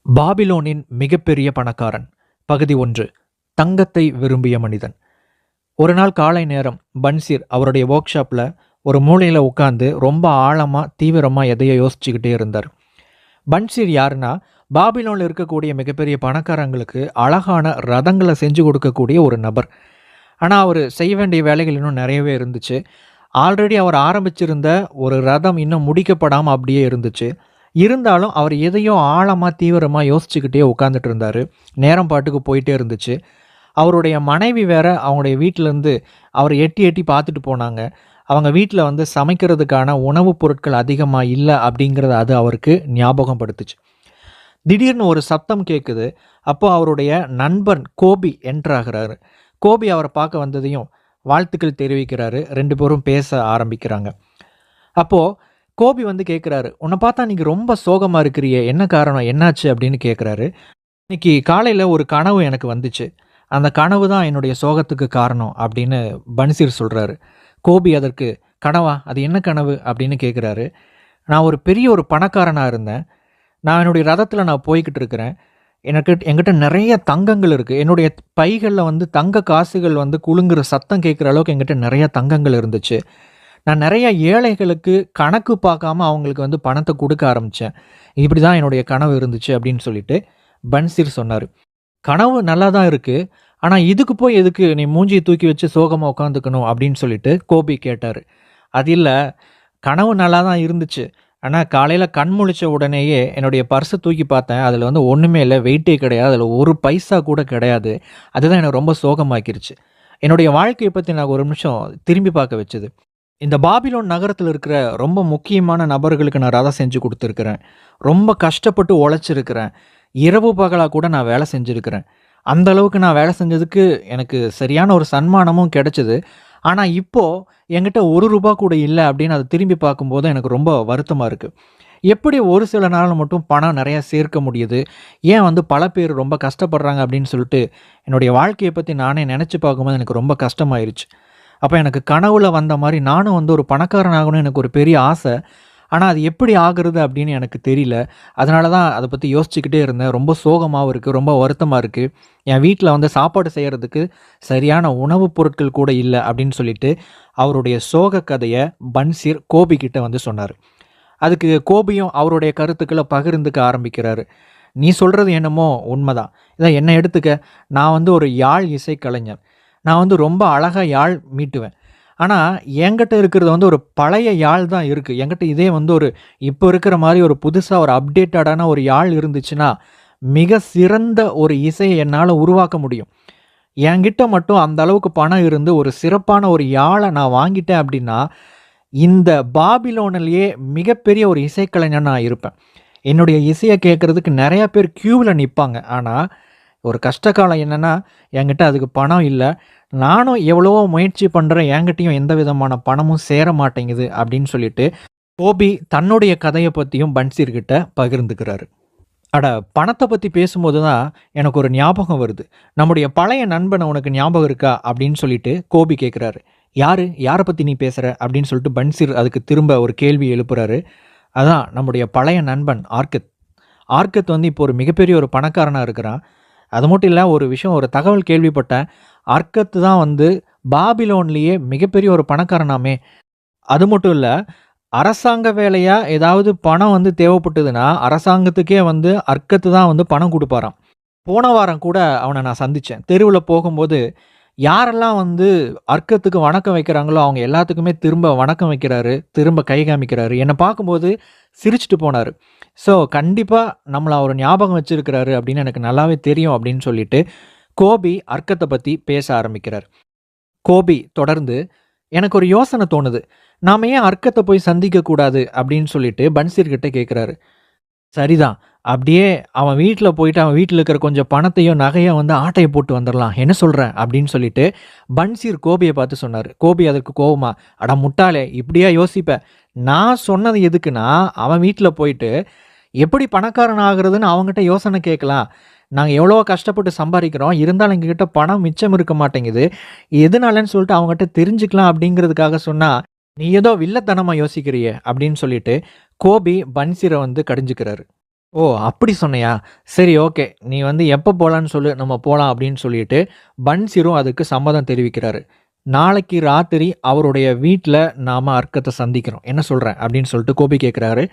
பாபிலோனின் மிகப்பெரிய பணக்காரன். பகுதி 1. தங்கத்தை விரும்பிய மனிதன். ஒரு நாள் காலை நேரம் பன்சீர் அவருடைய ஒர்க் ஷாப்பில் ஒரு மூலையில் உட்காந்து ரொம்ப ஆழமாக தீவிரமாக எதையோ யோசிச்சுக்கிட்டே இருந்தார். பன்சீர் யாருன்னா, பாபிலோனில் இருக்கக்கூடிய மிகப்பெரிய பணக்காரங்களுக்கு அழகான ரதங்களை செஞ்சு கொடுக்கக்கூடிய ஒரு நபர். ஆனால் அவர் செய்ய வேண்டிய வேலைகள் இன்னும் நிறையவே இருந்துச்சு. ஆல்ரெடி அவர் ஆரம்பிச்சிருந்த ஒரு ரதம் இன்னும் முடிக்கப்படாமல் அப்படியே இருந்துச்சு. இருந்தாலும் அவர் எதையோ ஆழமாக தீவிரமாக யோசிச்சுக்கிட்டே உட்காந்துட்டு இருந்தார். நேரம் பாட்டுக்கு போயிட்டே இருந்துச்சு. அவருடைய மனைவி வேற அவங்களுடைய வீட்டிலேருந்து அவர் எட்டி எட்டி பார்த்துட்டு போனாங்க. அவங்க வீட்டில் வந்து சமைக்கிறதுக்கான உணவுப் பொருட்கள் அதிகமாக இல்லை அப்படிங்கிறத அது அவருக்கு ஞாபகம் படுத்துச்சு. திடீர்னு ஒரு சத்தம் கேட்குது. அப்போ அவருடைய நண்பன் கோபி என்ட்ராகிறாரு. கோபி அவரை பார்க்க வந்ததையும் வாழ்த்துக்கள் தெரிவிக்கிறாரு. 2 பேரும் பேச ஆரம்பிக்கிறாங்க. அப்போது கோபி வந்து கேட்குறாரு, உன்னை பார்த்தா நீங்கள் ரொம்ப சோகமாக இருக்கிறியே, என்ன காரணம், என்னாச்சு அப்படின்னு கேட்குறாரு. இன்னைக்கு காலையில் ஒரு கனவு எனக்கு வந்துச்சு, அந்த கனவு தான் என்னுடைய சோகத்துக்கு காரணம் அப்படின்னு பன்சீர் சொல்கிறாரு. கோபி அதற்கு, கனவா, அது என்ன கனவு அப்படின்னு கேட்குறாரு. நான் ஒரு பெரிய ஒரு பணக்காரனாக இருந்தேன். நான் என்னுடைய ரதத்தில் நான் போய்கிட்டு இருக்கிறேன். என்கிட்ட நிறைய தங்கங்கள் இருக்குது. என்னுடைய பைகளில் வந்து தங்க காசுகள் வந்து குலுங்குற சத்தம் கேட்குற அளவுக்கு என்கிட்ட நிறைய தங்கங்கள் இருந்துச்சு. நான் நிறைய ஏழைகளுக்கு கணக்கு பார்க்காம அவங்களுக்கு வந்து பணத்தை கொடுக்க ஆரம்பித்தேன். இப்படி தான் என்னுடைய கனவு இருந்துச்சு அப்படின்னு சொல்லிட்டு பன்சீர் சொன்னார். கனவு நல்லா தான் இருக்குது, ஆனால் இதுக்கு போய் எதுக்கு நீ மூஞ்சியை தூக்கி வச்சு சோகமாக உட்காந்துக்கணும் அப்படின்னு சொல்லிட்டு கோபி கேட்டார். அது இல்லை, கனவு நல்லா தான் இருந்துச்சு, ஆனால் காலையில் கண் முழிச்ச உடனேயே என்னுடைய பர்ஸை தூக்கி பார்த்தேன். அதில் வந்து ஒன்றுமே இல்லை, வெயிட்டே கிடையாது, அதில் ஒரு பைசா கூட கிடையாது. அதுதான் எனக்கு ரொம்ப சோகமாக்கிருச்சு. என்னுடைய வாழ்க்கையை பற்றி நான் ஒரு நிமிஷம் திரும்பி பார்க்க வச்சுது. இந்த பாபிலோன் நகரத்தில் இருக்கிற ரொம்ப முக்கியமான நபர்களுக்கு நான் ரதம் செஞ்சு கொடுத்துருக்குறேன். ரொம்ப கஷ்டப்பட்டு உழைச்சிருக்கிறேன். இரவு பகலாக கூட நான் வேலை செஞ்சுருக்கிறேன். அந்த அளவுக்கு நான் வேலை செஞ்சதுக்கு எனக்கு சரியான ஒரு சன்மானமும் கிடைச்சிது. ஆனால் இப்போது என்கிட்ட ₹1 கூட இல்லை அப்படின்னு அதை திரும்பி பார்க்கும்போது எனக்கு ரொம்ப வருத்தமாக இருக்குது. எப்படி ஒரு சில நாள் மட்டும் பணம் நிறையா சேர்க்க முடியுது, ஏன் வந்து பல பேர் ரொம்ப கஷ்டப்படுறாங்க அப்படின்னு சொல்லிட்டு என்னுடைய வாழ்க்கையை பற்றி நானே நினச்சி பார்க்கும்போது எனக்கு ரொம்ப கஷ்டமாயிருச்சு. அப்போ எனக்கு கனவுல வந்த மாதிரி நானும் வந்து ஒரு பணக்காரன் ஆகணும்னு எனக்கு ஒரு பெரிய ஆசை. ஆனால் அது எப்படி ஆகுறது அப்படின்னு எனக்கு தெரியல. அதனால தான் அதை பற்றி யோசிச்சுக்கிட்டே இருந்தேன். ரொம்ப சோகமாகவும் இருக்குது, ரொம்ப வருத்தமாக இருக்குது. என் வீட்டில் வந்து சாப்பாடு செய்கிறதுக்கு சரியான உணவுப் பொருட்கள் கூட இல்லை அப்படின்னு சொல்லிட்டு அவருடைய சோக கதையை பன்சீர் கோபி கிட்ட வந்து சொன்னார். அதுக்கு கோபியும் அவருடைய கருத்துக்களை பகிர்ந்துக்க ஆரம்பிக்கிறாரு. நீ சொல்கிறது என்னமோ உண்மைதான். இதான் என்னை எடுத்துக்க, நான் வந்து ஒரு யாழ் இசை கலைஞர். நான் வந்து ரொம்ப அழகாக யாழ் மீட்டுவேன். ஆனால் என்கிட்ட இருக்கிறது வந்து ஒரு பழைய யாழ் தான் இருக்குது. என்கிட்ட இதே வந்து ஒரு இப்போ இருக்கிற மாதிரி ஒரு புதுசாக ஒரு அப்டேட்டடான ஒரு யாழ் இருந்துச்சுன்னா மிக சிறந்த ஒரு இசையை என்னால் உருவாக்க முடியும். என்கிட்ட மட்டும் அந்த அளவுக்கு பணம் இருந்து ஒரு சிறப்பான ஒரு யாழை நான் வாங்கிட்டேன் அப்படின்னா இந்த பாபிலோனிலேயே மிகப்பெரிய ஒரு இசைக்கலைஞர் நான் இருப்பேன். என்னுடைய இசையை கேட்குறதுக்கு நிறையா பேர் க்யூவில் நிற்பாங்க. ஆனால் ஒரு கஷ்டகாலம் என்னென்னா, என்கிட்ட அதுக்கு பணம் இல்லை. நானும் எவ்வளவோ முயற்சி பண்ணுறேன், என்கிட்டையும் எந்த விதமான பணமும் சேர மாட்டேங்குது அப்படின்னு சொல்லிட்டு கோபி தன்னுடைய கதையை பற்றியும் பன்சீர்கிட்ட பகிர்ந்துக்கிறாரு. அட, பணத்தை பற்றி பேசும்போது தான் எனக்கு ஒரு ஞாபகம் வருது. நம்முடைய பழைய நண்பனை உனக்கு ஞாபகம் இருக்கா அப்படின்னு சொல்லிட்டு கோபி கேட்குறாரு. யாரை பற்றி நீ பேசுகிற அப்படின்னு சொல்லிட்டு பன்சீர் அதுக்கு திரும்ப ஒரு கேள்வி எழுப்புறாரு. அதான் நம்முடைய பழைய நண்பன் ஆர்கத். ஆர்கத் வந்து இப்போ ஒரு மிகப்பெரிய ஒரு பணக்காரனாக இருக்கிறான். அது மட்டும் இல்லை, ஒரு விஷயம், ஒரு தகவல் கேள்விப்பட்டேன். அர்கத்து தான் வந்து பாபிலோன்லேயே மிகப்பெரிய ஒரு பணக்காரனாமே. அது மட்டும் இல்லை, அரசாங்க வேலையாக ஏதாவது பணம் வந்து தேவைப்பட்டதுன்னா அரசாங்கத்துக்கே வந்து அர்கத்து தான் வந்து பணம் கொடுப்பாராம். போன வாரம் கூட அவனை நான் சந்தித்தேன். தெருவில் போகும்போது யாரெல்லாம் வந்து அர்க்கத்துக்கு வணக்கம் வைக்கிறாங்களோ அவங்க எல்லாத்துக்குமே திரும்ப வணக்கம் வைக்கிறாரு, திரும்ப கை காமிக்கிறாரு. என்னை பார்க்கும்போது சிரிச்சுட்டு போனார். ஸோ கண்டிப்பாக நம்மளை அவர் ஞாபகம் வச்சுருக்கிறாரு அப்படின்னு எனக்கு நல்லாவே தெரியும் அப்படின்னு சொல்லிட்டு கோபி அர்க்கத்தை பற்றி பேச ஆரம்பிக்கிறார். கோபி தொடர்ந்து, எனக்கு ஒரு யோசனை தோணுது, நாம் ஏன் அர்க்கத்தை போய் சந்திக்கக்கூடாது அப்படின்னு சொல்லிட்டு பன்சீர்கிட்ட கேட்குறாரு. சரிதான், அப்படியே அவன் வீட்டில் போயிட்டு அவன் வீட்டில் இருக்கிற கொஞ்சம் பணத்தையும் நகையும் வந்து ஆட்டையை போட்டு வந்துடலாம், என்ன சொல்கிறேன் அப்படின்னு சொல்லிட்டு பன்சீர் கோபியை பார்த்து சொன்னார். கோபி அதற்கு கோவமா, அட முட்டாளே, இப்படியா யோசிப்ப, நான் சொன்னது எதுக்குன்னா அவன் வீட்டில் போயிட்டு எப்படி பணக்காரன் ஆகுறதுன்னு அவங்ககிட்ட யோசனை கேட்கலாம். நாங்கள் எவ்வளோ கஷ்டப்பட்டு சம்பாதிக்கிறோம், இருந்தாலும் எங்ககிட்ட பணம் மிச்சம் இருக்க மாட்டேங்குது, எதுனாலன்னு சொல்லிட்டு அவங்ககிட்ட தெரிஞ்சுக்கலாம் அப்படிங்கிறதுக்காக சொன்னால் நீ ஏதோ வில்லத்தனமாக யோசிக்கிறியே அப்படின்னு சொல்லிட்டு கோபி பன்சீரை வந்து கடிஞ்சுக்கிறாரு. ஓ! அப்படி சொன்னியா? சரி ஓகே. நீ வந்து எப்ப போலான்னு சொல்லு, நம்ம போலாம் அப்படின்னு சொல்லிட்டு, பன்சீரும் அதுக்கு சம்மதம் தெரிவிக்கிறாரு. நாளைக்கு ராத்திரி அவருடைய வீட்ல நாம அர்க்கத்த சந்திக்கிறோம். என்ன சொல்ற? அப்படின்னு சொல்லிட்டு கோபி கேட்கிறாரு.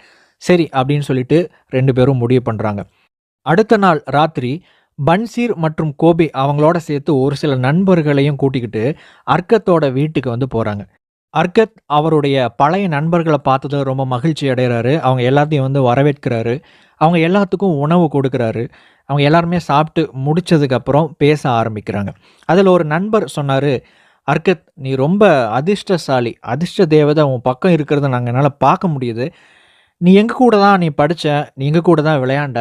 சரி அப்படின்னு சொல்லிட்டு 2 பேரும் முடிவு பண்றாங்க. அடுத்த நாள் ராத்திரி பன்சீர் மற்றும் கோபி அவங்களோட சேர்த்து ஒரு சில நண்பர்களையும் கூட்டிக்கிட்டு அர்க்கத்தோட வீட்டுக்கு வந்து போறாங்க. அர்கத் அவருடைய பழைய நண்பர்கள பார்த்ததுல ரொம்ப மகிழ்ச்சி அடையறாரு. அவங்க எல்லாத்தையும் வந்து வரவேற்கிறாரு. அவங்க எல்லாத்துக்கும் உணவு கொடுக்குறாரு. அவங்க எல்லாருமே சாப்பிட்டு முடிச்சதுக்கப்புறம் பேச ஆரம்பிக்கிறாங்க. அதில ஒரு நண்பர் சொன்னாரு, "அர்கத் நீ ரொம்ப அதிர்ஷ்டசாலி. அதிர்ஷ்ட தேவதை உன் பக்கம் இருக்கிறத என்னால பார்க்க முடியுது. நீ எங்க கூட தான் நீ படிச்ச. நீ எங்க கூட தான் விளையாண்ட.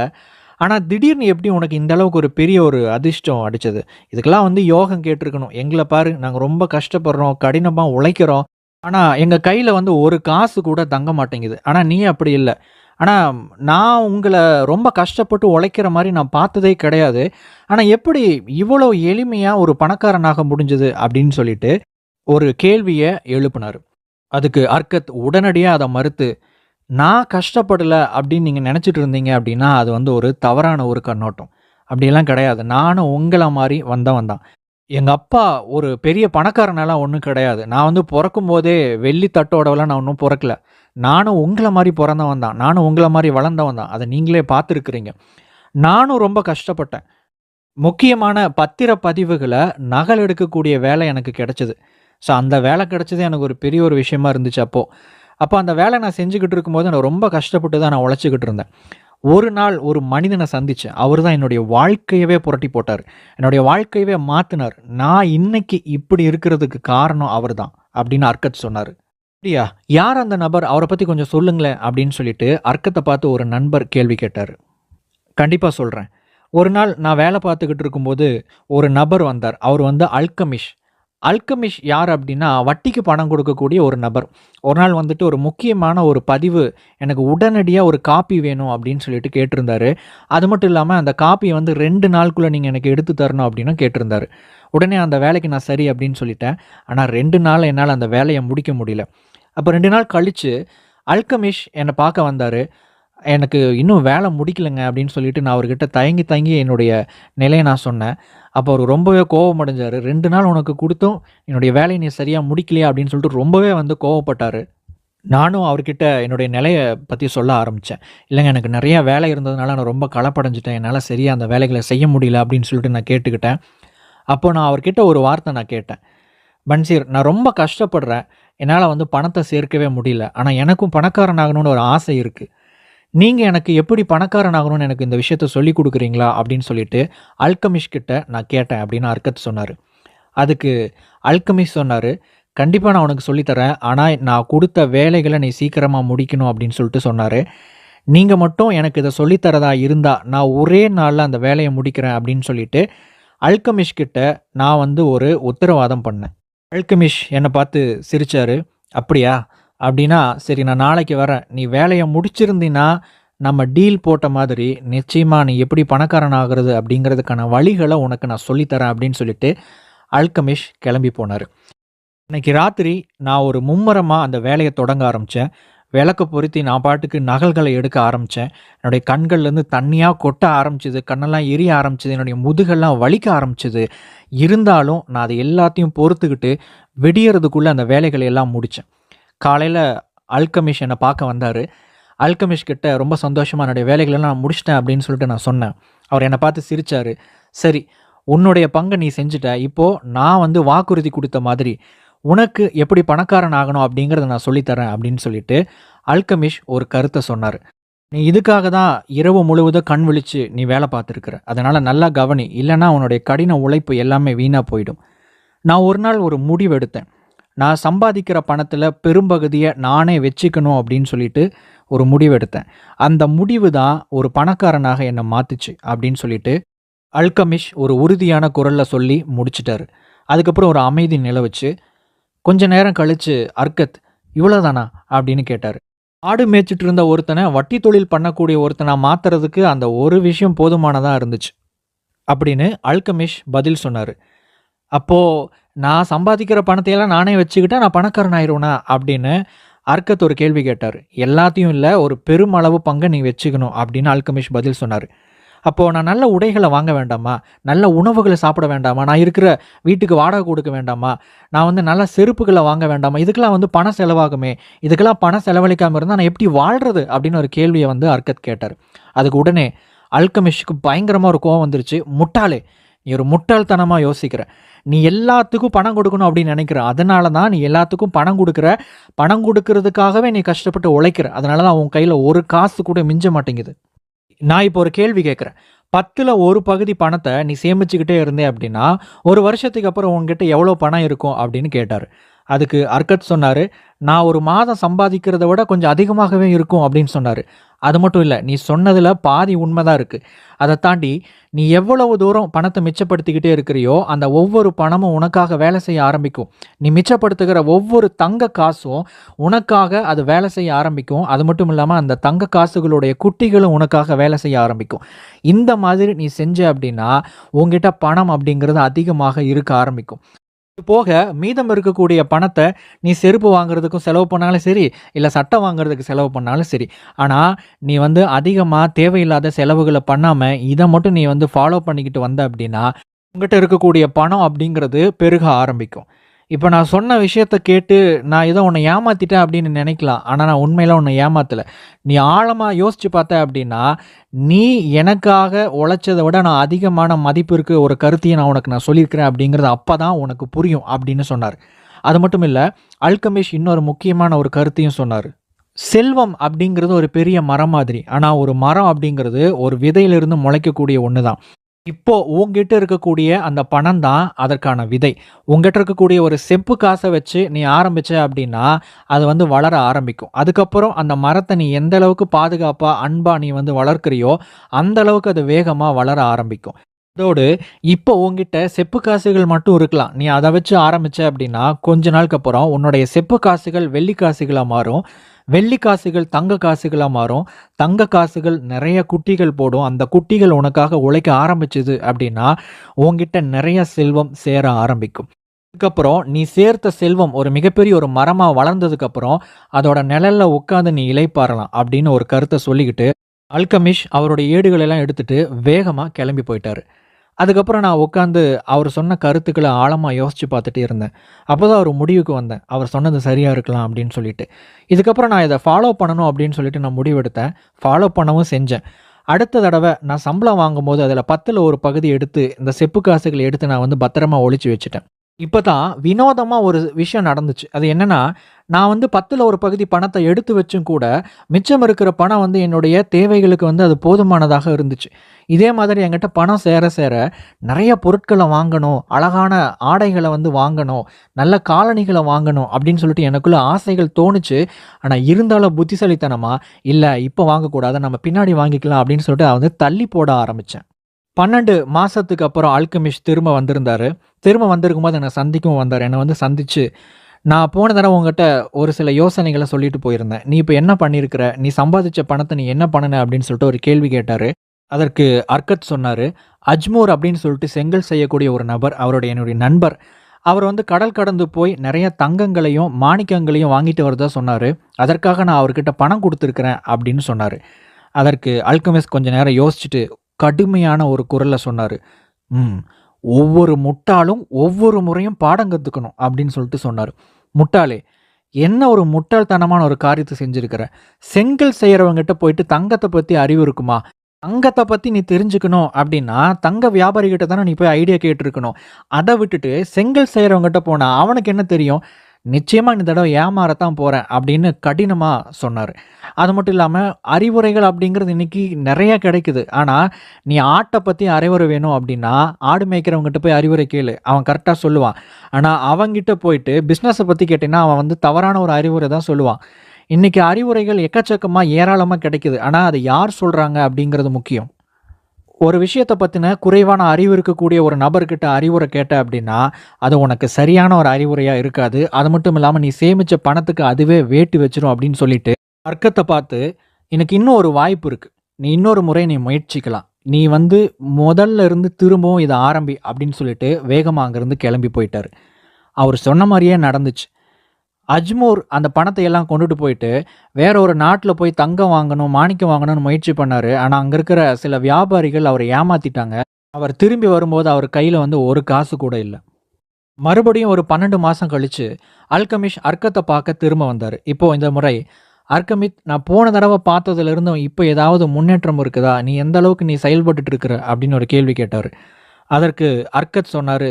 ஆனா திடீர்னு எப்படி உனக்கு இந்த அளவுக்கு ஒரு பெரிய ஒரு அதிர்ஷ்டம் அடிச்சது? இதுக்கெல்லாம் வந்து யோகம் கேட்டிருக்கணும். எங்கள பாரு நாங்க ரொம்ப கஷ்டப்படுறோம். கடினமா உழைக்கிறோம். ஆனா, எங்க கையில வந்து ஒரு காசு கூட தங்க மாட்டேங்குது. ஆனா, நீ அப்படி இல்ல. ஆனா, நான் உங்கள ரொம்ப கஷ்டப்பட்டு உழைக்கிற மாரி நான் பார்த்ததே கிடையாது. ஆனா, எப்படி இவ்வளோ எளிமையா ஒரு பணக்காரனாக முடிஞ்சது? அப்படின்னு சொல்லிட்டு ஒரு கேள்விய எழுப்புனாரு. அதுக்கு அர்கத் உடனடியா அத மறுத்து, நான் கஷ்டப்படல அப்படின்னு நீங்க நெனச்சுட்டு இருந்தீங்க அப்படின்னா, அது வந்து ஒரு தவறான ஒரு கண்ணோட்டம். அப்படியெல்லாம் கிடையாது. நானும் உங்கள மாரி வந்தவன் தான். எங்க அப்பா ஒரு பெரிய பணக்காரனெல்லாம் ஒண்ணும் கிடையாது. நான் வந்து பொறக்கும்போதே வெள்ளி தட்டோடலாம் நான் ஒண்ணும் பொறக்கல. நானும் உங்கள மாரி பொறந்தவன் தான். நானும் உங்கள மாரி வளர்ந்தவன் தான். அத நீங்களே பார்த்துருக்கிறீங்க. நானும் ரொம்ப கஷ்டப்பட்டேன். முக்கியமான பத்திரப்பதிவுகள நகல் எடுக்கக்கூடிய வேலை எனக்கு கிடைச்சது. ஸோ அந்த வேலை கிடைச்சது எனக்கு ஒரு பெரிய ஒரு விஷயமா இருந்துச்சு அப்போ. அப்ப அந்த வேலை நான் செஞ்சுகிட்டு இருக்கும்போது நான் ரொம்ப கஷ்டப்பட்டு தான் நான் உழைச்சுக்கிட்டு இருந்தேன். ஒரு நாள் ஒரு மனிதன சந்திச்சேன். அவரு தான் என்னுடைய வாழ்க்கையவே புரட்டி போட்டாரு. என்னுடைய வாழ்க்கையவே மாத்துனாரு. நான் இன்னைக்கு இப்படி இருக்கிறதுக்கு காரணம் அவரு தான். அப்படின்னு அர்கத் சொன்னாரு. அப்படியா? யார் அந்த நபர்? அவர பத்தி கொஞ்சம் சொல்லுங்களேன் அப்படின்னு சொல்லிட்டு அர்க்கத்த பார்த்து ஒரு நண்பர் கேள்வி கேட்டாரு. கண்டிப்பா சொல்றேன். ஒரு நாள் நான் வேலை பார்த்துக்கிட்டு இருக்கும்போது, ஒரு நபர் வந்தார். அவர் வந்து அல்கமிஷ். அல்கமிஷ் யார் அப்டின்னா, வட்டிக்கு பணம் கொடுக்கக்கூடிய ஒரு நபர். ஒரு நாள் வந்துட்டு ஒரு முக்கியமான ஒரு பதிவு, எனக்கு உடனடியா ஒரு காப்பி வேணும் அப்டின்னு சொல்லிட்டு கேட்டிருந்தாரு. அது மட்டும் இல்லாம அந்த காப்பிய வந்து 2 நாளுக்குள்ள நீங்க எனக்கு எடுத்து தரணும் அப்டின்னும் கேட்டிருந்தாரு. உடனே அந்த வேலைக்கு நான் சரி அப்டின்னு சொல்லிட்டேன். ஆனா 2 நாள்ல என்னால அந்த வேலைய முடிக்க முடியல. அப்ப 2 நாள் கழிச்சு, அல்கமிஷ் என்ன பார்க்க வந்தாரு. எனக்கு இன்னும் வேலை முடிக்கலங்க அப்படின்னு சொல்லிட்டு நான் அவர்கிட்ட தயங்கி தயங்கி என்னுடைய நிலைய நான் சொன்னேன். அப்போ அவரு ரொம்பவே கோவமடைஞ்சாரு. 2 நாள் உனக்கு குடுத்தும் என்னுடைய வேலைய நீ சரியா முடிக்கலையா அப்படின்னு சொல்லிட்டு ரொம்பவே வந்து கோவப்பட்டாரு. நானும் அவர்கிட்ட என்னுடைய நிலைய பத்தி சொல்ல ஆரம்பிச்சேன். இல்லங்க எனக்கு நெறைய வேலை இருந்ததுனால நான் ரொம்ப களைப்படைஞ்சுட்டேன். என்னால சரியா அந்த வேலைகள செய்ய முடியல அப்படின்னு சொல்லிட்டு நான் கேட்டுக்கிட்டேன். அப்போ நான் அவர்கிட்ட ஒரு வார்த்தை நான் கேட்டேன். பன்சீர் நான் ரொம்ப கஷ்டப்படுறேன். என்னால வந்து பணத்த சேர்க்கவே முடியல. ஆனா எனக்கும் பணக்காரன் ஆகணும்னு ஒரு ஆசை இருக்கு. நீங்க எனக்கு எப்படி பணக்காரன் ஆகணும்னு எனக்கு இந்த விஷயத்த சொல்லிக் குடுக்குறீங்களா? அப்படின்னு சொல்லிட்டு அல்கமிஷ் கிட்ட நான் கேட்டேன் அப்படின்னு அர்கத் சொன்னாரு. அதுக்கு அல்கமிஸ் சொன்னாரு, "கண்டிப்பா நான் உனக்கு சொல்லி தரேன். ஆனா நான் குடுத்த வேலைகள நீ சீக்கிரமா முடிக்கணும்." அப்படின்னு சொல்லிட்டு சொன்னாரு. "நீங்க மட்டும் எனக்கு இத சொல்லி தரதா இருந்தா, நான் ஒரே நாள்ல அந்த வேலைய முடிக்கிறேன்." அப்படின்னு சொல்லிட்டு அல்கமிஷ் கிட்ட நான் வந்து ஒரு உத்தரவாதம் பண்ணேன். அல்கெமிஸ்ட் என்ன பார்த்து சிரிச்சாரு. "அப்படியா? அப்படின்னா சரி நான் நாளைக்கு வரேன். நீ வேலைய முடிச்சிருந்தீன்னா, நம்ம டீல் போட்ட மாதிரி நிச்சயமா நீ எப்படி பணக்காரன் ஆகுறது அப்படிங்கிறதுக்கான வழிகள உனக்கு நான் சொல்லி தரேன்." அப்படின்னு சொல்லிட்டு அல்கெமிஸ்ட் கிளம்பி போனாரு. அன்னைக்கு ராத்திரி நான் ஒரு மும்மரமா அந்த வேலைய தொடங்க ஆரம்பிச்சேன். விளக்க பொருத்தி நான் பாட்டுக்கு நகல்கள எடுக்க ஆரம்பிச்சேன். என்னுடைய கண்கள்லேருந்து தண்ணியா கொட்ட ஆரம்பிச்சது. கண்ணெல்லாம் எரிய ஆரம்பிச்சது. என்னுடைய முதுகெல்லாம் வலிக்க ஆரம்பிச்சது. இருந்தாலும் நான் அது எல்லாத்தையும் பொறுத்துக்கிட்டு விடியறதுக்குள்ள அந்த வேலைகளை எல்லாம் முடிச்சேன். காலையில அல்கமிஷ் என்ன பார்க்க வந்தாரு. அல்கமிஷ் கிட்ட ரொம்ப சந்தோஷமா என்னுடைய வேலைகளெல்லாம் நான் முடிச்சுட்டேன் அப்படின்னு சொல்லிட்டு நான் சொன்னேன். அவர் என்ன பார்த்து சிரிச்சாரு. "சரி, உன்னுடைய பங்க நீ செஞ்சுட்ட. இப்போ நான் வந்து வாக்குறுதி குடுத்த மாதிரி உனக்கு எப்படி பணக்காரன் ஆகணும் அப்படிங்கிறத நான் சொல்லி தரேன்." அப்படின்னு சொல்லிட்டு அல்கமிஷ் ஒரு கருத்த சொன்னாரு. "நீ இதுக்காக தான் இரவு முழுவதும் கண் விழிச்சு நீ வேலை பார்த்துருக்கிற. அதனால நல்லா கவனி. இல்லன்னா உன்னுடைய கடின உழைப்பு எல்லாமே வீணா போயிடும்." நான் ஒரு நாள் ஒரு முடிவு எடுத்தேன். நான் சம்பாதிக்கிற பணத்துல பெரும்பகுதிய நானே வச்சுக்கணும் அப்படின்னு சொல்லிட்டு ஒரு முடிவு எடுத்தேன். அந்த முடிவு தான் ஒரு பணக்காரனாக என்ன மாத்துச்சு அப்படின்னு சொல்லிட்டு அல்கமிஷ் ஒரு உறுதியான குரல்ல சொல்லி முடிச்சுட்டாரு. அதுக்கப்புறம் ஒரு அமைதி நிலவுச்சு. கொஞ்ச நேரம் கழிச்சு அர்கத், "இவ்வளோதானா?" அப்படின்னு கேட்டாரு. ஆடு மேய்ச்சிட்டு இருந்த ஒருத்தன வட்டி தொழில் பண்ணக்கூடிய ஒருத்தனா மாத்துறதுக்கு அந்த ஒரு விஷயம் போதுமானதா இருந்துச்சு. அப்படின்னு அல்கமிஷ் பதில் சொன்னாரு. அப்போ நான் சம்பாதிக்கிற பணத்தையெல்லாம் நானே வச்சுக்கிட்டா நான் பணக்காரன் ஆயிருவேனா? அப்படின்னு அர்க்கத் ஒரு கேள்வி கேட்டார். எல்லாத்தையும் இல்லை, ஒரு பெருமளவு பங்கை நீ வச்சுக்கணும் அப்படின்னு அல்கமிஷ் பதில் சொன்னார். அப்போது நான் நல்ல உடைகளை வாங்க வேண்டாமா, நல்ல உணவுகளை சாப்பிட வேண்டாமா, நான் இருக்கிற வீட்டுக்கு வாடகை கொடுக்க வேண்டாமா, நான் வந்து நல்ல செருப்புகளை வாங்க வேண்டாமா, இதுக்கெல்லாம் வந்து பணம் செலவாகுமே, இதுக்கெல்லாம் பணம் செலவழிக்காமல் இருந்தால் நான் எப்படி வாழ்கிறது அப்படின்னு ஒரு கேள்வியை வந்து அர்க்கத் கேட்டார். அதுக்கு உடனே அல்கமிஷுக்கு பயங்கரமாக ஒரு கோவம் வந்துருச்சு. முட்டாளே, நீ ஒரு முட்டாள்தனமாக யோசிக்கிற, நீ எல்லாத்துக்கும் பணம் கொடுக்கணும் அப்படின்னு நினைக்கிற, அதனால தான் நீ எல்லாத்துக்கும் பணம் கொடுக்குற, பணம் கொடுக்கறதுக்காகவே நீ கஷ்டப்பட்டு உழைக்கிற, அதனால தான் உன் கையில் ஒரு காசு கூட மிஞ்ச மாட்டேங்குது. நான் இப்போ ஒரு கேள்வி கேட்குறேன். 10ல் ஒரு பகுதி பணத்தை நீ சேமிச்சுக்கிட்டே இருந்தே அப்படின்னா, ஒரு வருஷத்துக்கு அப்புறம் உங்ககிட்ட எவ்வளோ பணம் இருக்கும் அப்படின்னு கேட்டார். அதுக்கு அர்க்கத் சொன்னார், நான் ஒரு மாதம் சம்பாதிக்கிறத விட கொஞ்சம் அதிகமாகவே இருக்கும் அப்படின்னு சொன்னார். அது மட்டும் இல்லை, நீ சொன்னதில் பாதி உண்மைதான் இருக்குது. அதை தாண்டி நீ எவ்வளவு தூரம் பணத்தை மிச்சப்படுத்திக்கிட்டே இருக்கிறியோ அந்த ஒவ்வொரு பணமும் உனக்காக வேலை செய்ய ஆரம்பிக்கும். நீ மிச்சப்படுத்துகிற ஒவ்வொரு தங்க காசும் உனக்காக அது வேலை செய்ய ஆரம்பிக்கும். அது மட்டும் இல்லாமல் அந்த தங்க காசுகளுடைய குட்டிகளும் உனக்காக வேலை செய்ய ஆரம்பிக்கும். இந்த மாதிரி நீ செஞ்ச அப்படின்னா உங்ககிட்ட பணம் அப்படிங்கிறது அதிகமாக இருக்க ஆரம்பிக்கும். இது போக மீதம் இருக்கக்கூடிய பணத்தை நீ செருப்பு வாங்குறதுக்கும் செலவு பண்ணாலும் சரி, இல்லை சட்டை வாங்குறதுக்கு செலவு பண்ணாலும் சரி. ஆனால் நீ வந்து அதிகமாக தேவையில்லாத செலவுகளை பண்ணாமல் இதை மட்டும் நீ வந்து ஃபாலோ பண்ணிக்கிட்டு வந்த அப்படின்னா உங்ககிட்ட இருக்கக்கூடிய பணம் அப்படிங்கிறது பெருக ஆரம்பிக்கும். இப்போ நான் சொன்ன விஷயத்த கேட்டு நான் ஏதோ உன்னை ஏமாத்திட்டேன் அப்படின்னு நினைக்கலாம். ஆனால் நான் உண்மையில உன்னை ஏமாத்தலை. நீ ஆழமாக யோசிச்சு பார்த்த அப்படின்னா, நீ எனக்காக உழைச்சதை விட நான் அதிகமான மதிப்பிற்கு ஒரு கருத்தையும் நான் சொல்லியிருக்கிறேன் அப்படிங்கிறது அப்போ தான் உனக்கு புரியும் அப்படின்னு சொன்னார். அது மட்டும் இல்லை, அல்கமிஷ் இன்னொரு முக்கியமான ஒரு கருத்தையும் சொன்னார். செல்வம் அப்படிங்கிறது ஒரு பெரிய மரம் மாதிரி. ஆனால் ஒரு மரம் அப்படிங்கிறது ஒரு விதையிலிருந்து முளைக்கக்கூடிய ஒன்று தான். இப்போ உங்ககிட்ட இருக்கக்கூடிய அந்த பணம் தான் அதற்கான விதை. உங்ககிட்ட இருக்கக்கூடிய ஒரு செப்பு காசை வச்சு நீ ஆரம்பிச்ச அப்படின்னா அது வந்து வளர ஆரம்பிக்கும். அதுக்கப்புறம் அந்த மரத்தை நீ எந்த அளவுக்கு பாதுகாப்பாக அன்பாக நீ வந்து வளர்க்குறியோ அந்த அளவுக்கு அது வேகமாக வளர ஆரம்பிக்கும். அதோடு இப்போ உங்ககிட்ட செப்பு காசுகள் மட்டும் இருக்கலாம். நீ அதை வச்சு ஆரம்பிச்ச அப்படின்னா கொஞ்ச நாளுக்கு அப்புறம் உன்னுடைய செப்பு காசுகள் வெள்ளி காசுகளாக மாறும். வெள்ளி காசுகள் தங்க காசுகளாக மாறும். தங்க காசுகள் நிறைய குட்டிகள் போடும். அந்த குட்டிகள் உனக்காக உழைக்க ஆரம்பிச்சுது அப்படின்னா உங்ககிட்ட நிறைய செல்வம் சேர ஆரம்பிக்கும். அதுக்கப்புறம் நீ சேர்த்த செல்வம் ஒரு மிகப்பெரிய ஒரு மரமாக வளர்ந்ததுக்கப்புறம் அதோட நிழல்ல உட்காந்து நீ இளைப்பாறலாம் அப்படின்னு ஒரு கருத்தை சொல்லிக்கிட்டு அல்கமிஷ் அவருடைய ஏடுகளெல்லாம் எடுத்துட்டு வேகமாக கிளம்பி போயிட்டாரு. அதுக்கப்புறம் நான் உட்காந்து அவர் சொன்ன கருத்துக்களை ஆழமாக யோசித்து பார்த்துட்டே இருந்தேன். அப்போ தான் ஒரு முடிவுக்கு வந்தேன், அவர் சொன்னது சரியாக இருக்கலாம் அப்படின்னு சொல்லிட்டு. இதுக்கப்புறம் நான் இதை ஃபாலோ பண்ணணும் அப்படின்னு சொல்லிட்டு நான் முடிவெடுத்தேன். ஃபாலோ பண்ணவும் செஞ்சேன். அடுத்த தடவை நான் சம்பளம் வாங்கும்போது அதில் 10ல் ஒரு பகுதி எடுத்து இந்த செப்பு காசுகளை எடுத்து நான் வந்து பத்திரமா ஒளிச்சு வச்சுட்டேன். இப்போ தான் வினோதமாக ஒரு விஷயம் நடந்துச்சு. அது என்னென்னா, நான் வந்து 10ல் ஒரு பகுதி பணத்தை எடுத்து வச்சும் கூட மிச்சம் இருக்கிற பணம் வந்து என்னுடைய தேவைகளுக்கு வந்து அது போதுமானதாக இருந்துச்சு. இதே மாதிரி என்கிட்ட பணம் சேர சேர நிறைய பொருட்களை வாங்கணும், அழகான ஆடைகளை வந்து வாங்கணும், நல்ல காலணிகளை வாங்கணும் அப்படின்னு சொல்லிட்டு எனக்குள்ள ஆசைகள் தோணுச்சு. ஆனால் இருந்தாலும் புத்திசாலித்தனமா இல்லை, இப்போ வாங்கக்கூடாது, நம்ம பின்னாடி வாங்கிக்கலாம் அப்படின்னு சொல்லிட்டு அதை வந்து தள்ளி போட ஆரம்பித்தேன். 12 மாதத்துக்கு அப்புறம் அல்கமிஷ் திரும்ப வந்திருந்தார். திரும்ப வந்திருக்கும்போது என்னை சந்திக்கவும் வந்தார். என்னை வந்து சந்தித்து, நான் போன தடவை உங்ககிட்ட ஒரு சில யோசனைகளை சொல்லிட்டு போயிருந்தேன். நீ இப்போ என்ன பண்ணியிருக்கிற, நீ சம்பாதிச்ச பணத்தை நீ என்ன பண்ணின அப்படின்னு சொல்லிட்டு ஒரு கேள்வி கேட்டார். அதற்கு அர்க்கத் சொன்னார், அஜ்மூர் அப்படின்னு சொல்லிட்டு செங்கல் செய்யக்கூடிய ஒரு நபர், என்னுடைய நண்பர். அவர் வந்து கடல் கடந்து போய் நிறைய தங்கங்களையும் மாணிக்கங்களையும் வாங்கிட்டு வரதா சொன்னார். அதற்காக நான் அவர்கிட்ட பணம் கொடுத்துருக்குறேன் அப்படின்னு சொன்னார். அதற்கு அல்கமிஷ் கொஞ்ச நேரம் யோசிச்சுட்டு கடுமையான ஒரு குரலில் சொன்னார், ஒவ்வொரு முட்டாளும் ஒவ்வொரு முறையும் பாடம் கற்றுக்கணும் அப்படின்னு சொல்லிட்டு சொன்னார். முட்டாளே, என்ன ஒரு முட்டாள்தனமான ஒரு காரியத்தை செஞ்சுருக்கிற. செங்கல் செய்கிறவங்ககிட்ட போயிட்டு தங்கத்தை பற்றி அறிவு இருக்குமா? தங்கத்தை பற்றி நீ தெரிஞ்சுக்கணும் அப்படின்னா தங்க வியாபாரிகிட்ட தானே நீ போய் ஐடியா கேட்டிருக்கணும். அதை விட்டுட்டு செங்கல் செய்கிறவங்ககிட்ட போனால் அவனுக்கு என்ன தெரியும்? நிச்சயமாக இந்த தடவை ஏமாறத்தான் போகிறேன் அப்படின்னு கடினமாக சொன்னார். அது மட்டும் இல்லாமல் அறிவுரைகள் அப்படிங்கிறது இன்றைக்கி நிறையா கிடைக்குது. ஆனால் நீ ஆட்டை பற்றி அறிவுரை வேணும் அப்படின்னா ஆடு மேய்க்கிறவங்ககிட்ட போய் அறிவுரை கேளு, அவன் கரெக்டாக சொல்லுவான். ஆனால் அவங்ககிட்ட போயிட்டு பிஸ்னஸை பற்றி கேட்டீங்கன்னா அவன் வந்து தவறான ஒரு அறிவுரை தான் சொல்லுவான். இன்றைக்கி அறிவுரைகள் எக்கச்சக்கமாக ஏராளமாக கிடைக்குது. ஆனால் அதை யார் சொல்கிறாங்க அப்படிங்கிறது முக்கியம். ஒரு விஷயத்தை பற்றின குறைவான அறிவு இருக்கக்கூடிய ஒரு நபர்கிட்ட அறிவுரை கேட்ட அப்படின்னா அது உனக்கு சரியான ஒரு அறிவுரையாக இருக்காது. அது மட்டும் இல்லாமல் நீ சேமித்த பணத்துக்கு அதுவே வேட்டு வச்சிரும் அப்படின்னு சொல்லிட்டு அர்க்கத்தை பார்த்து, எனக்கு இன்னும் ஒரு வாய்ப்பு இருக்குது, நீ இன்னொரு முறை நீ முயற்சிக்கலாம், நீ வந்து முதல்ல இருந்து திரும்பவும் இதை ஆரம்பி அப்படின்னு சொல்லிட்டு வேகமாக அங்கேருந்து கிளம்பி போயிட்டார். அவர் சொன்ன மாதிரியே நடந்துச்சு. அஜ்மூர் அந்த பணத்தை எல்லாம் கொண்டுட்டு போயிட்டு, வேற ஒரு நாட்ல போய் தங்கம் வாங்கணும், மாணிக்கம் வாங்கணும்னு முயற்சி பண்ணாரு. ஆனா, அங்க இருக்கிற சில வியாபாரிகள் அவர ஏமாத்திட்டாங்க. அவர் திரும்பி வரும்போது அவர் கையில வந்து ஒரு காசு கூட இல்ல. மறுபடியும் ஒரு 12 மாசம் கழிச்சு, அல்கமிஷ் அர்க்கத்த பார்க்க திரும்ப வந்தாரு. இப்போ இந்த முறை, "அர்கமித், நான் போன தடவ பார்த்ததுலருந்து இப்ப ஏதாவது முன்னேற்றம் இருக்குதா? நீ எந்த அளவுக்கு செயல்பட்டுட்டு இருக்கிற?" அப்படின்னு ஒரு கேள்வி கேட்டாரு. அதற்கு அர்கத் சொன்னாரு,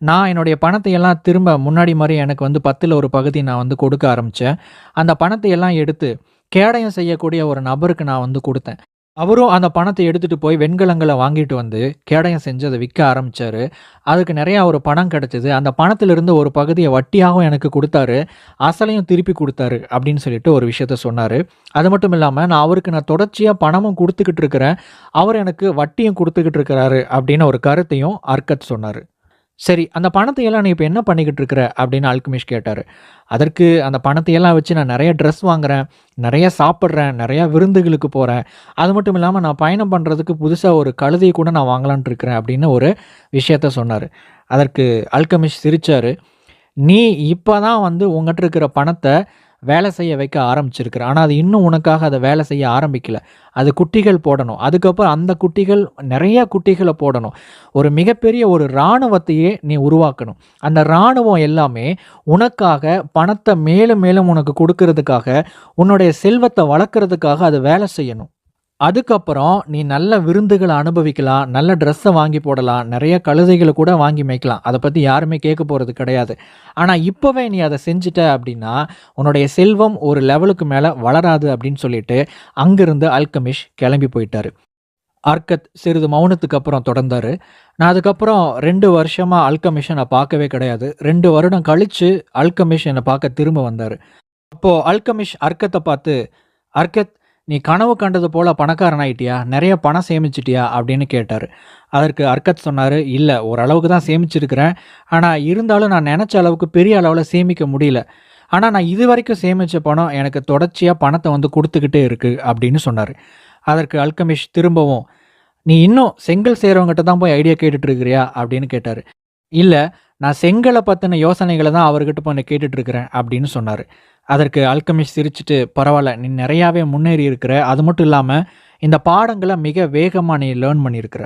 "நான் என்னுடைய பணத்தை எல்லாம் திரும்ப முன்னாடி மாரி எனக்கு வந்து 10ல ஒரு பகுதி நான் வந்து கொடுக்க ஆரம்பிச்சேன். அந்த பணத்தை எல்லாம் எடுத்து கேடயம் செய்யக்கூடிய ஒரு நபருக்கு நான் வந்து குடுத்தேன். அவரும் அந்த பணத்த எடுத்துட்டு போய் வெண்கலங்கள வாங்கிட்டு வந்து கேடயம் செஞ்சு அத விக்க ஆரம்பிச்சாரு. அதுக்கு நெறையா ஒரு பணம் கிடைச்சது. அந்த பணத்திலிருந்து ஒரு பகுதிய வட்டியாவும் எனக்கு குடுத்தாரு. அசலையும் திருப்பி குடுத்தாரு." அப்படின்னு சொல்லிட்டு ஒரு விஷயத்த சொன்னாரு. அது மட்டும் இல்லாம, நான் அவருக்கு தொடர்ச்சியா பணமும் குடுத்துக்கிட்டு இருக்கிறேன். அவர் எனக்கு வட்டியும் குடுத்துக்கிட்டு இருக்கிறாரு." அப்படின்னு ஒரு கருத்தையும் அர்கத் சொன்னாரு. "சரி, அந்த பணத்தை எல்லாம் நீ இப்ப என்ன பண்ணிக்கிட்டு இருக்கிற?" அப்படின்னு அல்கெமிஸ்ட் கேட்டாரு. அதற்கு, "அந்த பணத்தை எல்லாம் வச்சு நான் நெறைய ட்ரெஸ் வாங்குறேன், நெறைய சாப்பிடுறேன், நெறைய விருந்துகளுக்கு போறேன். அது மட்டும் இல்லாம நான் பயணம் பண்றதுக்கு புதுசா ஒரு கழுதைய கூட நான் வாங்கலான்ட்டு இருக்கிறேன்." அப்படின்னு ஒரு விஷயத்த சொன்னாரு. அதற்கு அல்கெமிஸ்ட் சிரிச்சாரு. "நீ இப்ப தான் வந்து உன்கிட்ட இருக்கிற பணத்த வேலை செய்ய வைக்க ஆரம்பிச்சிருக்கிற. ஆனா அது இன்னும் உனக்காக அத வேலை செய்ய ஆரம்பிக்கல. அது குட்டிகள் போடணும். அதுக்கப்புறம் அந்த குட்டிகள் நெறைய குட்டிகள போடணும். ஒரு மிகப்பெரிய ஒரு இராணுவத்தையே நீ உருவாக்கணும். அந்த இராணுவம் எல்லாமே உனக்காக பணத்த மேலும் மேலும் உனக்கு குடுக்கிறதுக்காக, உன்னுடைய செல்வத்த வளர்க்கறதுக்காக அது வேலை செய்யணும். அதுக்கப்புறம் நீ நல்ல விருந்துகள அனுபவிக்கலாம். நல்ல ட்ரெஸ்ஸ வாங்கி போடலாம். நெறைய கழுதைகள கூட வாங்கி மேய்க்கலாம். அத பத்தி யாருமே கேட்க போறது கிடையாது. ஆனா இப்பவே நீ அத செஞ்சுட்ட அப்டின்னா, உன்னுடைய செல்வம் ஒரு லெவலுக்கு மேல வளராது." அப்படின்னு சொல்லிட்டு, அங்கிருந்து அல்கெமிஷ் கெளம்பி போயிட்டாரு. அர்கத் சிறிது மௌனத்துக்கு அப்புறம் தொடர்ந்தாரு. "நான் அதுக்கப்புறம் 2 வருஷமா அல்கெமிஷ நான் பார்க்கவே கிடையாது. 2 வருடம் கழிச்சு அல்கெமிஷ் என்ன பார்க்க திரும்ப வந்தாரு. அப்போ அல்கெமிஷ் அர்கத்த பார்த்து, "அர்கத், நீ கனவு கண்டது போல பணக்காரன் ஆயிட்டியா? நெறைய பணம் சேமிச்சுட்டியா?" அப்படின்னு கேட்டாரு. அதற்கு அர்கத் சொன்னாரு, "இல்ல, ஓரளவுக்கு தான் சேமிச்சிருக்கிறேன். ஆனா இருந்தாலும் நான் நெனச்ச அளவுக்கு பெரிய அளவுல சேமிக்க முடியல. ஆனா நான் இதுவரைக்கும் சேமிச்ச பணம் எனக்கு தொடர்ச்சியா பணத்த வந்து குடுத்துக்கிட்டே இருக்கு." அப்படின்னு சொன்னாரு. அதற்கு அல்கெமிஸ்ட் திரும்பவும், "நீ இன்னும் செங்கல் செய்றவங்ககிட்ட தான் போய் ஐடியா கேட்டுட்டு இருக்கிறியா?" அப்படின்னு கேட்டாரு. "இல்ல, நான் செங்கல பத்தின யோசனைகள தான் அவர்கிட்ட போய் நான் கேட்டுட்டு இருக்கிறேன்." அப்படின்னு சொன்னாரு. அதற்கு அல்கெமிஸ்ட் சிரிச்சுட்டு, "பரவால்ல, நீ நெறையாவே முன்னேறி இருக்கிற. அது மட்டும் இல்லாம இந்த பாடங்கள மிக வேகமா நீ லேர்ன் பண்ணியிருக்கிற.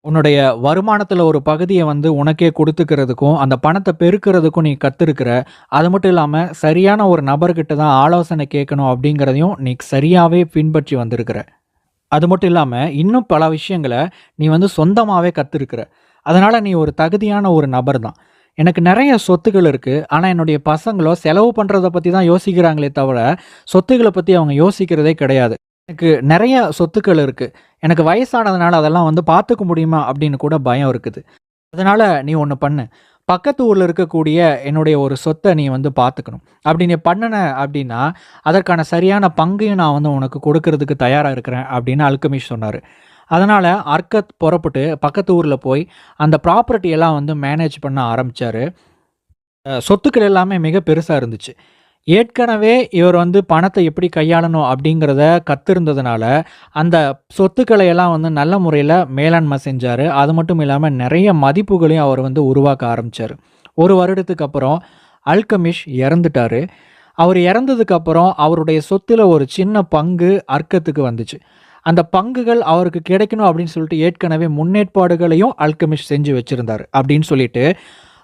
உன்னுடைய வருமானத்துல ஒரு பகுதிய வந்து உனக்கே குடுத்துக்கிறதுக்கும், அந்த பணத்த பெருக்குறதுக்கும் நீ கத்திருக்கிற. அது மட்டும் இல்லாம சரியான ஒரு நபர்கிட்ட தான் ஆலோசனை கேட்கணும் அப்படிங்கிறதையும் நீ சரியாவே பின்பற்றி வந்திருக்கிற. அது மட்டும் இல்லாம இன்னும் பல விஷயங்கள நீ வந்து சொந்தமாவே கத்திருக்கிற. அதனால நீ ஒரு தகுதியான ஒரு நபர் தான். எனக்கு நெறைய சொத்துக்கள் இருக்கு. ஆனா என்னுடைய பசங்களோ செலவு பண்றத பத்தி தான் யோசிக்கிறாங்களே தவிர, சொத்துக்கள பத்தி அவங்க யோசிக்கிறதே கிடையாது. எனக்கு நெறைய சொத்துக்கள் இருக்கு. எனக்கு வயசானதுனால அதெல்லாம் வந்து பார்த்துக்க முடியுமா அப்படின்னு கூட பயம் இருக்குது. அதனால நீ ஒண்ணு பண்ணு. பக்கத்து ஊர்ல இருக்கக்கூடிய என்னுடைய ஒரு சொத்த நீ வந்து பார்த்துக்கணும். அப்படி நீ பண்ணுன அப்படின்னா, அதற்கான சரியான பங்கையும் நான் வந்து உனக்கு கொடுக்கறதுக்கு தயாரா இருக்கிறேன்." அப்படின்னு அல்கெமிஸ்ட் சொன்னாரு. அதனால அர்கத் புறப்பட்டு பக்கத்து ஊர்ல போய் அந்த ப்ராப்பர்ட்டி எல்லாம் வந்து மேனேஜ் பண்ண ஆரம்பிச்சாரு. சொத்துக்கள் எல்லாமே மிக பெருசா இருந்துச்சு. ஏற்கனவே இவர் வந்து பணத்த எப்படி கையாளணும் அப்படிங்கிறத கத்திருந்ததுனால, அந்த சொத்துக்களை எல்லாம் வந்து நல்ல முறையில மேலாண்மை செஞ்சாரு. அது மட்டும் இல்லாம நெறைய மதிப்புகளையும் அவர் வந்து உருவாக்க ஆரம்பிச்சாரு. 1 வருடத்துக்கு அப்புறம் அல்கெமிஷ் இறந்துட்டாரு. அவர் இறந்ததுக்கு அப்புறம் அவருடைய சொத்துல ஒரு சின்ன பங்கு அர்கத்துக்கு வந்துச்சு. அந்த பங்குகள் அவருக்கு கிடைக்கணும் அப்படின்னு சொல்லிட்டு ஏற்கனவே முன்னேற்பாடுகளையும் அல்கெமிஸ்ட் செஞ்சு வச்சிருந்தாரு. அப்படின்னு சொல்லிட்டு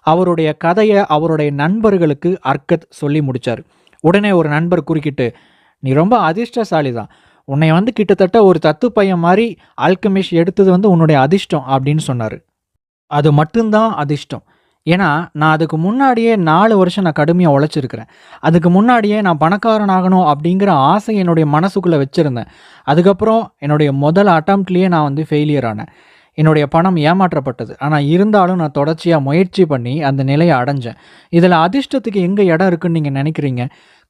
அவருடைய கதைய அவருடைய நண்பர்களுக்கு அர்கத் சொல்லி முடிச்சாரு. உடனே ஒரு நண்பர் குறுக்கிட்டு, "நீ ரொம்ப அதிர்ஷ்டசாலி தான். உன்னைய வந்து கிட்டத்தட்ட ஒரு தத்து பையன் மாரி அல்கெமிஸ்ட் எடுத்தது வந்து உன்னுடைய அதிர்ஷ்டம்." அப்படின்னு சொன்னாரு. "அது மட்டும் தான் அதிர்ஷ்டம். ஏன்னா, நான் அதுக்கு முன்னாடியே 4 வருஷம் நான் கடுமையா உழைச்சிருக்கிறேன். அதுக்கு முன்னாடியே நான் பணக்காரன் ஆகணும் அப்படிங்கிற ஆசை என்னுடைய மனசுக்குள்ள வச்சிருந்தேன். அதுக்கப்புறம் என்னுடைய முதல் அட்டெம்ப்ட்லயே நான் வந்து ஃபெயிலியர் ஆனேன். என்னுடைய பணம் ஏமாற்றப்பட்டது. ஆனா இருந்தாலும் நான் தொடர்ச்சியா முயற்சி பண்ணி அந்த நிலைய அடைஞ்சேன். இதுல அதிர்ஷ்டத்துக்கு எங்க இடம் இருக்குன்னு நீங்க நினைக்கிறீங்க?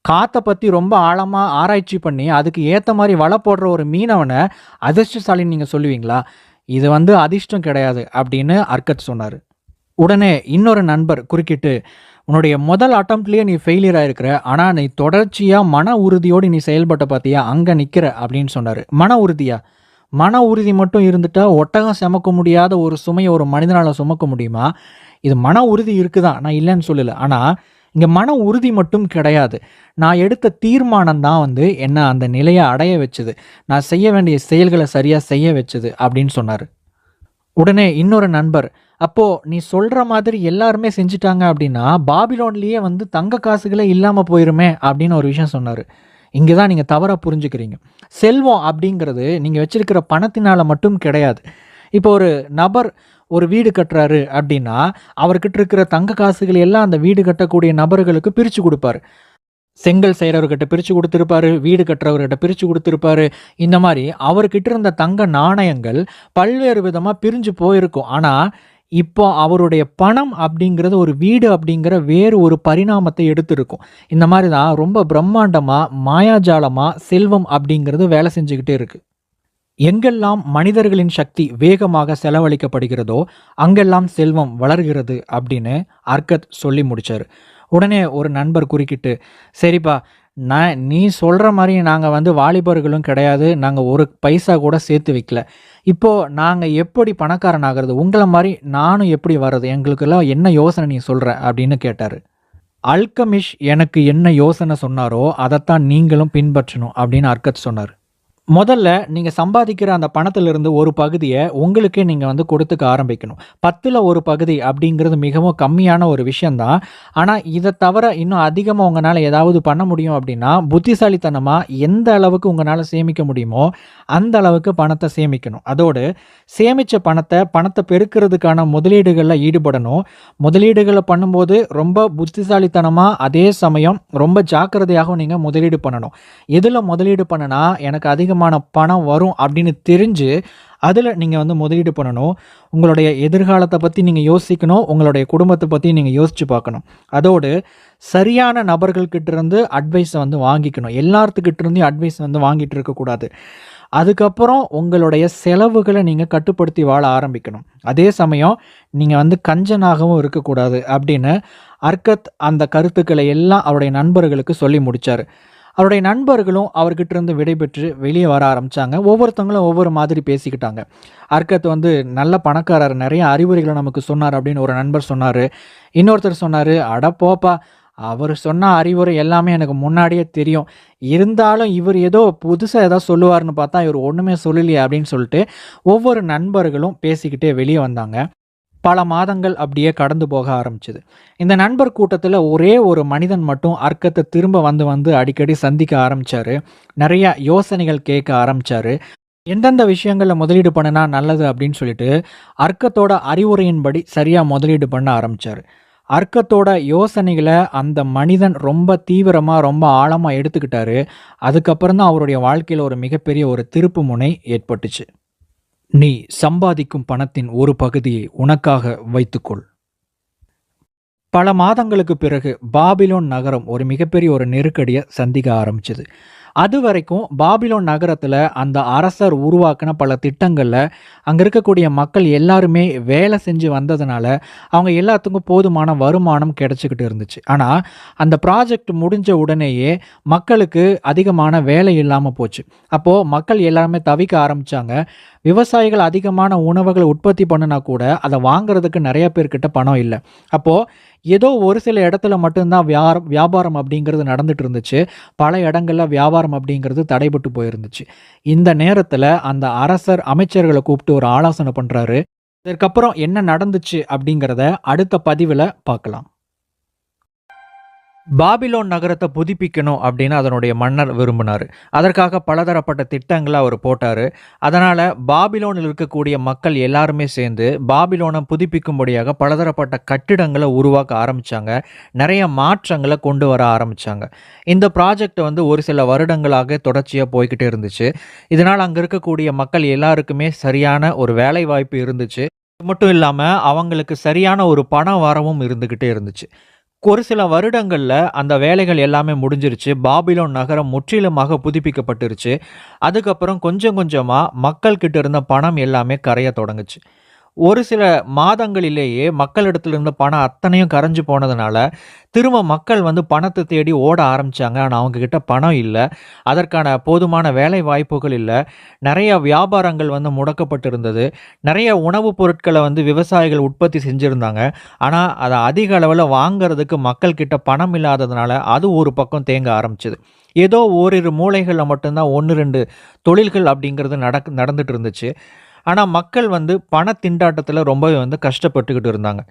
காத்த பத்தி ரொம்ப ஆழமா ஆராய்ச்சி பண்ணி, அதுக்கு ஏத்த மாரி வலை போடுற ஒரு மீனவன அதிர்ஷ்டசாலின்னு நீங்க சொல்லுவீங்களா? இது வந்து அதிர்ஷ்டம் கிடையாது." அப்படின்னு அர்கத் சொன்னாரு. உடனே இன்னொரு நண்பர் குறுக்கிட்டு, "உன்னுடைய முதல் அட்டெம்ப்ட்லயே நீ ஃபெயிலியர் ஆயிருக்கிற. ஆனா நீ தொடர்ச்சியா மன உறுதியோடு நீ செயல்பட்ட பார்த்தியா, அங்க நிக்கிற." அப்படின்னு சொன்னாரு. மன உறுதியா? மன உறுதி மட்டும் இருந்துட்டா, ஒட்டகம் சுமக்க முடியாத ஒரு சுமைய ஒரு மனிதனால சுமக்க முடியுமா? இது மன உறுதி இருக்குதான், நான் இல்லன்னு சொல்லல. ஆனா இங்க மன உறுதி மட்டும் கிடையாது. நான் எடுத்த தீர்மானம் தான் வந்து என்ன அந்த நிலைய அடைய வச்சது. நான் செய்ய வேண்டிய செயல்கள சரியா செய்ய வச்சது அப்படின்னு சொன்னாரு. உடனே இன்னொரு நண்பர், "அப்போ நீ சொல்ற மாதிரி எல்லாருமே செஞ்சுட்டாங்க அப்படின்னா, பாபிலோன்லயே வந்து தங்க காசுகளே இல்லாம போயிருமே!" அப்படின்னு ஒரு விஷயம் சொன்னாரு. இங்க தான் நீங்க தவறா புரிஞ்சுக்கிறீங்க. செல்வம் அப்படிங்கிறது நீங்க வச்சிருக்கிற பணத்தினால மட்டும் கிடையாது. இப்போ ஒரு நபர் ஒரு வீடு கட்டுறாரு அப்படின்னா, அவர்கிட்ட இருக்கிற தங்க காசுகள் எல்லாம் அந்த வீடு கட்டக்கூடிய நபர்களுக்கு பிரிச்சு குடுப்பாரு. செங்கல் செய்றவர்கிட்ட பிரிச்சு குடுத்திருப்பாரு, வீடு கட்டுறவர்கிட்ட பிரிச்சு குடுத்திருப்பாரு. இந்த மாரி அவர்கிட்ட இருந்த தங்க நாணயங்கள் பல்வேறு விதமா பிரிஞ்சு போயிருக்கும். ஆனா, இப்போ அவருடைய பணம் அப்படிங்கிறது ஒரு வீடு அப்படிங்கிற வேறு ஒரு பரிணாமத்தை எடுத்திருக்கும். இந்த மாரி தான் ரொம்ப பிரம்மாண்டமா, மாயாஜாலமா செல்வம் அப்படிங்கிறது வேலை செஞ்சுகிட்டே இருக்கு. எங்கெல்லாம் மனிதர்களின் சக்தி வேகமாக செலவழிக்கப்படுகிறதோ, அங்கெல்லாம் செல்வம் வளர்கிறது அப்படின்னு அர்கத் சொல்லி முடிச்சாரு. உடனே ஒரு நண்பர் குறுக்கிட்டு, "சரிப்பா, நீ சொல்ற மாரி நாங்க வந்து வாலிபர்களும் கிடையாது. நாங்க ஒரு பைசா கூட சேர்த்து வைக்கல. இப்போ நாங்க எப்படி பணக்காரன் ஆகுறது? உங்கள மாரி நானும் எப்படி வர்றது? எங்களுக்கெல்லாம் என்ன யோசனை நீ சொல்ற?" அப்படின்னு கேட்டாரு. "அல்கமிஷ் எனக்கு என்ன யோசனை சொன்னாரோ, அதத்தான் நீங்களும் பின்பற்றணும்" அப்படின்னு அர்கத் சொன்னாரு. முதல்ல நீங்க சம்பாதிக்கிற அந்த பணத்திலிருந்து ஒரு பகுதிய உங்களுக்கே நீங்க வந்து கொடுத்துக்க ஆரம்பிக்கணும். 10ல ஒரு பகுதி அப்படிங்கிறது மிகவும் கம்மியான ஒரு விஷயம் தான். ஆனா, இத தவிர இன்னும் அதிகமா உங்கனால ஏதாவது பண்ண முடியும் அப்படின்னா, புத்திசாலித்தனமா எந்த அளவுக்கு உங்கனால சேமிக்க முடியுமோ, அந்த அளவுக்கு பணத்த சேமிக்கணும். அதோடு சேமிச்ச பணத்த பெருக்கிறதுக்கான முதலீடுகள்ல ஈடுபடணும். முதலீடுகள பண்ணும்போது ரொம்ப புத்திசாலித்தனமா, அதே சமயம் ரொம்ப ஜாக்கிரதையாகவும் நீங்க முதலீடு பண்ணணும். எதுல முதலீடு பண்ணுனா எனக்கு அதிகமான பணம் வரும் அப்படின்னு தெரிஞ்சு, அதுல நீங்க வந்து முதலீடு பண்ணணும். உங்களுடைய எதிர்காலத்த பத்தி நீங்க யோசிக்கணும். உங்களுடைய குடும்பத்த பத்தி நீங்க யோசிச்சு பார்க்கணும். அதோடு சரியான நபர்கள் கிட்ட இருந்து அட்வைஸ வந்து வாங்கிக்கணும். எல்லார்த்துக்கிட்ட இருந்தும் அட்வைஸ் வந்து வாங்கிட்டு இருக்கக்கூடாது. அதுக்கப்புறம் உங்களுடைய செலவுகள நீங்க கட்டுப்படுத்தி வாழ ஆரம்பிக்கணும். அதே சமயம் நீங்க வந்து கஞ்சனாகவும் இருக்கக்கூடாது அப்படின்னு அர்கத் அந்த கருத்துக்களை எல்லாம் அவருடைய நண்பர்களுக்கு சொல்லி முடிச்சாரு. அவருடைய நண்பர்களும் அவர்கிட்ட இருந்து விடைபெற்று வெளிய வர ஆரம்பிச்சாங்க. ஒவ்வொருத்தவங்களும் ஒவ்வொரு மாதிரி பேசிக்கிட்டாங்க. அர்கத் வந்து நல்ல பணக்காரர், நெறைய அறிவுரைகள நமக்கு சொன்னார் அப்படின்னு ஒரு நண்பர் சொன்னாரு. இன்னொருத்தர் சொன்னாரு, "அட போப்பா! அவரு சொன்ன அறிவுரை எல்லாமே எனக்கு முன்னாடியே தெரியும். இருந்தாலும் இவரு ஏதோ புதுசா ஏதாவது சொல்லுவாருன்னு பார்த்தா, இவரு ஒண்ணுமே சொல்லலையே" அப்படின்னு சொல்லிட்டு ஒவ்வொரு நண்பர்களும் பேசிக்கிட்டே வெளிய வந்தாங்க. பல மாதங்கள் அப்படியே கடந்து போக ஆரம்பிச்சது. இந்த நண்பர் கூட்டத்துல ஒரே ஒரு மனிதன் மட்டும் அர்க்கத்த திரும்ப வந்து வந்து அடிக்கடி சந்திக்க ஆரம்பிச்சாரு. நெறைய யோசனைகள் கேட்க ஆரம்பிச்சாரு. எந்தெந்த விஷயங்கள்ல முதலீடு பண்ணுனா நல்லது அப்படின்னு சொல்லிட்டு, அர்க்கத்தோட அறிவுரையின்படி சரியா முதலீடு பண்ண ஆரம்பிச்சாரு. அர்க்கத்தோட யோசனைகள அந்த மனிதன் ரொம்ப தீவிரமா, ரொம்ப ஆழமா எடுத்துக்கிட்டாரு. அதுக்கப்புறம் தான் அவருடைய வாழ்க்கையில ஒரு மிகப்பெரிய ஒரு திருப்புமுனை ஏற்பட்டுச்சு. "நீ சம்பாதிக்கும் பணத்தின் ஒரு பகுதியை உனக்காக வைத்துக்கொள்." பல மாதங்களுக்கு பிறகு பாபிலோன் நகரம் ஒரு மிகப்பெரிய ஒரு நெருக்கடிய சந்திக்க ஆரம்பிச்சது. அதுவரைக்கும் பாபிலோன் நகரத்துல அந்த அரசர் உருவாக்குன பல திட்டங்கள்ல அங்க இருக்கக்கூடிய மக்கள் எல்லாருமே வேலை செஞ்சு வந்ததுனால, அவங்க எல்லாத்துக்கும் போதுமான வருமானம் கிடைச்சுக்கிட்டு இருந்துச்சு. ஆனா, அந்த ப்ராஜெக்ட் முடிஞ்ச உடனேயே மக்களுக்கு அதிகமான வேலை இல்லாம போச்சு. அப்போ மக்கள் எல்லாருமே தவிக்க ஆரம்பிச்சாங்க. விவசாயிகள் அதிகமான உணவுகள உற்பத்தி பண்ணுனா கூட, அத வாங்குறதுக்கு நெறைய பேர்கிட்ட பணம் இல்ல. அப்போ ஏதோ ஒரு சில இடத்துல மட்டும் தான் வியாபாரம் அப்படிங்கிறது நடந்துட்டு இருந்துச்சு. பல இடங்கள்ல வியாபாரம் அப்படிங்கிறது தடைபட்டு போயிருந்துச்சு. இந்த நேரத்துல அந்த அரசர் அமைச்சர்கள கூப்பிட்டு ஒரு ஆலோசனை பண்றாரு. இதற்கப்புறம் என்ன நடந்துச்சு அப்படிங்கிறத அடுத்த பதிவுல பார்க்கலாம். பாபிலோன் நகரத்த புதுப்பிக்கணும் அப்படின்னு அதனுடைய மன்னர் விரும்பினாரு. அதற்காக பலதரப்பட்ட திட்டங்கள அவரு போட்டாரு. அதனால பாபிலோனில் இருக்கக்கூடிய மக்கள் எல்லாருமே சேர்ந்து பாபிலோன புதுப்பிக்கும்படியாக பலதரப்பட்ட கட்டிடங்கள உருவாக்க ஆரம்பிச்சாங்க. நெறைய மாற்றங்கள கொண்டு வர ஆரம்பிச்சாங்க. இந்த ப்ராஜெக்ட் வந்து ஒரு சில வருடங்களாக தொடர்ச்சியா போய்க்கிட்டே இருந்துச்சு. இதனால அங்க இருக்கக்கூடிய மக்கள் எல்லாருக்குமே சரியான ஒரு வேலைவாய்ப்பு இருந்துச்சு. இது மட்டும் இல்லாம அவங்களுக்கு சரியான ஒரு பண வரவும் இருந்துகிட்டே இருந்துச்சு. ஒரு சில வருடங்கள்ல அந்த வேலைகள் எல்லாமே முடிஞ்சிருச்சு. பாபிலோன் நகரம் முற்றிலுமாக புதுப்பிக்கப்பட்டுருச்சு. அதுக்கப்புறம் கொஞ்சம் கொஞ்சமா மக்கள் கிட்ட இருந்த பணம் எல்லாமே கரையத் தொடங்குச்சு. ஒரு சில மாதங்களிலேயே மக்களிடத்துல இருந்த பணம் அத்தனையும் கரைஞ்சு போனதுனால, திரும்ப மக்கள் வந்து பணத்த தேடி ஓட ஆரம்பிச்சாங்க. ஆனா, அவங்க கிட்ட பணம் இல்ல. அதற்கான போதுமான வேலை வாய்ப்புகள் இல்ல. நெறைய வியாபாரங்கள் வந்து முடக்கப்பட்டிருந்தது. நெறைய உணவுப் பொருட்கள வந்து விவசாயிகள் உற்பத்தி செஞ்சிருந்தாங்க. ஆனா, அத அதிக அளவுல வாங்குறதுக்கு மக்கள் கிட்ட பணம் இல்லாததுனால, அது ஒரு பக்கம் தேங்க ஆரம்பிச்சது. ஏதோ ஓரிரு மூலைகள்ல மட்டும் தான் 1, 2 தொழில்கள் அப்படிங்கிறது நடந்துட்டு இருந்துச்சு. ஆனா, மக்கள் வந்து பண திண்டாட்டத்துல ரொம்பவே வந்து கஷ்டப்பட்டுக்கிட்டு இருந்தாங்க.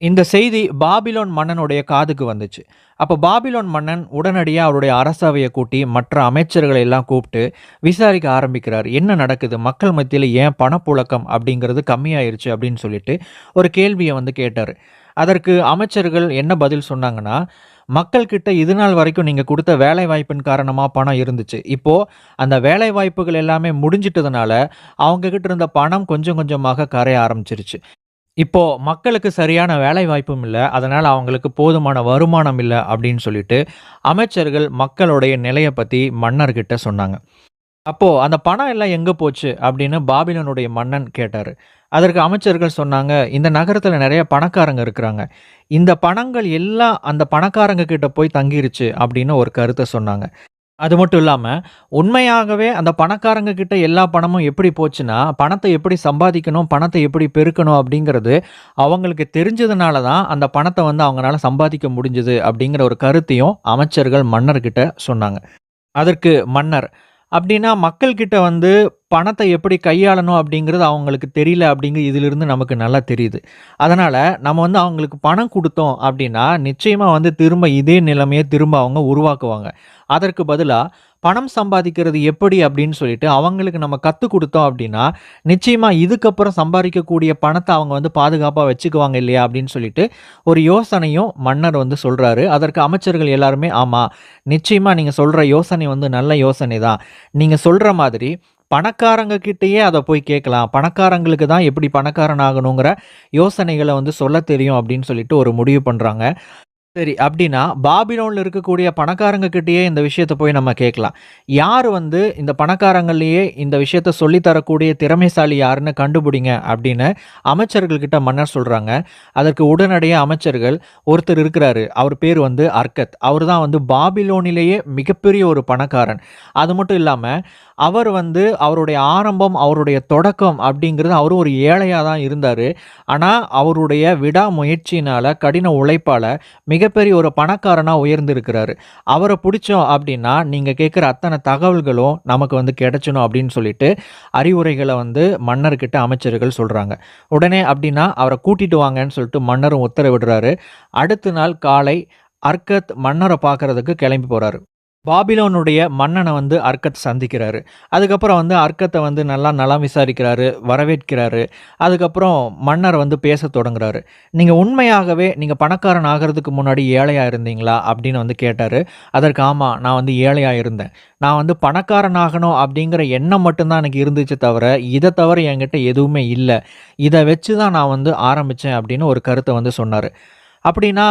இந்த செய்தி பாபிலோன் மன்னனுடைய காதுக்கு வந்துச்சு. அப்ப பாபிலோன் மன்னன் உடனடியா அவருடைய அரசவைய கூட்டி, மற்ற அமைச்சர்களை எல்லாம் கூப்பிட்டு விசாரிக்க ஆரம்பிக்கிறார். என்ன நடக்குது? மக்கள் மத்தியில ஏன் பணப்புழக்கம் அப்படிங்கிறது கம்மியாயிருச்சு அப்படின்னு சொல்லிட்டு ஒரு கேள்விய வந்து கேட்டாரு. அதற்கு அமைச்சர்கள் என்ன பதில் சொன்னாங்கன்னா, மக்கள் கிட்ட இதுநாள் வரைக்கும் நீங்க குடுத்த வேலைவாய்ப்பின் காரணமா பணம் இருந்துச்சு. இப்போ அந்த வேலைவாய்ப்புகள் எல்லாமே முடிஞ்சிட்டதுனால, அவங்க கிட்ட இருந்த பணம் கொஞ்சம் கொஞ்சமாக கரைய ஆரம்பிச்சிருச்சு. இப்போ மக்களுக்கு சரியான வேலைவாய்ப்பும் இல்ல. அதனால அவங்களுக்கு போதுமான வருமானம் இல்ல அப்படின்னு சொல்லிட்டு, அமைச்சர்கள் மக்களுடைய நிலைய பத்தி மன்னர்கிட்ட சொன்னாங்க. அப்போ அந்த பணம் எல்லாம் எங்க போச்சு? அப்படின்னு பாபிலோனுடைய மன்னன் கேட்டாரு. அதற்கு அமைச்சர்கள் சொன்னாங்க, இந்த நகரத்துல நெறைய பணக்காரங்க இருக்கிறாங்க. இந்த பணங்கள் எல்லாம் அந்த பணக்காரங்க கிட்ட போய் தங்கிருச்சு அப்படின்னு ஒரு கருத்த சொன்னாங்க. அது மட்டும் இல்லாம, உண்மையாகவே அந்த பணக்காரங்க கிட்ட எல்லா பணமும் எப்படி போச்சுன்னா, பணத்த எப்படி சம்பாதிக்கணும், பணத்த எப்படி பெருக்கணும் அப்படிங்கிறது அவங்களுக்கு தெரிஞ்சதுனால தான் அந்த பணத்த வந்து அவங்கனால சம்பாதிக்க முடிஞ்சது அப்படிங்கிற ஒரு கருத்தையும் அமைச்சர்கள் மன்னர்கிட்ட சொன்னாங்க. அதற்கு மன்னர், "அப்படின்னா மக்கள் கிட்ட வந்து பணத்த எப்படி கையாளணும் அப்படிங்கிறது அவங்களுக்கு தெரியல அப்படிங்கிறது இதிலிருந்து நமக்கு நல்லா தெரியுது. அதனால நம்ம வந்து அவங்களுக்கு பணம் குடுத்தோம் அப்படின்னா, நிச்சயமா வந்து திரும்ப இதே நிலைமைய திரும்ப அவங்க உருவாக்குவாங்க. அதற்கு பதிலா பணம் சம்பாதிக்கிறது எப்படி அப்படின்னு சொல்லிட்டு அவங்களுக்கு நம்ம கத்துக் குடுத்தோம் அப்படின்னா, நிச்சயமா இதுக்கப்புறம் சம்பாரிக்கக்கூடிய பணத்த அவங்க வந்து பாதுகாப்பா வச்சுக்குவாங்க இல்லையா?" அப்படின்னு சொல்லிட்டு ஒரு யோசனையும் மன்னர் வந்து சொல்றாரு. அதற்கு அமைச்சர்கள் எல்லாருமே, "ஆமா, நிச்சயமா நீங்க சொல்ற யோசனை வந்து நல்ல யோசனை தான். நீங்க சொல்ற மாதிரி பணக்காரங்க கிட்டயே அத போய் கேட்கலாம். பணக்காரங்களுக்கு தான் எப்படி பணக்காரன் ஆகணுங்கிற யோசனைகள வந்து சொல்லத் தெரியும்." அப்படின்னு சொல்லிட்டு ஒரு முடிவு பண்றாங்க. சரி. அப்டின்னா, பாபிலோன்ல இருக்கக்கூடிய பணக்காரங்க கிட்டயே இந்த விஷயத்த போய் நம்ம கேட்கலாம். யாரு வந்து இந்த பணக்காரங்கள்லயே இந்த விஷயத்த சொல்லி தரக்கூடிய திறமைசாலி யாருன்னு கண்டுபிடிங்க அப்படின்னு அமைச்சர்கள் கிட்ட மன்னர் சொல்றாங்க. அதற்கு உடனடியா அமைச்சர்கள் ஒருத்தர் இருக்கிறாரு. அவர் பேரு வந்து அர்கத். அவரு தான் வந்து பாபிலோனிலேயே மிகப்பெரிய ஒரு பணக்காரன். அது மட்டும் இல்லாம, அவர் வந்து அவருடைய ஆரம்பம், அவருடைய தொடக்கம் அப்படிங்கிறது அவரும் ஒரு ஏழையா தான் இருந்தாரு. ஆனா, அவருடைய விடாமுயற்சியினால, கடின உழைப்பால மிகப்பெரிய ஒரு பணக்காரனா உயர்ந்திருக்கிறாரு. அவர புடிச்சோம் அப்டின்னா, நீங்க கேட்கிற அத்தன தகவல்களும் நமக்கு வந்து கிடைச்சிடும் அப்டின்னு சொல்லிட்டு, அறிவுரைகள வந்து மன்னர்கிட்ட அமைச்சர்கள் சொல்றாங்க. உடனே அப்டின்னா, அவர கூட்டிட்டு வாங்கன்னு சொல்லிட்டு மன்னரும் உத்தரவிடுறாரு. அடுத்த நாள் காலை அர்கத் மன்னர பார்க்கறதுக்கு கிளம்பி போறாரு. பாபிலோனுடைய மன்னன வந்து அர்கத் சந்திக்கிறாரு. அதுக்கப்புறம் வந்து அர்கத்த வந்து நல்லா நலம் விசாரிக்கிறாரு, வரவேற்கிறாரு. அதுக்கப்புறம் மன்னர் வந்து பேசத் தொடங்குறாரு. "நீங்க உண்மையாகவே நீங்க பணக்காரன் ஆகறதுக்கு முன்னாடி ஏழையா இருந்தீங்களா?" அப்படின்னு வந்து கேட்டாரு. அதற்கு, "ஆமா, நான் வந்து ஏழையா இருந்தேன். நான் வந்து பணக்காரன் ஆகணும் அப்படிங்கிற எண்ணம் மட்டும் தான் எனக்கு இருந்துச்சே தவிர, இத தவிர என்கிட்ட எதுவுமே இல்ல. இத வச்சு தான் நான் வந்து ஆரம்பிச்சேன்." அப்படின்னு ஒரு கருத்த வந்து சொன்னாரு. அப்படின்னா,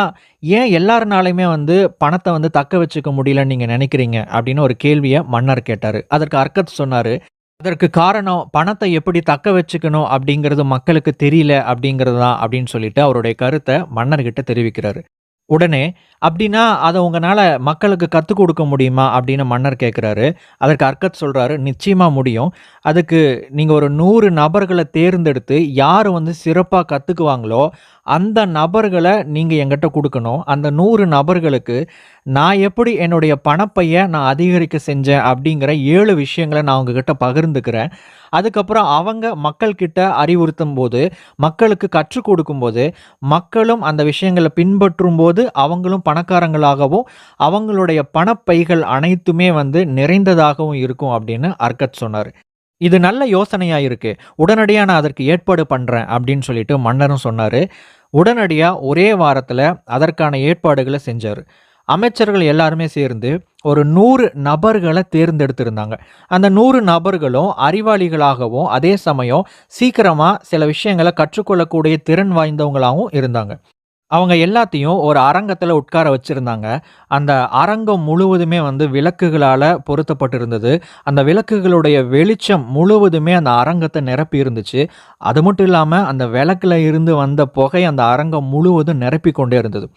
ஏன் எல்லார்னாலயுமே வந்து பணத்த வந்து தக்க வச்சுக்க முடியலன்னு நீங்க நினைக்கிறீங்க? அப்படின்னு ஒரு கேள்விய மன்னர் கேட்டாரு. அதற்கு அர்கத் சொன்னாரு, "அதற்கு காரணம் பணத்த எப்படி தக்க வச்சுக்கணும் அப்படிங்கிறது மக்களுக்கு தெரியல அப்படிங்கிறது தான்." அப்படின்னு சொல்லிட்டு அவருடைய கருத்த மன்னர்கிட்ட தெரிவிக்கிறாரு. உடனே, "அப்படின்னா அத உங்கனால மக்களுக்கு கத்துக் குடுக்க முடியுமா?" அப்படின்னு மன்னர் கேட்கிறாரு. அதற்கு அர்கத் சொல்றாரு, "நிச்சயமா முடியும். அதுக்கு நீங்க ஒரு 100 நபர்கள தேர்ந்தெடுத்து, யாரு வந்து சிறப்பா கத்துக்குவாங்களோ, அந்த நபர்கள நீங்க என்கிட்ட குடுக்கணும். அந்த 100 நபர்களுக்கு நான் எப்படி என்னுடைய பணப்பைய நான் அதிகரிக்க செஞ்சேன் அப்படிங்கிற 7 விஷயங்கள நான் உங்ககிட்ட பகிர்ந்துக்கிறேன். அதுக்கப்புறம் அவங்க மக்கள் கிட்ட அறிவுறுத்தும்போது, மக்களுக்கு கற்றுக் கொடுக்கும்போது, மக்களும் அந்த விஷயங்கள பின்பற்றும்போது, அவங்களும் பணக்காரங்களாகவும், அவங்களுடைய பணப்பைகள் அனைத்துமே வந்து நிறைந்ததாகவும் இருக்கும்." அப்படின்னு அர்கத் சொன்னாரு. "இது நல்ல யோசனையா இருக்கு. உடனடியா நான் அதற்கு ஏற்பாடு பண்றேன்." அப்படின்னு சொல்லிட்டு மன்னரும் சொன்னாரு. உடனடியா ஒரே வாரத்துல அதற்கான ஏற்பாடுகள செஞ்சாரு. அமைச்சர்கள் எல்லாருமே சேர்ந்து ஒரு 100 நபர்கள தேர்ந்தெடுத்திருந்தாங்க. அந்த 100 நபர்களும் அறிவாளிகளாகவும், அதே சமயம் சீக்கிரமா சில விஷயங்கள கற்றுக்கொள்ளக்கூடிய திறன் வாய்ந்தவங்களாவும் இருந்தாங்க. அவங்க எல்லாத்தையும் ஒரு அரங்கத்துல உட்கார வச்சிருந்தாங்க. அந்த அரங்கம் முழுவதுமே வந்து விளக்குகளால பொருத்தப்பட்டிருந்தது. அந்த விளக்குகளுடைய வெளிச்சம் முழுவதுமே அந்த அரங்கத்த நிரப்பி இருந்துச்சு. அது மட்டும் இல்லாம அந்த விளக்குல இருந்து வந்த புகை அந்த அரங்கம் முழுவதும் நிரப்பிக் கொண்டே இருந்தது.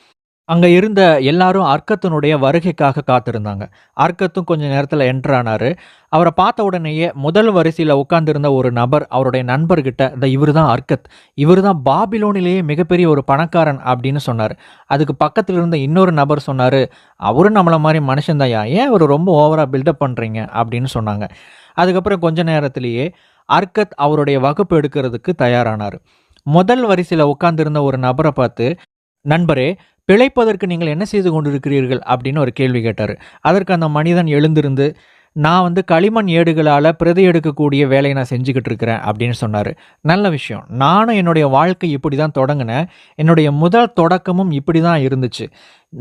அங்க இருந்த எல்லாரும் அர்க்கத்தினுடைய வருகைக்காக காத்திருந்தாங்க. அர்க்கத்தும் கொஞ்ச நேரத்துல என்டர் ஆனாரு. அவர பார்த்த உடனேயே முதல் வரிசையில உட்கார்ந்திருந்த ஒரு நபர் அவருடைய நண்பர்கிட்ட, இவரு தான் அர்க்கத். இவரு தான் பாபிலோனிலேயே மிகப்பெரிய ஒரு பணக்காரன் அப்படின்னு சொன்னாரு. அதுக்கு பக்கத்துல இருந்த இன்னொரு நபர் சொன்னாரு, அவரும் நம்மள மாரி மனுஷன் தான்யா. ஏன் அவர ரொம்ப ஓவரா பில்டப் பண்றீங்க அப்படின்னு சொன்னாங்க. அதுக்கப்புறம் கொஞ்ச நேரத்திலேயே அர்க்கத் அவருடைய வகுப்பு எடுக்கிறதுக்கு தயாரானாரு. முதல் வரிசையில உட்கார்ந்திருந்த ஒரு நபர பார்த்து, "நண்பரே, பிழைப்பதற்கு நீங்கள் என்ன செய்து கொண்டிருக்கிறீர்கள்?" அப்படின்னு ஒரு கேள்வி கேட்டாரு. அதற்கு அந்த மனிதன் எழுந்திருந்து, "நான் வந்து களிமண் ஏடுகளால பிரதி எடுக்கக்கூடிய வேலைய நான் செஞ்சுகிட்டு இருக்கிறேன்" அப்படின்னு சொன்னாரு. நல்ல விஷயம். நானும் என்னுடைய வாழ்க்கை இப்படி தான் தொடங்குனேன். என்னுடைய முதல் தொடக்கமும் இப்படி தான் இருந்துச்சு.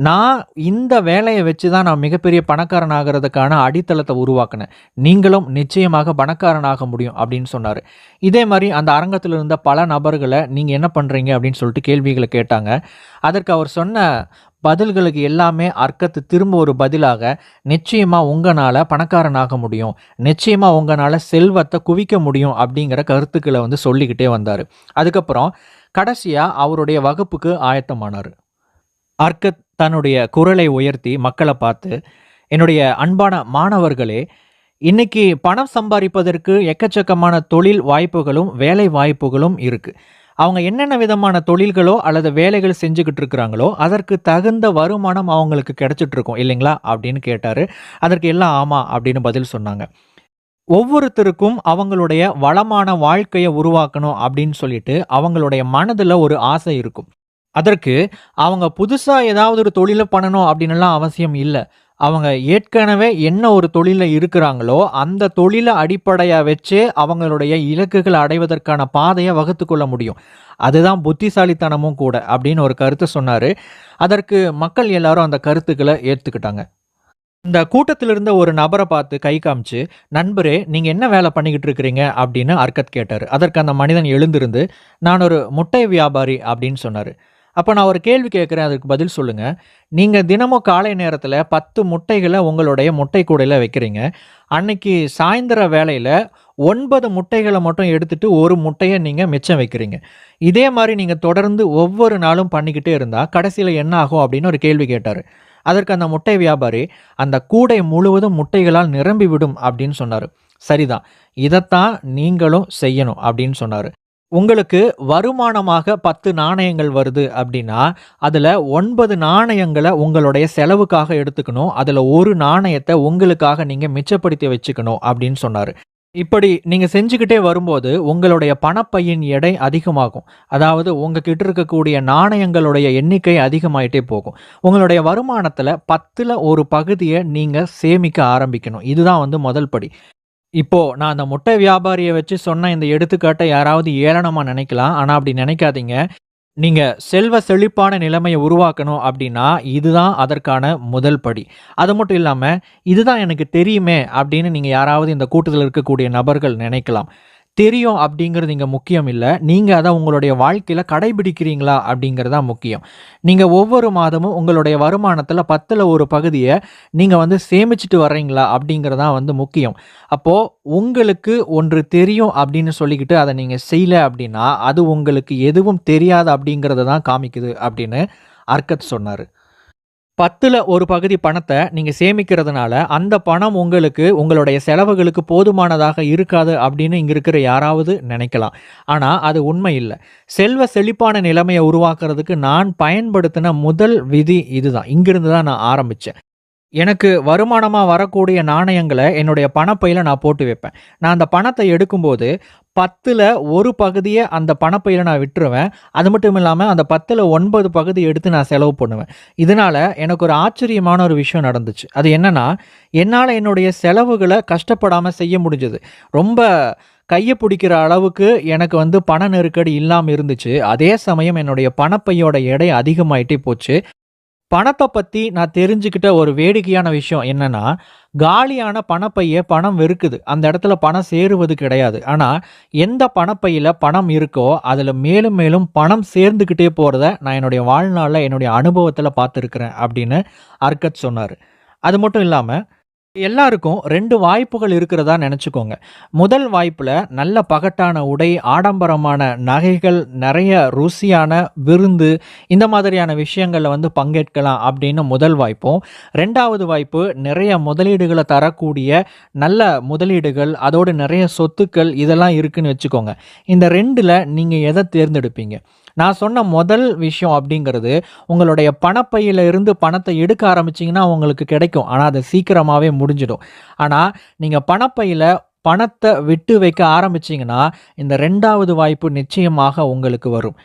நான் இந்த வேலைய வச்சு தான் நான் மிகப்பெரிய பணக்காரன் ஆகுறதுக்கான அடித்தளத்த உருவாக்குனேன். நீங்களும் நிச்சயமாக பணக்காரனாக முடியும் அப்படின்னு சொன்னாரு. இதே மாரி அந்த அரங்கத்துல இருந்த பல நபர்கள, "நீங்க என்ன பண்றீங்க?" அப்படின்னு சொல்லிட்டு கேள்விகள கேட்டாங்க. அதற்கு அவர் சொன்ன பதில்களுக்கு எல்லாமே அர்க்கத்து திரும்ப ஒரு பதிலாக, "நிச்சயமா உங்கனால பணக்காரனாக முடியும். நிச்சயமா உங்கனால செல்வத்த குவிக்க முடியும்" அப்படிங்கிற கருத்துக்கள வந்து சொல்லிக்கிட்டே வந்தாரு. அதுக்கப்புறம் கடைசியா அவருடைய வகுப்புக்கு ஆயத்தமானாரு. அர்க்கத் தன்னுடைய குரலை உயர்த்தி மக்கள பார்த்து, "என்னுடைய அன்பான மாணவர்களே, இன்னைக்கு பணம் சம்பாரிப்பதற்கு எக்கச்சக்கமான தொழில் வாய்ப்புகளும், வேலை வாய்ப்புகளும் இருக்கு. அவங்க என்னென்ன விதமான தொழில்களோ அல்லது வேலைகள் செஞ்சுகிட்டு இருக்கிறாங்களோ, அதற்கு தகுந்த வருமானம் அவங்களுக்கு கிடைச்சிட்டு இருக்கும் இல்லைங்களா?" அப்படின்னு கேட்டாரு. அதற்கு எல்லாம் ஆமா அப்படின்னு பதில் சொன்னாங்க. ஒவ்வொருத்தருக்கும் அவங்களுடைய வளமான வாழ்க்கைய உருவாக்கணும் அப்படின்னு சொல்லிட்டு அவங்களுடைய மனதுல ஒரு ஆசை இருக்கும். அதற்கு அவங்க புதுசா ஏதாவது ஒரு தொழில பண்ணணும் அப்படின்னுலாம் அவசியம் இல்ல. அவங்க ஏற்கனவே என்ன ஒரு தொழில்ல இருக்கிறாங்களோ, அந்த தொழில அடிப்படையா வச்சே அவங்களுடைய இலக்குகள அடைவதற்கான பாதைய வகுத்துக் கொள்ள முடியும். அதுதான் புத்திசாலித்தனமும் கூட அப்படின்னு ஒரு கருத்த சொன்னாரு. அதற்கு மக்கள் எல்லாரும் அந்த கருத்துக்கள ஏத்துக்கிட்டாங்க. இந்த கூட்டத்தில இருந்த ஒரு நபர பார்த்து கை காமிச்சு, "நண்பரே, நீங்க என்ன வேலை பண்ணிக்கிட்டு இருக்கிறீங்க?" அப்படின்னு அர்க்கத் கேட்டாரு. அதற்கு அந்த மனிதன் எழுந்திருந்து, "நான் ஒரு முட்டை வியாபாரி" அப்படின்னு சொன்னாரு. அப்ப நான் ஒரு கேள்வி கேட்கிறேன், அதுக்கு பதில் சொல்லுங்க. நீங்க தினமும் காலை நேரத்தில 10 முட்டைகள உங்களுடைய முட்டை கூடையில வைக்கிறீங்க. அன்னைக்கு சாயந்தர வேளையில 9 முட்டைகள மட்டும் எடுத்துட்டு 1 முட்டைய நீங்க மிச்சம் வைக்கிறீங்க. இதே மாரி நீங்க தொடர்ந்து ஒவ்வொரு நாளும் பண்ணிக்கிட்டே இருந்தா, கடைசியில என்ன ஆகும் அப்படின்னு ஒரு கேள்வி கேட்டாரு. அதற்கு அந்த முட்டை வியாபாரி, "அந்த கூடை முழுவதும் முட்டைகளால் நிரம்பிவிடும்" அப்படின்னு சொன்னாரு. "சரிதான். இதத்தான் நீங்களும் செய்யணும்" அப்படின்னு சொன்னாரு. உங்களுக்கு வருமானமாக 10 நாணயங்கள் வருது அப்படின்னா, அதுல 9 நாணயங்கள உங்களுடைய செலவுக்காக எடுத்துக்கணும். அதுல 1 நாணயத்த உங்களுக்காக நீங்க மிச்சப்படுத்தி வச்சுக்கணும் அப்படின்னு சொன்னாரு. இப்படி நீங்க செஞ்சுக்கிட்டே வரும்போது, உங்களுடைய பணப்பையின் எடை அதிகமாகும். அதாவது உங்ககிட்ட இருக்கக்கூடிய நாணயங்களுடைய எண்ணிக்கை அதிகமாயிட்டே போகும். உங்களுடைய வருமானத்துல 10ல ஒரு பகுதிய நீங்க சேமிக்க ஆரம்பிக்கணும். இதுதான் வந்து முதல் படி. இப்போ நான் அந்த முட்டை வியாபாரிய வச்சு சொன்ன இந்த எடுத்துக்காட்ட யாராவது ஏளனமா நினைக்கலாம். ஆனா அப்படி நினைக்காதீங்க. நீங்க செல்வ செழிப்பான நிலைமைய உருவாக்கணும் அப்படின்னா, இதுதான் அதற்கான முதல் படி. அது மட்டும் இல்லாம, "இதுதான் எனக்கு தெரியுமே" அப்படின்னு நீங்க யாராவது இந்த கூட்டத்தில இருக்கக்கூடிய நபர்கள் நினைக்கலாம். தெரியும் அப்படிங்கிறது இங்க முக்கியம் இல்ல. நீங்க அத உங்களுடைய வாழ்க்கையில கடைபிடிக்கிறீங்களா அப்படிங்கிறது தான் முக்கியம். நீங்க ஒவ்வொரு மாதமும் உங்களுடைய வருமானத்துல 10ல ஒரு பகுதிய நீங்க வந்து சேமிச்சுட்டு வர்றீங்களா அப்படிங்கிறது தான் வந்து முக்கியம். அப்போ உங்களுக்கு ஒன்று தெரியும் அப்படின்னு சொல்லிக்கிட்டு அத நீங்க செய்யல அப்படின்னா, அது உங்களுக்கு எதுவும் தெரியாது அப்படிங்கிறத தான் காமிக்குது அப்படின்னு அர்க்கத் சொன்னாரு. 10ல ஒரு பகுதி பணத்த நீங்க சேமிக்கிறதுனால, அந்த பணம் உங்களுக்கு உங்களுடைய செலவுகளுக்கு போதுமானதாக இருக்காது அப்படின்னு இங்க இருக்கிற யாராவது நினைக்கலாம். ஆனா, அது உண்மை இல்ல. செல்வ செழிப்பான நிலைமைய உருவாக்குறதுக்கு நான் பயன்படுத்தின முதல் விதி இதுதான். இங்கிருந்து தான் நான் ஆரம்பிச்சேன். எனக்கு வருமானமா வரக்கூடிய நாணயங்கள என்னுடைய பணப்பையில நான் போட்டு வைப்பேன். நான் அந்த பணத்த எடுக்கும்போது 10ல ஒரு பகுதிய அந்த பணப்பையில நான் விட்டுருவேன். அது மட்டும் இல்லாம அந்த 10ல 9 பகுதி எடுத்து நான் செலவு பண்ணுவேன். இதனால எனக்கு ஒரு ஆச்சரியமான ஒரு விஷயம் நடந்துச்சு. அது என்னன்னா, என்னால என்னுடைய செலவுகள கஷ்டப்படாம செய்ய முடிஞ்சது. ரொம்ப கைய புடிக்கிற அளவுக்கு எனக்கு வந்து பண நெருக்கடி இல்லாம இருந்துச்சு. அதே சமயம் என்னுடைய பணப்பையோட எடை அதிகமாயிட்டே போச்சு. பணத்த பத்தி நான் தெரிஞ்சுக்கிட்ட ஒரு வேடிக்கையான விஷயம் என்னன்னா, காலியான பணப்பைய பணம் வெறுக்குது. அந்த இடத்துல பணம் சேருவது கிடையாது. ஆனா, எந்த பணப்பையில பணம் இருக்கோ, அதுல மேலும் மேலும் பணம் சேர்ந்துகிட்டே போறத நான் என்னுடைய வாழ்நாள்ல என்னுடைய அனுபவத்துல பார்த்துருக்கிறேன் அப்படின்னு அர்கத் சொன்னாரு. அது மட்டும் இல்லாம எல்லாருக்கும் 2 வாய்ப்புகள் இருக்கிறதா நெனச்சுக்கோங்க. முதல் வாய்ப்புல நல்ல பகட்டான உடை, ஆடம்பரமான நகைகள், நெறைய ருசியான விருந்து, இந்த மாதிரியான விஷயங்கள்ல வந்து பங்கேற்கலாம் அப்படின்னு முதல் வாய்ப்பும், 2வது வாய்ப்பு நிறைய முதலீடுகள தரக்கூடிய நல்ல முதலீடுகள், அதோடு நெறைய சொத்துக்கள் இதெல்லாம் இருக்குன்னு வச்சுக்கோங்க. இந்த 2ல நீங்க எத தேர்ந்தெடுப்பீங்க? நான் சொன்ன முதல் விஷயம் அப்படிங்கிறது, உங்களுடைய பணப்பையில இருந்து பணத்த எடுக்க ஆரம்பிச்சீங்கன்னா, உங்களுக்கு கிடைக்கும். ஆனா, அது சீக்கிரமாவே முடிஞ்சிடும். ஆனா, நீங்க பணப்பையில பணத்த விட்டு வைக்க ஆரம்பிச்சீங்கன்னா, இந்த 2வது வாய்ப்பு நிச்சயமாக உங்களுக்கு வரும்.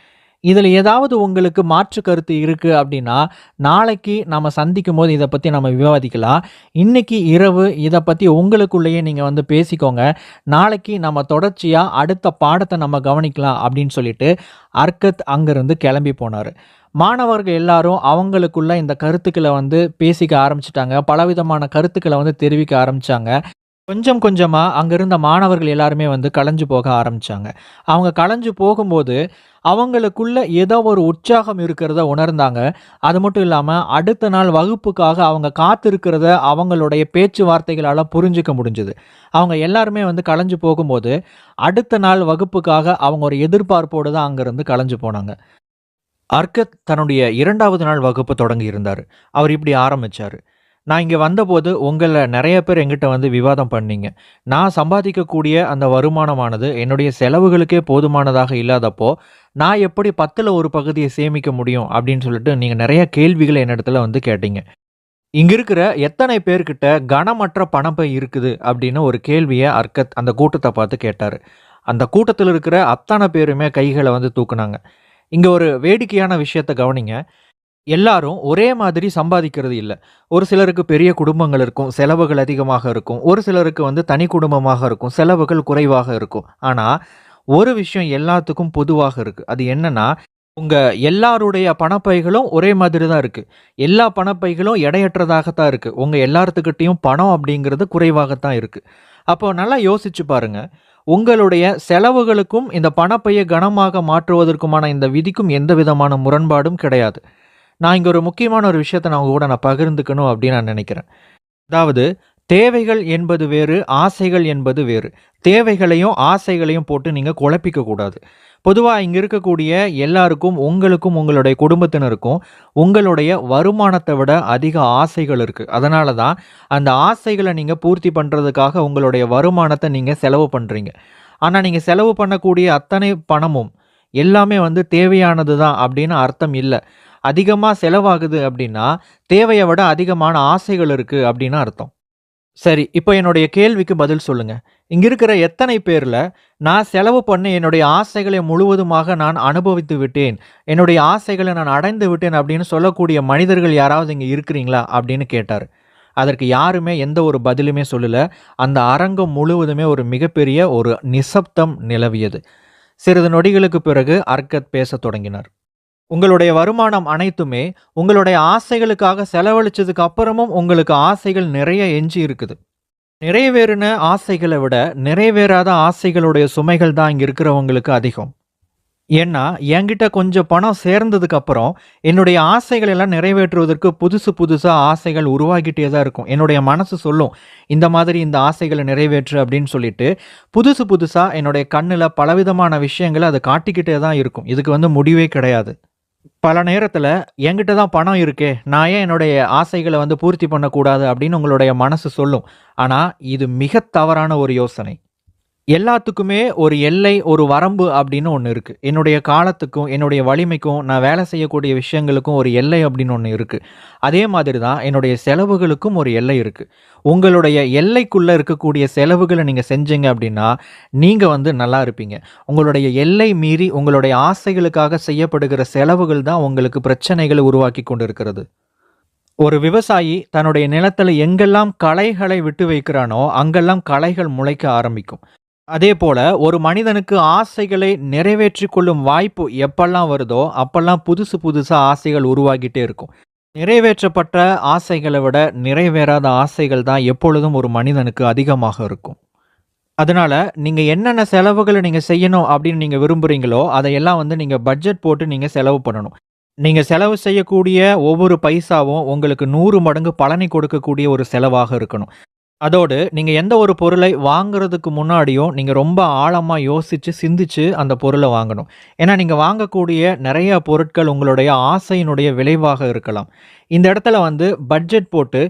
இதுல ஏதாவது உங்களுக்கு மாற்று கருத்து இருக்கு அப்படின்னா, நாளைக்கு நாம சந்திக்கும்போது இத பத்தி நம்ம விவாதிக்கலாம். இன்னைக்கு இரவு இத பத்தி உங்களுக்குள்ளேயே நீங்க வந்து பேசிக்கோங்க. நாளைக்கு நம்ம தொடர்ச்சியா அடுத்த பாடத்த நம்ம கவனிக்கலாம் அப்படின்னு சொல்லிட்டு, அர்கத் அங்கிருந்து கிளம்பி போனாரு. மாணவர்கள் எல்லாரும் அவங்களுக்குள்ள இந்த கருத்துக்கள வந்து பேசிக்க ஆரம்பிச்சுட்டாங்க. பலவிதமான கருத்துக்கள வந்து தெரிவிக்க ஆரம்பிச்சாங்க. கொஞ்சம் கொஞ்சமா அங்க இருந்த மாணவர்கள் எல்லாருமே வந்து கலைஞ்சு போக ஆரம்பிச்சாங்க. அவங்க கலைஞ்சு போகும்போது, அவங்களுக்குள்ள ஏதோ ஒரு உற்சாகம் இருக்கிறத உணர்ந்தாங்க. அது மட்டும் இல்லாம, அடுத்த நாள் வகுப்புக்காக அவங்க காத்திருக்கிறத அவங்களுடைய பேச்சுவார்த்தைகளால புரிஞ்சுக்க முடிஞ்சது. அவங்க எல்லாருமே வந்து கலைஞ்சு போகும்போது, அடுத்த நாள் வகுப்புக்காக அவங்க ஒரு எதிர்பார்ப்போடு தான் அங்கிருந்து கலைஞ்சு போனாங்க. அர்கத் தன்னுடைய 2வது நாள் வகுப்பு தொடங்கி இருந்தாரு. அவர் இப்படி ஆரம்பிச்சாரு. நான் இங்க வந்தபோது உங்கள நெறைய பேர் என்கிட்ட வந்து விவாதம் பண்ணீங்க. நான் சம்பாதிக்கக்கூடிய அந்த வருமானமானது என்னுடைய செலவுகளுக்கே போதுமானதாக இல்லாதப்போ, நான் எப்படி 10ல ஒரு பகுதிய சேமிக்க முடியும்? அப்படின்னு சொல்லிட்டு நீங்க நெறைய கேள்விகள என்னிடத்துல வந்து கேட்டீங்க. இங்க இருக்கிற எத்தனை பேர்கிட்ட கனமற்ற பணப்பை இருக்குது? அப்படின்னு ஒரு கேள்விய அர்கத் அந்த கூட்டத்த பார்த்து கேட்டாரு. அந்த கூட்டத்துல இருக்கிற அத்தன பேருமே கைகள வந்து தூக்குனாங்க. இங்க ஒரு வேடிக்கையான விஷயத்த கவனிங்க. எல்லாரும் ஒரே மாதிரி சம்பாதிக்கிறது இல்ல. ஒரு சிலருக்கு பெரிய குடும்பங்கள் இருக்கும். செலவுகள் அதிகமாக இருக்கும். ஒரு சிலருக்கு வந்து தனி குடும்பமாக இருக்கும். செலவுகள் குறைவாக இருக்கும். ஆனா, ஒரு விஷயம் எல்லாத்துக்கும் பொதுவாக இருக்கு. அது என்னன்னா, உங்க எல்லாருடைய பணப்பைகளும் ஒரே மாதிரி தான் இருக்கு. எல்லா பணப்பைகளும் எடையற்றதாக தான் இருக்கு. உங்க எல்லாத்துக்கிட்டயும் பணம் அப்படிங்கிறது குறைவாகத்தான் இருக்கு. அப்போ நல்லா யோசிச்சு பாருங்க. உங்களுடைய செலவுகளுக்கும் இந்த பணப்பைய கனமாக மாற்றுவதற்குமான இந்த விதிக்கும் எந்த விதமான முரண்பாடும் கிடையாது. நான் இங்க ஒரு முக்கியமான ஒரு விஷயத்த நான் உங்க கூட நான் பகிர்ந்துக்கணும் அப்படின்னு நான் நினைக்கிறேன். அதாவது தேவைகள் என்பது வேறு, ஆசைகள் என்பது வேறு. தேவைகளையும், ஆசைகளையும் போட்டு நீங்க குழப்பிக்க கூடாது. பொதுவா இங்க இருக்கக்கூடிய எல்லாருக்கும், உங்களுக்கும், உங்களுடைய குடும்பத்தினருக்கும் உங்களுடைய வருமானத்த விட அதிக ஆசைகள் இருக்கு. அதனால தான் அந்த ஆசைகள நீங்க பூர்த்தி பண்றதுக்காக உங்களுடைய வருமானத்த நீங்க செலவு பண்றீங்க. ஆனா நீங்க செலவு பண்ணக்கூடிய அத்தனை பணமும் எல்லாமே வந்து தேவையானது தான் அப்படின்னு அர்த்தம் இல்ல. அதிகமா செலவாகுது அப்படின்னா, தேவைய விட அதிகமான ஆசைகள் இருக்கு அப்படின்னு அர்த்தம். சரி, இப்ப என்னுடைய கேள்விக்கு பதில் சொல்லுங்க. இங்க இருக்கிற எத்தனை பேர்ல, நான் செலவு பண்ணி என்னுடைய ஆசைகளை முழுவதுமாக நான் அனுபவித்து விட்டேன். என்னுடைய ஆசைகள நான் அடைந்து விட்டேன் அப்படின்னு சொல்லக்கூடிய மனிதர்கள் யாராவது இங்க இருக்கிறீங்களா? அப்படின்னு கேட்டாரு. அதற்கு யாருமே எந்த ஒரு பதிலுமே சொல்லல. அந்த அரங்கம் முழுவதுமே ஒரு மிகப்பெரிய ஒரு நிசப்தம் நிலவியது. சிறிது நொடிகளுக்கு பிறகு அர்கத் பேசத் தொடங்கினார். உங்களுடைய வருமானம் அனைத்துமே உங்களுடைய ஆசைகளுக்காக செலவழிச்சதுக்கு அப்புறமும் உங்களுக்கு ஆசைகள் நிறைய எஞ்சி இருக்குது. நிறைவேறின ஆசைகளை விட நிறைவேறாத ஆசைகளுடைய சுமைகள் தான் இங்க இருக்கிறவங்களுக்கு அதிகம். ஏன்னா என்கிட்ட கொஞ்சம் பணம் சேர்ந்ததுக்கு அப்புறம் என்னுடைய ஆசைகள் எல்லாம் நிறைவேற்றுவதற்கு புதுசு புதுசா ஆசைகள் உருவாகிட்டே தான் இருக்கும். என்னுடைய மனசு சொல்லும், இந்த மாதிரி இந்த ஆசைகளை நிறைவேற்று அப்படின்னு சொல்லிட்டு புதுசு புதுசா என்னுடைய கண்ணுல பலவிதமான விஷயங்களை அது காட்டிக்கிட்டே தான் இருக்கும். இதுக்கு வந்து முடிவே கிடையாது. பல நேரத்துல என்கிட்ட தான் பணம் இருக்கே, நான் ஏன் என்னுடைய ஆசைகள வந்து பூர்த்தி பண்ணக்கூடாது அப்படின்னு உங்களுடைய மனசு சொல்லும். ஆனா, இது மிகத் தவறான ஒரு யோசனை. எல்லாத்துக்குமே ஒரு எல்லை, ஒரு வரம்பு அப்படின்னு ஒண்ணு இருக்கு. என்னுடைய காலத்துக்கும், என்னுடைய வலிமைக்கும், நான் வேலை செய்யக்கூடிய விஷயங்களுக்கும் ஒரு எல்லை அப்படின்னு ஒண்ணு இருக்கு. அதே மாதிரி தான் என்னுடைய செலவுகளுக்கும் ஒரு எல்லை இருக்கு. உங்களுடைய எல்லைக்குள்ள இருக்கக்கூடிய செலவுகள நீங்க செஞ்சீங்க அப்படின்னா, நீங்க வந்து நல்லா இருப்பீங்க. உங்களுடைய எல்லை மீறி உங்களுடைய ஆசைகளுக்காக செய்யப்படுகிற செலவுகள் தான் உங்களுக்கு பிரச்சனைகளை உருவாக்கிக் கொண்டிருக்கிறது. ஒரு விவசாயி தன்னுடைய நிலத்துல எங்கெல்லாம் களைகளை விட்டு வைக்கிறானோ, அங்கெல்லாம் களைகள் முளைக்க ஆரம்பிக்கும். அதேபோல ஒரு மனிதனுக்கு ஆசைகளை நிறைவேற்றிக் கொள்ளும் வாய்ப்பு எப்பல்லாம் வருதோ, அப்பல்லாம் புதுசு புதுசா ஆசைகள் உருவாகிட்டே இருக்கும். நிறைவேற்றப்பட்ட ஆசைகள விட நிறைவேறாத ஆசைகள் தான் எப்பொழுதும் ஒரு மனிதனுக்கு அதிகமாக இருக்கும். அதனால நீங்க என்னென்ன செலவுகள நீங்க செய்யணும் அப்படின்னு நீங்க விரும்புறீங்களோ, அதையெல்லாம் வந்து நீங்க பட்ஜெட் போட்டு நீங்க செலவு பண்ணணும். நீங்க செலவு செய்யக்கூடிய ஒவ்வொரு பைசாவும் உங்களுக்கு 100 மடங்கு பலனை கொடுக்கக்கூடிய ஒரு செலவாக இருக்கணும். அதோடு நீங்க எந்த ஒரு பொருளை வாங்குறதுக்கு முன்னாடியும், நீங்க ரொம்ப ஆழமா யோசிச்சு, சிந்திச்சு அந்த பொருள வாங்கணும். ஏன்னா, நீங்க வாங்கக்கூடிய நெறைய பொருட்கள் உங்களுடைய ஆசையினுடைய விளைவாக இருக்கலாம். இந்த இடத்துல வந்து பட்ஜெட் போட்டு,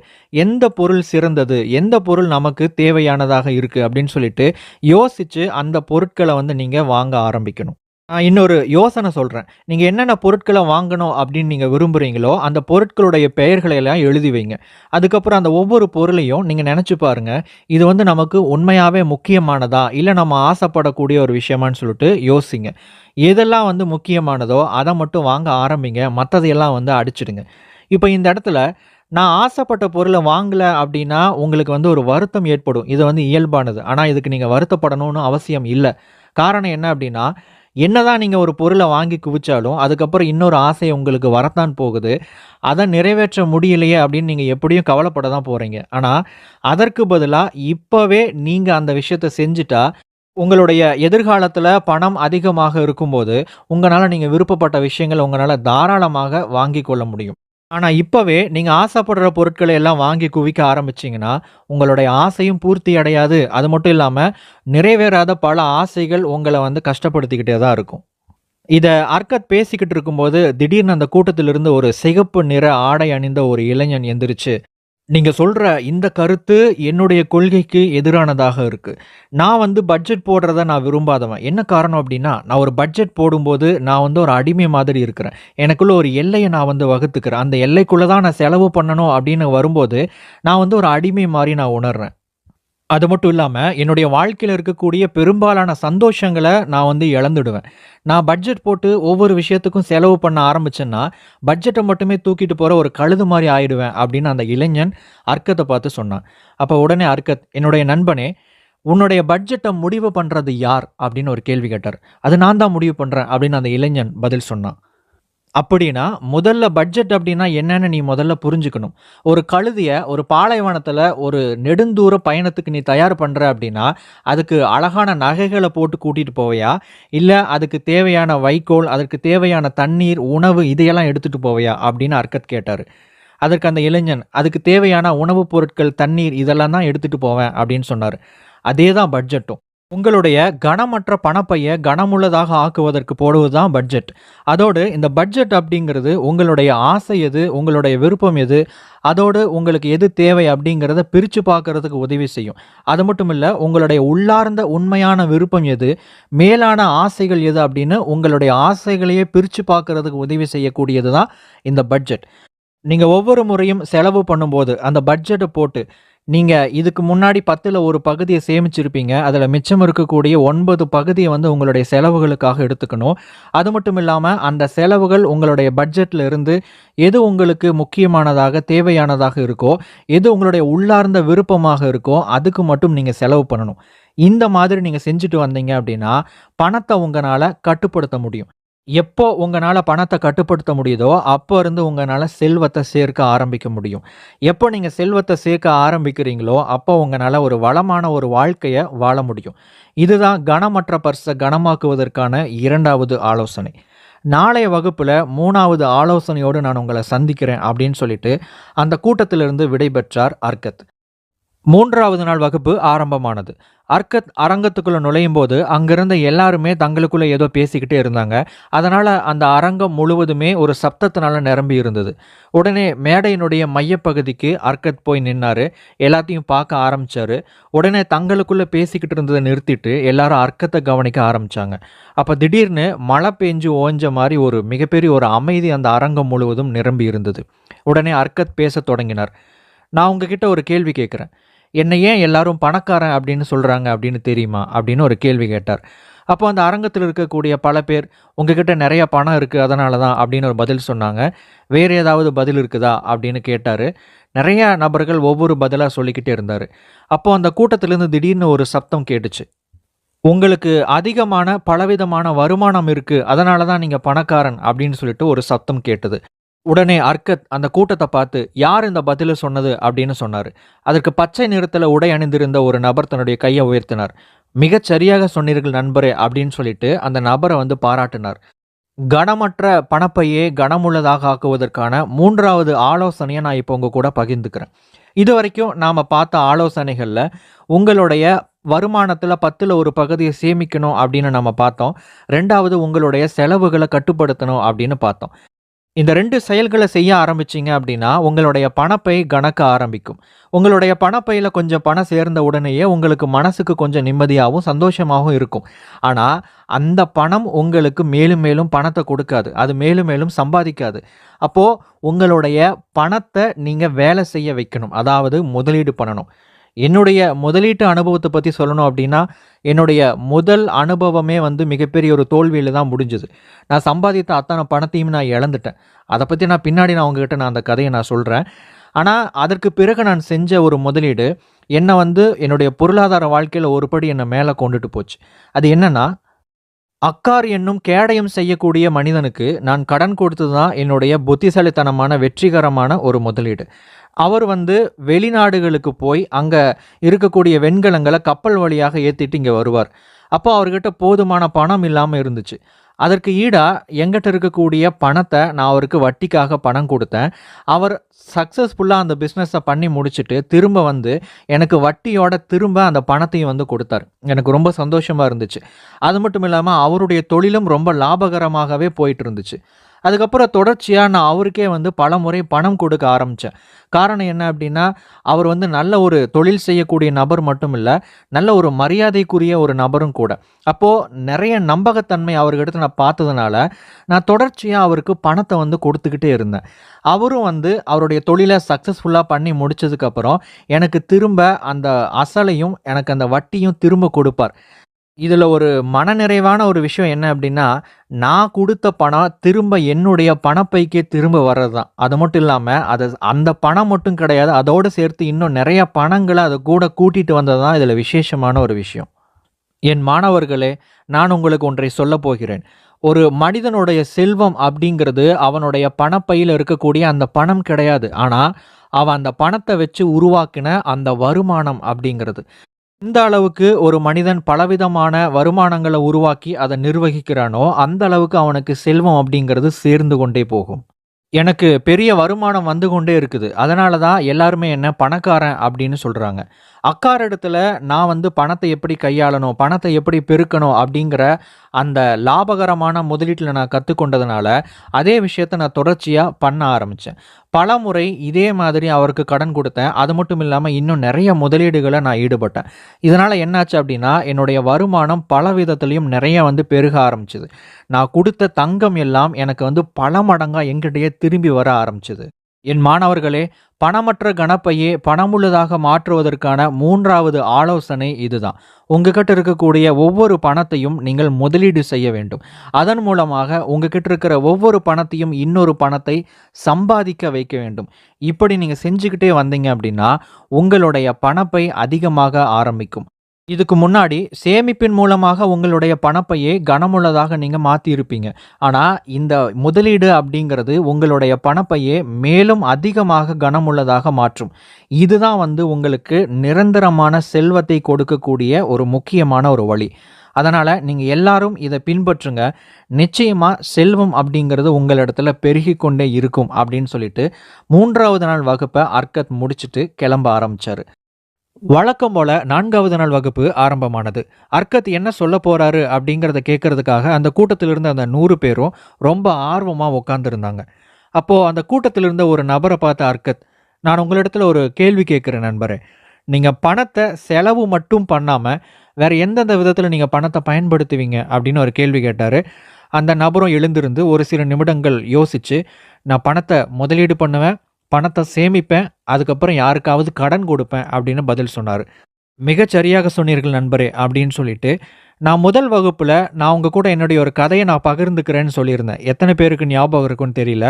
எந்த பொருள் சிறந்தது? எந்த பொருள் நமக்கு தேவையானதாக இருக்கு? அப்படின்னு சொல்லிட்டு யோசிச்சு, அந்த பொருட்கள வந்து நீங்க வாங்க ஆரம்பிக்கணும். இன்னொரு யோசனை சொல்றேன். நீங்க என்னென்ன பொருட்கள வாங்கணும் அப்படின்னு நீங்க விரும்புறீங்களோ, அந்த பொருட்களுடைய பெயர்கள எல்லாம் எழுதி வைங்க. அதுக்கப்புறம் அந்த ஒவ்வொரு பொருளையும் நீங்க நெனச்சு பாருங்க. இது வந்து நமக்கு உண்மையாவே முக்கியமானதா? இல்ல நம்ம ஆசைப்படக்கூடிய ஒரு விஷயமான்னு சொல்லிட்டு யோசிங்க. எதெல்லாம் வந்து முக்கியமானதோ, அத மட்டும் வாங்க ஆரம்பிங்க. மத்ததையெல்லாம் வந்து அடிச்சுடுங்க. இப்ப இந்த இடத்துல நான் ஆசைப்பட்ட பொருள வாங்கல அப்படின்னா, உங்களுக்கு வந்து ஒரு வருத்தம் ஏற்படும். இது வந்து இயல்பானது. ஆனா இதுக்கு நீங்க வருத்தப்படணும்னு அவசியம் இல்ல. காரணம் என்ன அப்படின்னா, என்னதான் நீங்க ஒரு பொருள வாங்கி குவிச்சாலும், அதுக்கப்புறம் இன்னொரு ஆசை உங்களுக்கு வரத்தான் போகுது. அத நிறைவேற்ற முடியலையே அப்படின்னு நீங்க எப்படியும் கவலைப்பட தான் போறீங்க. ஆனா, அதற்கு பதிலா இப்பவே நீங்க அந்த விஷயத்த செஞ்சுட்டா, உங்களுடைய எதிர்காலத்துல பணம் அதிகமாக இருக்கும்போது, உங்கனால நீங்க விருப்பப்பட்ட விஷயங்கள உங்கனால தாராளமாக வாங்கிக் கொள்ள முடியும். ஆனா, இப்பவே நீங்க ஆசைப்படுற பொருட்கள எல்லாம் வாங்கி குவிக்க ஆரம்பிச்சீங்கன்னா, உங்களுடைய ஆசையும் பூர்த்தி அடையாது. அது மட்டும் இல்லாம, நிறைவேறாத பல ஆசைகள் உங்கள வந்து கஷ்டப்படுத்திக்கிட்டே தான் இருக்கும். இத அர்கத் பேசிக்கிட்டு இருக்கும்போது, திடீர்னு அந்த கூட்டத்திலிருந்து ஒரு சிகப்பு நிற ஆடை அணிந்த ஒரு இளைஞன் எந்திரிச்சு, "நீங்க சொல்ற இந்த கருத்து என்னுடைய கொள்கைக்கு எதிரானதாக இருக்கு. நான் வந்து பட்ஜெட் போடுறத நான் விரும்பாதவன். என்ன காரணம் அப்டின்னா, நான் ஒரு பட்ஜெட் போடும்போது நான் வந்து ஒரு அடிமை மாதிரி இருக்கிறேன். எனக்குள்ள ஒரு எல்லைய நான் வந்து வகுத்துக்கிறேன். அந்த எல்லைக்குள்ள தான் நான் செலவு பண்ணணும் அப்டின்னு வரும்போது, நான் வந்து ஒரு அடிமை மாரி நான் உணர்றேன்." அது மட்டும் இல்லாம, என்னுடைய வாழ்க்கையில இருக்கக்கூடிய பெரும்பாலான சந்தோஷங்கள நான் வந்து இழந்துடுவேன். நான் பட்ஜெட் போட்டு ஒவ்வொரு விஷயத்துக்கும் செலவு பண்ண ஆரம்பிச்சேன்னா, பட்ஜெட்ட மட்டுமே தூக்கிட்டு போற ஒரு கழுது மாரி ஆயிடுவேன் அப்படின்னு அந்த இளைஞன் அர்க்கத்த பார்த்து சொன்னான். அப்ப உடனே அர்க்கத், "என்னுடைய நண்பனே, உன்னுடைய பட்ஜெட்ட முடிவு பண்றது யார்?" அப்படின்னு ஒரு கேள்வி கேட்டார். "அது நான் தான் முடிவு பண்றேன்" அப்படின்னு அந்த இளைஞன் பதில் சொன்னான். அப்படின்னா, முதல்ல பட்ஜெட் அப்டின்னா என்னன்னு நீ முதல்ல புரிஞ்சுக்கணும். ஒரு கழுதைய ஒரு பாலைவனத்தில ஒரு நெடுந்தூர பயணத்துக்கு நீ தயார் பண்ற அப்டின்னா, அதுக்கு அழகான நகைகள போட்டு கூட்டிட்டு போவையா? இல்ல அதுக்கு தேவையான வைக்கோல், அதற்கு தேவையான தண்ணீர், உணவு இதையெல்லாம் எடுத்துட்டு போவையா? அப்படின்னு அர்கத் கேட்டாரு. அதற்கு அந்த இளைஞன், "அதுக்கு தேவையான உணவுப் பொருட்கள், தண்ணீர் இதெல்லாம் தான் எடுத்துட்டு போவேன்" அப்படின்னு சொன்னாரு. அதே தான் பட்ஜெட்டும். உங்களுடைய கனமற்ற பணப்பைய கனமுள்ளதாக ஆக்குவதற்கு போடுவது தான் பட்ஜெட். அதோடு இந்த பட்ஜெட் அப்படிங்கிறது உங்களுடைய ஆசை எது, உங்களுடைய விருப்பம் எது, அதோடு உங்களுக்கு எது தேவை அப்படிங்கிறத பிரிச்சு பார்க்கறதுக்கு உதவி செய்யும். அது மட்டும் இல்ல, உங்களுடைய உள்ளார்ந்த உண்மையான விருப்பம் எது, மேலான ஆசைகள் எது அப்படின்னு உங்களுடைய ஆசைகளையே பிரிச்சு பார்க்கறதுக்கு உதவி செய்யக்கூடியது தான் இந்த பட்ஜெட். நீங்க ஒவ்வொரு முறையும் செலவு பண்ணும்போது, அந்த பட்ஜெட்ட போட்டு, நீங்க இதுக்கு முன்னாடி 10ல ஒரு பகுதிய சேமிச்சிருப்பீங்க. அதுல மிச்சம் இருக்கக்கூடிய 9 பகுதிய வந்து உங்களுடைய செலவுகளுக்காக எடுத்துக்கணும். அது மட்டும் இல்லாம, அந்த செலவுகள் உங்களுடைய பட்ஜெட்ல இருந்து எது உங்களுக்கு முக்கியமானதாக, தேவையானதாக இருக்கோ, எது உங்களுடைய உள்ளார்ந்த விருப்பமாக இருக்கோ, அதுக்கு மட்டும் நீங்க செலவு பண்ணணும். இந்த மாதிரி நீங்க செஞ்சுட்டு வந்தீங்க அப்படின்னா, பணத்த உங்கனால கட்டுப்படுத்த முடியும். எப்போ உங்கனால பணத்த கட்டுப்படுத்த முடியுதோ, அப்ப இருந்து உங்கனால செல்வத்த சேர்க்க ஆரம்பிக்க முடியும். எப்போ நீங்க செல்வத்த சேர்க்க ஆரம்பிக்கிறீங்களோ, அப்போ உங்கனால ஒரு வளமான ஒரு வாழ்க்கைய வாழ முடியும். இதுதான் கனமற்ற பர்ஸ கனமாக்குவதற்கான 2வது ஆலோசனை. நாளைய வகுப்புல 3வது ஆலோசனையோடு நான் உங்கள சந்திக்கிறேன் அப்படின்னு சொல்லிட்டு, அந்த கூட்டத்திலிருந்து விடைபெற்றார் அர்கத். 3வது நாள் வகுப்பு ஆரம்பமானது. அர்கத் அரங்கத்துக்குள்ள நுழையும்போது, அங்கிருந்த எல்லாருமே தங்களுக்குள்ள ஏதோ பேசிக்கிட்டே இருந்தாங்க. அதனால அந்த அரங்கம் முழுவதுமே ஒரு சப்தத்தினால நிரம்பி இருந்தது. உடனே மேடையினுடைய மையப்பகுதிக்கு அர்கத் போய் நின்னாரு. எல்லாத்தையும் பார்க்க ஆரம்பிச்சாரு. உடனே தங்களுக்குள்ள பேசிக்கிட்டு இருந்தத நிறுத்திட்டு, எல்லாரும் அர்கத்த கவனிக்க ஆரம்பிச்சாங்க. அப்ப திடீர்னு மழை பெஞ்சு ஓஞ்ச மாரி ஒரு மிகப்பெரிய ஒரு அமைதி அந்த அரங்கம் முழுவதும் நிரம்பி இருந்தது. உடனே அர்கத் பேசத் தொடங்கினார். "நான் உங்ககிட்ட ஒரு கேள்வி கேட்கிறேன். என்னை ஏன் எல்லாரும் பணக்காரன் அப்படின்னு சொல்றாங்க அப்படின்னு தெரியுமா?" அப்படின்னு ஒரு கேள்வி கேட்டார். அப்போ அந்த அரங்கத்தில் இருக்கக்கூடிய பல பேர், "உங்ககிட்ட நெறைய பணம் இருக்கு அதனால தான்" அப்படின்னு ஒரு பதில் சொன்னாங்க. "வேறு ஏதாவது பதில் இருக்குதா?" அப்படின்னு கேட்டாரு. நெறைய நபர்கள் ஒவ்வொரு பதிலா சொல்லிக்கிட்டே இருந்தாரு. அப்போ அந்த கூட்டத்திலிருந்து திடீர்னு ஒரு சப்தம் கேட்டுச்சு. "உங்களுக்கு அதிகமான பலவிதமான வருமானம் இருக்கு. அதனால தான் நீங்க பணக்காரன்" அப்படின்னு சொல்லிட்டு ஒரு சத்தம் கேட்டது. உடனே அர்க்கத் அந்த கூட்டத்த பார்த்து, "யார் இந்த பதில சொன்னது?" அப்படின்னு சொன்னாரு. அதற்கு பச்சை நிறத்தில உடை அணிந்திருந்த ஒரு நபர் தன்னுடைய கைய உயர்த்தினார். "மிகச் சரியாக சொன்னீர்கள் நண்பரே" அப்படின்னு சொல்லிட்டு அந்த நபர வந்து பாராட்டினார். கனமற்ற பணப்பையே கனமுள்ளதாக ஆக்குவதற்கான 3வது ஆலோசனைய நான் இப்போ உங்க கூட பகிர்ந்துக்கிறேன். இதுவரைக்கும் நாம பார்த்த ஆலோசனைகள்ல, உங்களுடைய வருமானத்தில 10ல ஒரு பகுதிய சேமிக்கணும் அப்படின்னு நம்ம பார்த்தோம். 2வது உங்களுடைய செலவுகள கட்டுப்படுத்தணும் அப்படின்னு பார்த்தோம். இந்த 2 செயல்கள செய்ய ஆரம்பிச்சீங்க அப்படின்னா, உங்களுடைய பணப்பை கணக்க ஆரம்பிக்கும். உங்களுடைய பணப்பையில கொஞ்சம் பணம் சேர்ந்த உடனேயே உங்களுக்கு மனசுக்கு கொஞ்சம் நிம்மதியாவும், சந்தோஷமாவும் இருக்கும். ஆனா, அந்த பணம் உங்களுக்கு மேலும் மேலும் பணத்த கொடுக்காது. அது மேலும் மேலும் சம்பாதிக்காது. அப்போ உங்களுடைய பணத்த நீங்க வேலை செய்ய வைக்கணும். அதாவது முதலீடு பண்ணணும். என்னுடைய முதலீட்டு அனுபவத்த பத்தி சொல்லணும் அப்படின்னா, என்னுடைய முதல் அனுபவமே வந்து மிகப்பெரிய ஒரு தோல்வியில தான் முடிஞ்சது. நான் சம்பாதித்த அத்தன பணத்தையும் நான் இழந்துட்டேன். அத பத்தி பின்னாடி உங்ககிட்ட அந்த கதைய நான் சொல்றேன். ஆனா, அதற்கு பிறகு நான் செஞ்ச ஒரு முதலீடு, என்ன வந்து என்னுடைய பொருளாதார வாழ்க்கையில ஒரு படி என்ன மேல கொண்டுட்டு போச்சு. அது என்னன்னா, அக்கார் என்னும் கேடயம் செய்யக்கூடிய மனிதனுக்கு நான் கடன் கொடுத்தது தான் என்னுடைய புத்திசாலித்தனமான, வெற்றிகரமான ஒரு முதலீடு. அவர் வந்து வெளிநாடுகளுக்கு போய், அங்க இருக்கக்கூடிய வெண்கலங்கள கப்பல் வழியாக ஏத்திட்டு இங்க வருவார். அப்போ அவர்கிட்ட போதுமான பணம் இல்லாம இருந்துச்சு. அதற்கு ஈடா என்கிட்ட இருக்கக்கூடிய பணத்த நான் அவருக்கு வட்டிக்காக பணம் குடுத்தேன். அவர் சக்சஸ்ஃபுல்லா அந்த பிசினஸ பண்ணி முடிச்சுட்டு, திரும்ப வந்து எனக்கு வட்டியோட திரும்ப அந்த பணத்தையும் வந்து குடுத்தாரு. எனக்கு ரொம்ப சந்தோஷமா இருந்துச்சு. அது மட்டும் இல்லாம அவருடைய தொழிலும் ரொம்ப லாபகரமாகவே போயிட்டு இருந்துச்சு. அதுக்கப்புறம் தொடர்ச்சியா நான் அவருக்கே வந்து பலமுறை பணம் கொடுக்க ஆரம்பிச்சேன். காரணம் என்ன அப்படின்னா, அவர் வந்து நல்ல ஒரு தொழில் செய்யக்கூடிய நபர் மட்டும் இல்ல, நல்ல ஒரு மரியாதைக்குரிய ஒரு நபரும் கூட. அப்போ நெறைய நம்பகத்தன்மை அவர்கிட்ட நான் பார்த்ததுனால, நான் தொடர்ச்சியா அவருக்கு பணத்த வந்து கொடுத்துக்கிட்டே இருந்தேன். அவரும் வந்து அவருடைய தொழில சக்சஸ்ஃபுல்லா பண்ணி முடிச்சதுக்கப்புறம், எனக்கு திரும்ப அந்த அசலையும், எனக்கு அந்த வட்டியும் திரும்ப கொடுப்பார். இதுல ஒரு மனநிறைவான ஒரு விஷயம் என்ன அப்படின்னா, நான் குடுத்த பணம் திரும்ப என்னுடைய பணப்பைக்கே திரும்ப வர்றது தான். அது மட்டும் இல்லாம, அந்த பணம் மட்டும் கிடையாது. அதோடு சேர்த்து இன்னும் நெறைய பணங்கள அது கூட கூட்டிட்டு வந்தது தான் இதுல விசேஷமான ஒரு விஷயம். என் மாணவர்களே, நான் உங்களுக்கு ஒன்றை சொல்லப் போகிறேன். ஒரு மனிதனுடைய செல்வம் அப்படிங்கிறது அவனுடைய பணப்பையில இருக்கக்கூடிய அந்த பணம் கிடையாது. ஆனா, அவன் அந்த பணத்த வச்சு உருவாக்கின அந்த வருமானம் அப்படிங்கிறது. எந்த அளவுக்கு ஒரு மனிதன் பலவிதமான வருமானங்கள உருவாக்கி அத நிர்வகிக்கிறானோ, அந்த அளவுக்கு அவனுக்கு செல்வம் அப்படிங்கிறது சேர்ந்து கொண்டே போகும். எனக்கு பெரிய வருமானம் வந்து கொண்டே இருக்குது. அதனால தான் எல்லாருமே என்ன பணக்காரன் அப்படின்னு சொல்றாங்க. அக்காரிடத்துல நான் வந்து பணத்தை எப்படி கையாளணும், பணத்தை எப்படி பெருக்கணும் அப்படிங்கிற அந்த லாபகரமான முதலீட்டுல நான் கத்துக்கொண்டதுனால, அதே விஷயத்த நான் தொடர்ச்சியா பண்ண ஆரம்பிச்சேன். பலமுறை இதே மாதிரி அவருக்கு கடன் குடுத்தேன். அது மட்டும் இல்லாம இன்னும் நெறைய முதலீடுகள நான் ஈடுபட்டேன். இதனால என்னாச்சு அப்படின்னா, என்னுடைய வருமானம் பல விதத்திலயும் நெறைய வந்து பெருக ஆரம்பிச்சது. நான் குடுத்த தங்கம் எல்லாம் எனக்கு வந்து பல மடங்கா என்கிட்டயே திரும்பி வர ஆரம்பிச்சது. என் மாணவர்களே, பணமற்ற கணப்பையே பணமுள்ளதாக மாற்றுவதற்கான 3வது ஆலோசனை இதுதான். உங்ககிட்ட இருக்கக்கூடிய ஒவ்வொரு பணத்தையும் நீங்கள் முதலீடு செய்ய வேண்டும். அதன் மூலமாக உங்ககிட்ட இருக்கிற ஒவ்வொரு பணத்தையும் இன்னொரு பணத்தை சம்பாதிக்க வைக்க வேண்டும். இப்படி நீங்க செஞ்சுக்கிட்டே வந்தீங்க அப்படின்னா, உங்களுடைய பணப்பை அதிகமாக ஆரம்பிக்கும். இதுக்கு முன்னாடி சேமிப்பின் மூலமாக உங்களுடைய பணப்பையே கனமுள்ளதாக நீங்க மாத்தியிருப்பீங்க. ஆனா, இந்த முதலீடு அப்படிங்கிறது உங்களுடைய பணப்பையே மேலும் அதிகமாக கனமுள்ளதாக மாற்றும். இதுதான் வந்து உங்களுக்கு நிரந்தரமான செல்வத்தை கொடுக்கக்கூடிய ஒரு முக்கியமான ஒரு வழி. அதனால நீங்க எல்லாரும் இத பின்பற்றுங்க. நிச்சயமா செல்வம் அப்படிங்கிறது உங்களிடத்துல பெருகிக் கொண்டே இருக்கும் அப்படின்னு சொல்லிட்டு 3வது நாள் வகுப்ப அர்க்கத் முடிச்சுட்டு கிளம்ப ஆரம்பிச்சாரு. வழக்கம் போல 4வது நாள் வகுப்பு ஆரம்பமானது. அர்க்கத் என்ன சொல்லப் போறாரு அப்படிங்கிறத கேட்கறதுக்காக அந்த கூட்டத்தில் இருந்த அந்த 100 பேரும் ரொம்ப ஆர்வமா உட்கார்ந்திருந்தாங்க. அப்போ அந்த கூட்டத்தில் இருந்த ஒரு நபர பார்த்த அர்க்கத், "நான் உங்களிடத்துல ஒரு கேள்வி கேட்கிறேன் நண்பரே. நீங்க பணத்த செலவு மட்டும் பண்ணாம, வேற எந்தெந்த விதத்துல நீங்க பணத்த பயன்படுத்துவீங்க?" அப்படின்னு ஒரு கேள்வி கேட்டாரு. அந்த நபரும் எழுந்திருந்து ஒரு சில நிமிடங்கள் யோசிச்சு, "நான் பணத்த முதலீடு பண்ணுவேன், பணத்த சேமிப்பேன், அதுக்கப்புறம் யாருக்காவது கடன் கொடுப்பேன்" அப்படின்னு பதில் சொன்னாரு. "மிகச் சரியாக சொன்னீர்கள் நண்பரே" அப்படின்னு சொல்லிட்டு, நான் முதல் வகுப்புல நான் உங்க கூட என்னுடைய ஒரு கதைய நான் பகிர்ந்துக்கிறேன்னு சொல்லியிருந்தேன். எத்தன பேருக்கு ஞாபகம் இருக்குன்னு தெரியல.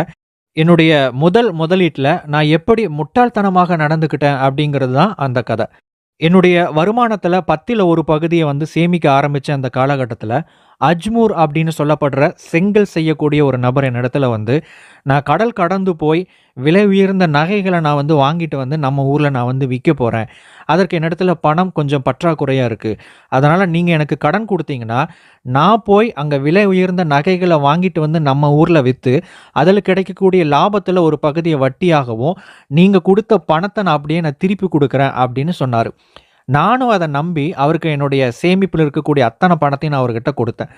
என்னுடைய முதல் முதலீட்ல நான் எப்படி முட்டாள்தனமாக நடந்துக்கிட்டேன் அப்படிங்கிறது தான் அந்த கத. என்னுடைய வருமானத்துல 10ல ஒரு பகுதிய வந்து சேமிக்க ஆரம்பிச்ச அந்த காலகட்டத்துல, அஜ்மூர் அப்படின்னு சொல்லப்படுற செங்கல் செய்யக்கூடிய ஒரு நபர் என்னிடத்துல வந்து, "நான் கடல் கடந்து போய் விலை உயர்ந்த நகைகள நான் வந்து வாங்கிட்டு வந்து நம்ம ஊர்ல நான் வந்து விக்க போறேன். அதற்கு என்னிடத்துல பணம் கொஞ்சம் பற்றாக்குறையா இருக்கு. அதனால நீங்க எனக்கு கடன் குடுத்தீங்கன்னா, நான் போய் அங்க விலை உயர்ந்த நகைகள வாங்கிட்டு வந்து நம்ம ஊர்ல வித்து, அதில கிடைக்கக்கூடிய லாபத்துல ஒரு பகுதிய வட்டியாகவும், நீங்க குடுத்த பணத்த நான் திருப்பி குடுக்குறேன்" அப்படின்னு சொன்னாரு. நானும் அத நம்பி, அவருக்கு என்னுடைய சேமிப்பில இருக்கக்கூடிய அத்தன பணத்தையும் நான் அவர்கிட்ட குடுத்தேன்.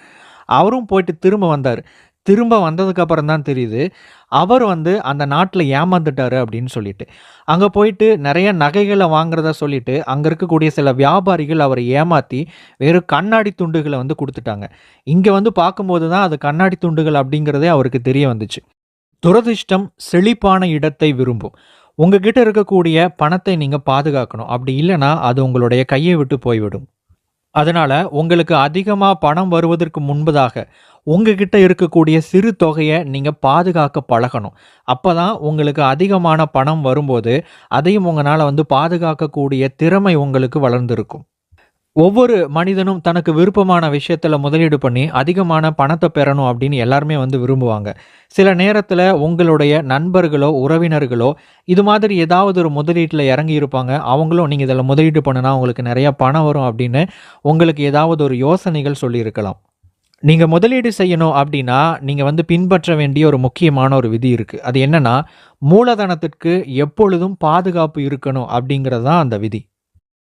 அவரும் போயிட்டு திரும்ப வந்தாரு. திரும்ப வந்ததுக்கு அப்புறம் தான் தெரியுது, அவர் வந்து அந்த நாட்ல ஏமாந்துட்டாரு அப்படின்னு சொல்லிட்டு. அங்க போயிட்டு நெறைய நகைகள வாங்குறதா சொல்லிட்டு, அங்க இருக்கக்கூடிய சில வியாபாரிகள் அவர ஏமாத்தி, வெறும் கண்ணாடி துண்டுகள வந்து குடுத்துட்டாங்க. இங்க வந்து பார்க்கும்போது தான் அது கண்ணாடி துண்டுகள் அப்படிங்கிறதே அவருக்கு தெரிய வந்துச்சு. துரதிர்ஷ்டம் செழிப்பான இடத்தை விரும்பும். உங்ககிட்ட இருக்கக்கூடிய பணத்தை நீங்க பாதுகாக்கணும். அப்படி இல்லன்னா, அது உங்களுடைய கைய விட்டு போய்விடும். அதனால உங்களுக்கு அதிகமா பணம் வருவதற்கு முன்பதாக, உங்ககிட்ட இருக்கக்கூடிய சிறு தொகைய நீங்க பாதுகாக்க பழகணும். அப்பதான் உங்களுக்கு அதிகமான பணம் வரும்போது, அதையும் உங்கனால வந்து பாதுகாக்கக்கூடிய திறமை உங்களுக்கு வளர்ந்திருக்கும். ஒவ்வொரு மனிதனும் தனக்கு விருப்பமான விஷயத்துல முதலீடு பண்ணி அதிகமான பணத்த பெறணும் அப்படின்னு எல்லாருமே வந்து விரும்புவாங்க. சில நேரத்துல உங்களுடைய நண்பர்களோ, உறவினர்களோ இது மாதிரி ஏதாவது ஒரு முதலீட்டுல இறங்கி இருப்பாங்க. அவங்களும் நீங்க இதுல முதலீடு பண்ணுனா உங்களுக்கு நெறைய பணம் வரும் அப்படின்னு உங்களுக்கு ஏதாவது ஒரு யோசனைகள் சொல்லியிருக்கலாம். நீங்க முதலீடு செய்யணும் அப்படின்னா, நீங்க வந்து பின்பற்ற வேண்டிய ஒரு முக்கியமான ஒரு விதி இருக்கு. அது என்னன்னா, மூலதனத்திற்கு எப்பொழுதும் பாதுகாப்பு இருக்கணும் அப்படிங்கிறது தான் அந்த விதி.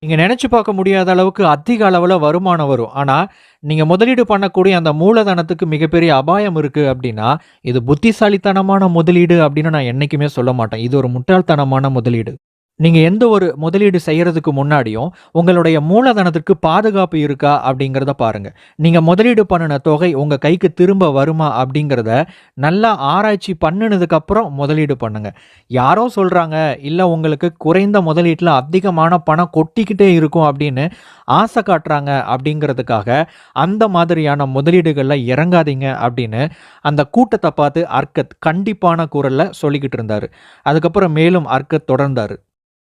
நீங்க நெனச்சு பார்க்க முடியாத அளவுக்கு அதிக அளவுல வருமானம் வரும். ஆனா, நீங்க முதலீடு பண்ணக்கூடிய அந்த மூலதனத்துக்கு மிகப்பெரிய அபாயம் இருக்கு அப்டின்னா, இது புத்திசாலித்தனமான முதலீடு அப்டின்னு நான் என்னைக்குமே சொல்ல மாட்டேன். இது ஒரு முட்டாள்தனமான முதலீடு. நீங்க எந்த ஒரு முதலீடு செய்யறதுக்கு முன்னாடியும், உங்களுடைய மூலதனத்திற்கு பாதுகாப்பு இருக்கா அப்படிங்கிறத பாருங்க. நீங்க முதலீடு பண்ணுன தொகை உங்க கைக்கு திரும்ப வருமா அப்படிங்கிறத நல்லா ஆராய்ச்சி பண்ணுனதுக்கு அப்புறம் முதலீடு பண்ணுங்க. யாரோ சொல்றாங்க, இல்ல உங்களுக்கு குறைந்த முதலீட்டுல அதிகமான பணம் கொட்டிக்கிட்டே இருக்கும் அப்படின்னு ஆசை காட்டுறாங்க அப்படிங்கிறதுக்காக, அந்த மாதிரியான முதலீடுகள்ல இறங்காதீங்க அப்படின்னு அந்த கூட்டத்த பார்த்து அர்கத் கண்டிப்பான குரல்ல சொல்லிக்கிட்டு இருந்தாரு. அதுக்கப்புறம் மேலும் அர்கத் தொடர்ந்தாரு.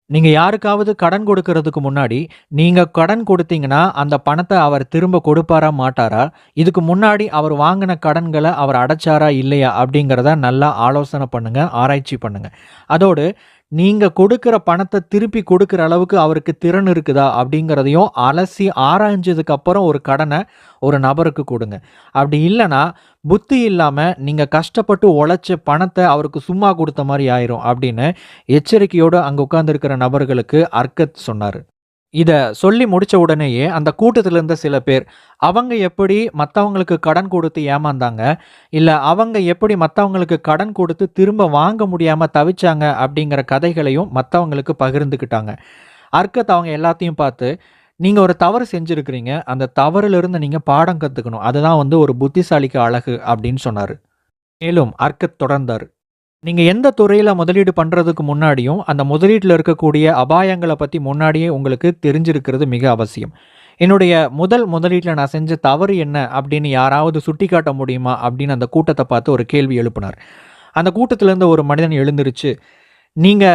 நீங்க யாருக்காவது கடன் கொடுக்கறதுக்கு முன்னாடி, நீங்க கடன் கொடுத்தீங்கன்னா, அந்த பணத்த அவர் திரும்ப கொடுப்பாரா, மாட்டாரா? இதுக்கு முன்னாடி அவர் வாங்குன கடன்கள அவர் அடைச்சாரா, இல்லையா? அப்படிங்கிறத நல்லா ஆலோசனை பண்ணுங்க, ஆராய்ச்சி பண்ணுங்க. அதோடு நீங்க கொடுக்கிற பணத்த திருப்பி கொடுக்கிற அளவுக்கு அவருக்கு திறன் இருக்குதா? அப்படிங்கிறதையும் அலசி ஆராய்ஞ்சதுக்கு அப்புறம் ஒரு கடன ஒரு நபருக்கு குடுங்க. அப்படி இல்லன்னா, புத்தி இல்லாம நீங்க கஷ்டப்பட்டு உழைச்ச பணத்த அவருக்கு சும்மா குடுத்த மாரி ஆயிரும் அப்படின்னு எச்சரிக்கையோட அங்க உட்கார்ந்திருக்கிற நபர்களுக்கு அர்கத் சொன்னாரு. இத சொல்லி முடிச்ச உடனேயே அந்த கூட்டத்துல இருந்த சில பேர், அவங்க எப்படி மத்தவங்களுக்கு கடன் கொடுத்து ஏமாந்தாங்க, இல்ல அவங்க எப்படி மத்தவங்களுக்கு கடன் கொடுத்து திரும்ப வாங்க முடியாம தவிச்சாங்க அப்படிங்கிற கதைகளையும் மத்தவங்களுக்கு பகிர்ந்துக்கிட்டாங்க. அர்கத் அவங்க எல்லாத்தையும் பார்த்து, "நீங்க ஒரு தவறு செஞ்சிருக்கிறீங்க. அந்த தவறிலிருந்து நீங்க பாடம் கத்துக்கணும். அதுதான் வந்து ஒரு புத்திசாலிக்கு அழகு" அப்படின்னு சொன்னாரு. மேலும் அர்கத் தொடர்ந்தாரு. நீங்க எந்த துறையில முதலீடு பண்றதுக்கு முன்னாடியும், அந்த முதலீட்ல இருக்கக்கூடிய அபாயங்கள பத்தி முன்னாடியே உங்களுக்கு தெரிஞ்சிருக்கிறது மிக அவசியம். என்னுடைய முதல் முதலீட்ல நான் செஞ்ச தவறு என்ன அப்படின்னு யாராவது சுட்டிக்காட்ட முடியுமா? அப்படின்னு அந்த கூட்டத்த பார்த்து ஒரு கேள்வி எழுப்புனார். அந்த கூட்டத்துல இருந்த ஒரு மனிதன் எழுந்திருச்சு, "நீங்க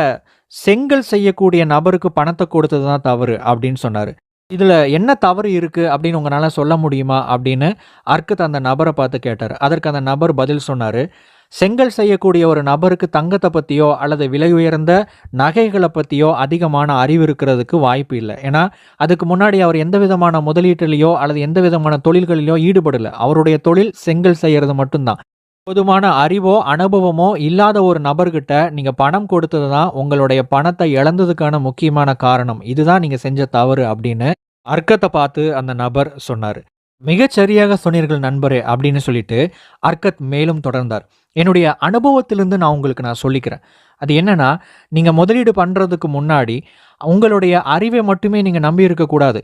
செங்கல் செய்யக்கூடிய நபருக்கு பணத்த கொடுத்தது தான் தவறு" அப்படின்னு சொன்னாரு. "இதுல என்ன தவறு இருக்கு அப்படின்னு உங்கனால சொல்ல முடியுமா?" அப்படின்னு அர்கத் அந்த நபர பார்த்து கேட்டாரு. அதற்கு அந்த நபர் பதில் சொன்னாரு. செங்கல் செய்யக்கூடிய ஒரு நபருக்கு தங்கத்த பத்தியோ, அல்லது விலை உயர்ந்த நகைகள பத்தியோ அதிகமான அறிவு இருக்கிறதுக்கு வாய்ப்பு இல்ல. ஏன்னா, அதுக்கு முன்னாடி அவர் எந்த விதமான முதலீட்டிலயோ, அல்லது எந்த விதமான தொழில்களிலோ ஈடுபடல. அவருடைய தொழில் செங்கல் செய்யறது மட்டும் தான். போதுமான அறிவோ, அனுபவமோ இல்லாத ஒரு நபர்கிட்ட நீங்க பணம் கொடுத்தது தான் உங்களுடைய பணத்த இழந்ததுக்கான முக்கியமான காரணம். இதுதான் நீங்க செஞ்ச தவறு அப்படின்னு அர்க்கத்த பார்த்து அந்த நபர் சொன்னாரு. "மிகச் சரியாக சொன்னீர்கள் நண்பரே" அப்படின்னு சொல்லிட்டு அர்கத் மேலும் தொடர்ந்தார். "என்னுடைய அனுபவத்திலிருந்து நான் சொல்லிக்கிறேன். அது என்னன்னா, நீங்க முதலீடு பண்றதுக்கு முன்னாடி, உங்களுடைய அறிவை மட்டுமே நீங்க நம்பி இருக்கக்கூடாது.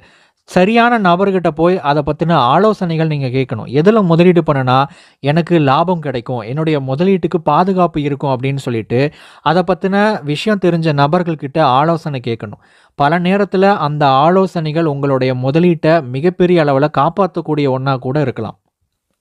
சரியான நபர்கிட்ட போய் அத பத்தின ஆலோசனைகள் நீங்க கேட்கணும். எதுல முதலீடு பண்ணுனா எனக்கு லாபம் கிடைக்கும், என்னுடைய முதலீட்டுக்கு பாதுகாப்பு இருக்கும் அப்படின்னு சொல்லிட்டு, அத பத்தின விஷயம் தெரிஞ்ச நபர்கள் கிட்ட ஆலோசனை கேட்கணும். பல நேரத்துல அந்த ஆலோசனைகள் உங்களுடைய முதலீட்ட மிகப்பெரிய அளவுல காப்பாத்தக்கூடிய ஒண்ணா கூட இருக்கலாம்.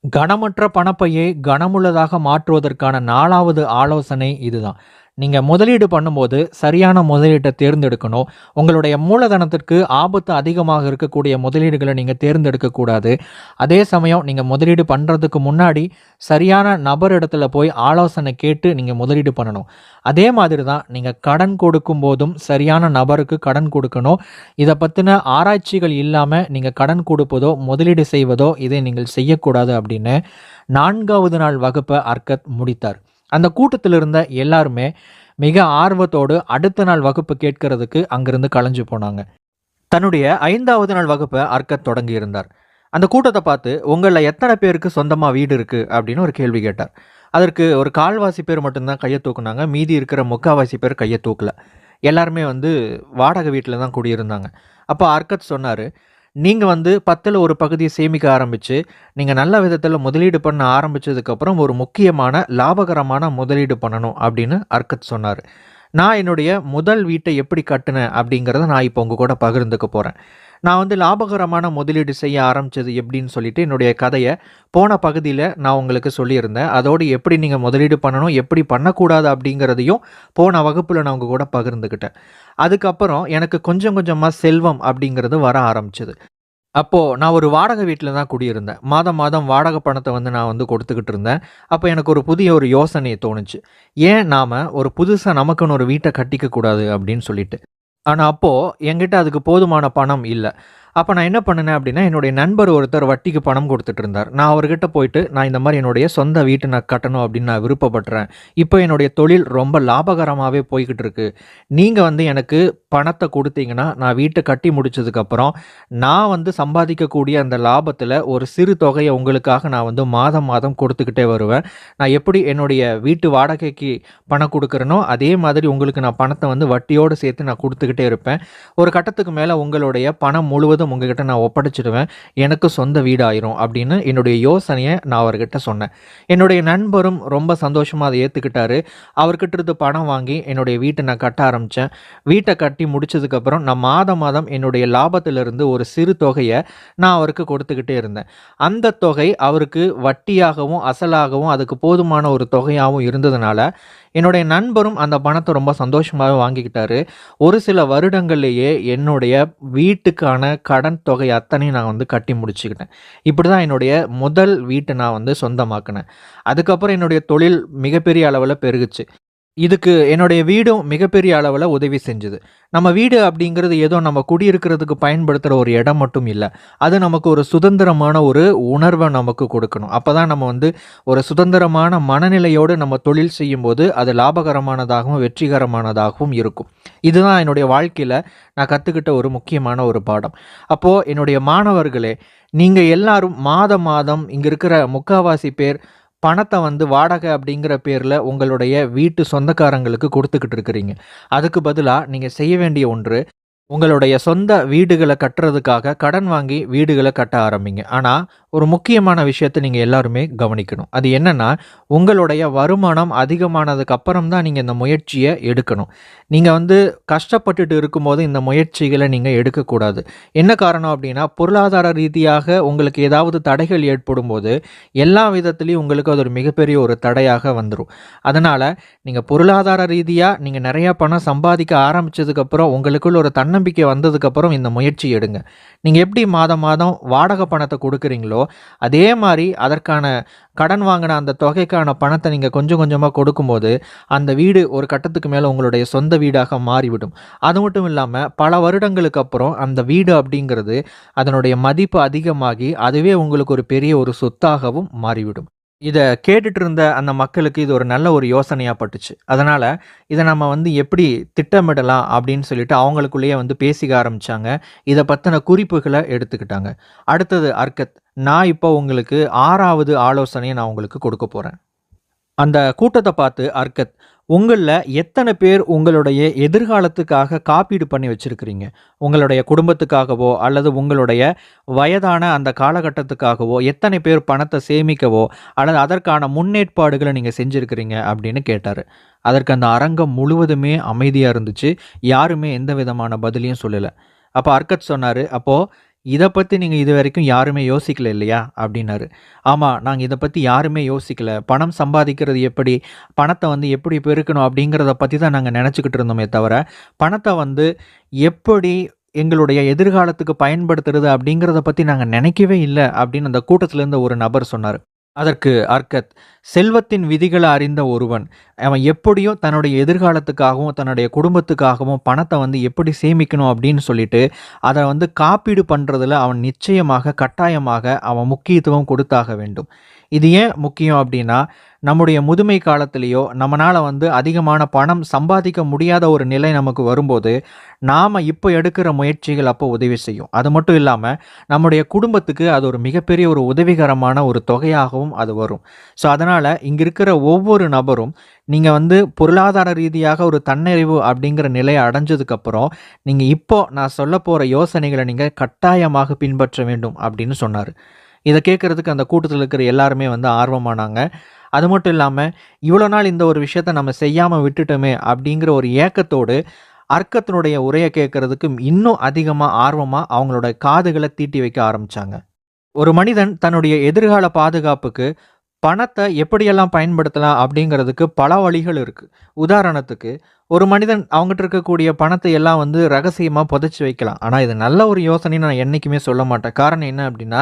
கனமற்ற பணப்பையை கனமுள்ளதாக மாற்றுவதற்கான 4வது ஆலோசனை இதுதான். நீங்க முதலீடு பண்ணும்போது சரியான முதலீட்ட தேர்ந்தெடுக்கணும். உங்களுடைய மூலதனத்திற்கு ஆபத்து அதிகமாக இருக்கக்கூடிய முதலீடுகள நீங்க தேர்ந்தெடுக்கக் கூடாது. அதே சமயம் நீங்க முதலீடு பண்றதுக்கு முன்னாடி சரியான நபர் இடத்துல போய் ஆலோசனை கேட்டு நீங்க முதலீடு பண்ணணும். அதே மாதிரி தான் நீங்க கடன் கொடுக்கும்போதும் சரியான நபருக்கு கடன் கொடுக்கணும். இத பத்தின ஆராய்ச்சிகள் இல்லாம நீங்க கடன் கொடுப்பதோ, முதலீடு செய்வதோ இதை நீங்கள் செய்யக்கூடாது அப்படின்னு 4வது நாள் வகுப்ப அர்கத் முடித்தார். அந்த கூட்டத்தில் இருந்த எல்லாருமே மிக ஆர்வத்தோடு அடுத்த நாள் வகுப்பு கேட்கறதுக்கு அங்கிருந்து கலைஞ்சு போனாங்க. தன்னுடைய 5வது நாள் வகுப்ப அர்கத் தொடங்கியிருந்தார். அந்த கூட்டத்த பார்த்து, "உங்கள்ல எத்தனை பேருக்கு சொந்தமா வீடு இருக்கு?" அப்படின்னு ஒரு கேள்வி கேட்டார். அதற்கு ஒரு கால்வாசி பேர் மட்டும் தான் கைய தூக்குனாங்க. மீதி இருக்கிற முக்காவாசி பேர் கைய தூக்கல. எல்லாருமே வாடகை வீட்ல தான் குடியிருந்தாங்க. அப்ப அர்கத் சொன்னாரு, "நீங்க 10ல ஒரு பகுதிய சேமிக்க ஆரம்பிச்சு, நீங்க நல்ல விதத்துல முதலீடு பண்ண ஆரம்பிச்சதுக்கப்புறம் ஒரு முக்கியமான லாபகரமான முதலீடு பண்ணணும்." அப்படின்னு அர்கத் சொன்னாரு. நான் என்னுடைய முதல் வீட்டை எப்படி கட்டுனேன் அப்படிங்கிறத நான் இப்போ உங்க கூட பகிர்ந்துக்க போறேன். நான் லாபகரமான முதலீடு செய்ய ஆரம்பிச்சது எப்படின்னு சொல்லிட்டு என்னுடைய கதைய போன பகுதியில நான் உங்களுக்கு சொல்லியிருந்தேன். அதோடு எப்படி நீங்க முதலீடு பண்ணணும், எப்படி பண்ணக்கூடாது அப்படிங்கிறதையும் போன வகுப்புல நான் உங்க கூட பகிர்ந்துக்கிட்டேன். அதுக்கப்புறம் எனக்கு கொஞ்சம் கொஞ்சமா செல்வம் அப்படிங்கிறது வர ஆரம்பிச்சது. அப்போ நான் ஒரு வாடகை வீட்ல தான் குடியிருந்தேன். மாதம் மாதம் வாடகை பணத்த நான் கொடுத்துக்கிட்டு இருந்தேன். அப்ப எனக்கு ஒரு புதிய யோசனை தோணுச்சு. ஏன் நாம ஒரு புதுசா நமக்குன்னு ஒரு வீட்ட கட்டிக்க கூடாது அப்படின்னு சொல்லிட்டு. ஆனா அப்போ என்கிட்ட அதுக்கு போதுமான பணம் இல்ல. அப்ப நான் என்ன பண்ணுனேன் அப்படின்னா, என்னுடைய நண்பர் ஒருத்தர் வட்டிக்கு பணம் குடுத்துட்டு இருந்தார். நான் அவர்கிட்ட போயிட்டு, "நான் இந்த மாரி என்னுடைய சொந்த வீட்ட நான் கட்டணும் அப்படின்னு நான் விருப்பப்படுறேன். இப்போ என்னுடைய தொழில் ரொம்ப லாபகரமாவே போய்க்கிட்டு இருக்கு. நீங்க எனக்கு பணத்த குடுத்தீங்கன்னா, நான் வீட்ட கட்டி முடிச்சதுக்கப்புறம், நான் சம்பாதிக்கக்கூடிய அந்த லாபத்துல ஒரு சிறு தொகைய உங்களுக்காக நான் மாதம் மாதம் குடுத்துக்கிட்டே வருவேன். நான் எப்படி என்னுடைய வீட்டு வாடகைக்கு பணம் குடுக்குறேனோ, அதே மாதிரி உங்களுக்கு நான் பணத்த வட்டியோடு சேர்த்து நான் குடுத்துக்கிட்டே இருப்பேன். ஒரு கட்டத்துக்கு மேல உங்களுடைய பணம் முழுவதும் உங்ககிட்ட நான் ஒப்படைச்சிடுவேன். எனக்கு சொந்த வீடு ஆயிரும்." அப்படின்னு என்னுடைய யோசனைய நான் அவர்கிட்ட சொன்னேன். என்னுடைய நண்பரும் ரொம்ப சந்தோஷமா அத ஏத்துக்கிட்டாரு. அவர்கிட்ட இருந்து பணம் வாங்கி என்னுடைய வீட்ட நான் கட்ட ஆரம்பிச்சேன். வீட்ட கட்டி முடிச்சதுக்கப்புறம் நான் மாதம் மாதம் என்னுடைய லாபத்திலிருந்து ஒரு சிறு தொகைய நான் அவருக்கு கொடுத்துக்கிட்டே இருந்தேன். அந்த தொகை அவருக்கு வட்டியாகவும், அசலாகவும் அதுக்கு போதுமான ஒரு தொகையாவும் இருந்ததுனால, என்னுடைய நண்பரும் அந்த பணத்த ரொம்ப சந்தோஷமாவே வாங்கிக்கிட்டாரு. ஒரு சில வருடங்கள்லேயே என்னுடைய வீட்டுக்கான கடன் தொகை அத்தனையும் நான் கட்டி முடிச்சுக்கிட்டேன். இப்படிதான் என்னுடைய முதல் வீட்ட நான் சொந்தமாக்குனேன். அதுக்கப்புறம் என்னுடைய தொழில் மிகப்பெரிய அளவுல பெருகுச்சு. இதுக்கு என்னுடைய வீடும் மிகப்பெரிய அளவுல உதவி செஞ்சது. நம்ம வீடு அப்படிங்கிறது ஏதோ நம்ம குடியிருக்கிறதுக்கு பயன்படுத்துற ஒரு இடம் மட்டும் இல்ல. அது நமக்கு ஒரு சுதந்திரமான ஒரு உணர்வ நமக்கு கொடுக்கணும். அப்பதான் நம்ம ஒரு சுதந்திரமான மனநிலையோடு நம்ம தொழில் செய்யும்போது, அது லாபகரமானதாகவும், வெற்றிகரமானதாகவும் இருக்கும். இதுதான் என்னுடைய வாழ்க்கையில நான் கத்துக்கிட்ட ஒரு முக்கியமான ஒரு பாடம். அப்போ என்னுடைய மாணவர்களே, நீங்க எல்லாரும் மாதம் மாதம் இங்க இருக்கிற முக்காவாசி பேர் பணத்த வாடகை அப்படிங்கிற பேர்ல உங்களுடைய வீட்டு சொந்தக்காரங்களுக்கு குடுத்துக்கிட்டு இருக்கிறீங்க. அதுக்கு பதிலா நீங்க செய்ய வேண்டிய ஒன்று, உங்களுடைய சொந்த வீடுகள கட்டுறதுக்காக கடன் வாங்கி வீடுகள கட்ட ஆரம்பிங்க. ஆனா, ஒரு முக்கியமான விஷயத்த நீங்க எல்லாருமே கவனிக்கணும். அது என்னன்னா, உங்களுடைய வருமானம் அதிகமானதுக்கு அப்புறம் தான் நீங்க இந்த முயற்சிய எடுக்கணும். நீங்க கஷ்டப்பட்டுட்டு இருக்கும்போது இந்த முயற்சிகள நீங்க எடுக்கக்கூடாது. என்ன காரணம் அப்படின்னா, பொருளாதார ரீதியாக உங்களுக்கு ஏதாவது தடைகள் ஏற்படும்போது, எல்லா விதத்திலயும் உங்களுக்கு அது ஒரு மிகப்பெரிய ஒரு தடையாக வந்துரும். அதனால, நீங்க பொருளாதார ரீதியா நீங்க நெறைய பணம் சம்பாதிக்க ஆரம்பிச்சதுக்கப்புறம், உங்களுக்குள்ள ஒரு தன்னம்பிக்கை வந்ததுக்கப்புறம் இந்த முயற்சி எடுங்க. நீங்க எப்படி மாதம் மாதம் வாடகை பணத்த குடுக்குறீங்களோ, அதே மாரி அதற்கான கடன் வாங்குன அந்த தொகைக்கான பணத்த நீங்க கொஞ்சம் கொஞ்சமா கொடுக்கும்போது, அந்த வீடு ஒரு கட்டத்துக்கு மேல உங்களுடைய சொந்த வீடாக மாறிவிடும். அது மட்டும் இல்லாம, பல வருடங்களுக்கு அப்புறம் அந்த வீடு அப்படிங்கிறது அதனுடைய மதிப்பு அதிகமாகி, அதுவே உங்களுக்கு ஒரு பெரிய ஒரு சொத்தாகவும் மாறிவிடும். இத கேட்டுட்டு இருந்த அந்த மக்களுக்கு இது ஒரு நல்ல ஒரு யோசனையா பட்டுச்சு. அதனால இத நம்ம எப்படி திட்டமிடலாம் அப்படின்னு சொல்லிட்டு அவங்களுக்குள்ளேயே பேசிக்க ஆரம்பிச்சாங்க. இத பத்தின குறிப்புகள எடுத்துக்கிட்டாங்க. அடுத்தது அர்கத். நான் இப்போ உங்களுக்கு 6வது ஆலோசனைய நான் உங்களுக்கு கொடுக்க போறேன். அந்த கூட்டத்த பார்த்து அர்கத், "உங்கள்ல எத்தனை பேர் உங்களுடைய எதிர்காலத்துக்காக காப்பீடு பண்ணி வச்சிருக்கிறீங்க? உங்களுடைய குடும்பத்துக்காகவோ, அல்லது உங்களுடைய வயதான அந்த காலகட்டத்துக்காகவோ, எத்தனை பேர் பணத்த சேமிக்கவோ, அல்லது அதற்கான முன்னேற்பாடுகள நீங்க செஞ்சிருக்கிறீங்க?" அப்படின்னு கேட்டாரு. அதற்கு அந்த அரங்கம் முழுவதுமே அமைதியா இருந்துச்சு. யாருமே எந்த விதமான பதிலையும் சொல்லல. அப்ப அர்கத் சொன்னாரு, "அப்போ இத பத்தி நீங்க இதுவரைக்கும் யாருமே யோசிக்கல இல்லையா? அப்டின்னாரு. ஆமா, நாங்க இத பத்தி யாருமே யோசிக்கல. பணம் சம்பாதிக்கிறது எப்படி? பணத்த வந்து எப்படி பெருக்கணும்? அப்படிங்கிறத பத்தி தான் நாங்க நெனச்சுக்கிட்டு இருந்தோமே தவிர, பணத்த வந்து எப்படி எங்களுடைய எதிர்காலத்துக்கு பயன்படுத்துறது அப்படிங்கிறத பத்தி நாங்க நெனைக்கவே இல்ல அப்படின்னு அந்த கூட்டத்துல இருந்த ஒரு நபர் சொன்னாரு. அதற்கு அர்க்கத், செல்வத்தின் விதிகள அறிந்த ஒருவன், அவன் எப்படியும் தன்னுடைய எதிர்காலத்துக்காகவும், தன்னுடைய குடும்பத்துக்காகவும் பணத்த வந்து எப்படி சேமிக்கணும் அப்படின்னு சொல்லிட்டு, அத வந்து காப்பீடு பண்றதுல அவன் நிச்சயமாக, கட்டாயமாக அவன் முக்கியத்துவம் கொடுத்தாக வேண்டும். இது ஏன் முக்கியம் அப்படின்னா, நம்முடைய முதுமை காலத்திலயோ, நம்மனால வந்து அதிகமான பணம் சம்பாதிக்க முடியாத ஒரு நிலை நமக்கு வரும்போது, நாம இப்ப எடுக்கிற முயற்சிகள் அப்போ உதவி செய்யும். அது மட்டும் இல்லாம, நம்முடைய குடும்பத்துக்கு அது ஒரு மிகப்பெரிய ஒரு உதவிகரமான ஒரு தொகையாகவும் அது வரும். ஸோ, அதனால இங்க இருக்கிற ஒவ்வொரு நபரும், நீங்க வந்து பொருளாதார ரீதியாக ஒரு தன்னிறைவு அப்படிங்கிற நிலைய அடைஞ்சதுக்கப்புறம், நீங்க இப்போ நான் சொல்லப்போற யோசனைகள நீங்க கட்டாயமாக பின்பற்ற வேண்டும் அப்படின்னு சொன்னாரு. இத கேட்கறதுக்கு அந்த கூட்டத்துல இருக்கிற எல்லாருமே வந்து ஆர்வமானாங்க. அது மட்டும் இல்லாம, இவ்வளோ நாள் இந்த ஒரு விஷயத்த நம்ம செய்யாம விட்டுட்டோமே அப்படிங்கிற ஒரு ஏக்கத்தோடு, அர்க்கத்தினுடைய உரைய கேட்கறதுக்கு இன்னும் அதிகமா ஆர்வமா அவங்களோட காதுகள தீட்டி வைக்க ஆரம்பிச்சாங்க. ஒரு மனிதன் தன்னுடைய எதிர்கால பாதுகாப்புக்கு பணத்த எப்படியெல்லாம் பயன்படுத்தலாம் அப்படிங்கிறதுக்கு பல வழிகள் இருக்கு. உதாரணத்துக்கு, ஒரு மனிதன் அவங்கிட்ட இருக்கக்கூடிய பணத்தை எல்லாம் வந்து ரகசியமா புதைச்சு வைக்கலாம். ஆனா, இது நல்ல ஒரு யோசனைன்னு நான் என்னைக்குமே சொல்ல மாட்டேன். காரணம் என்ன அப்படின்னா,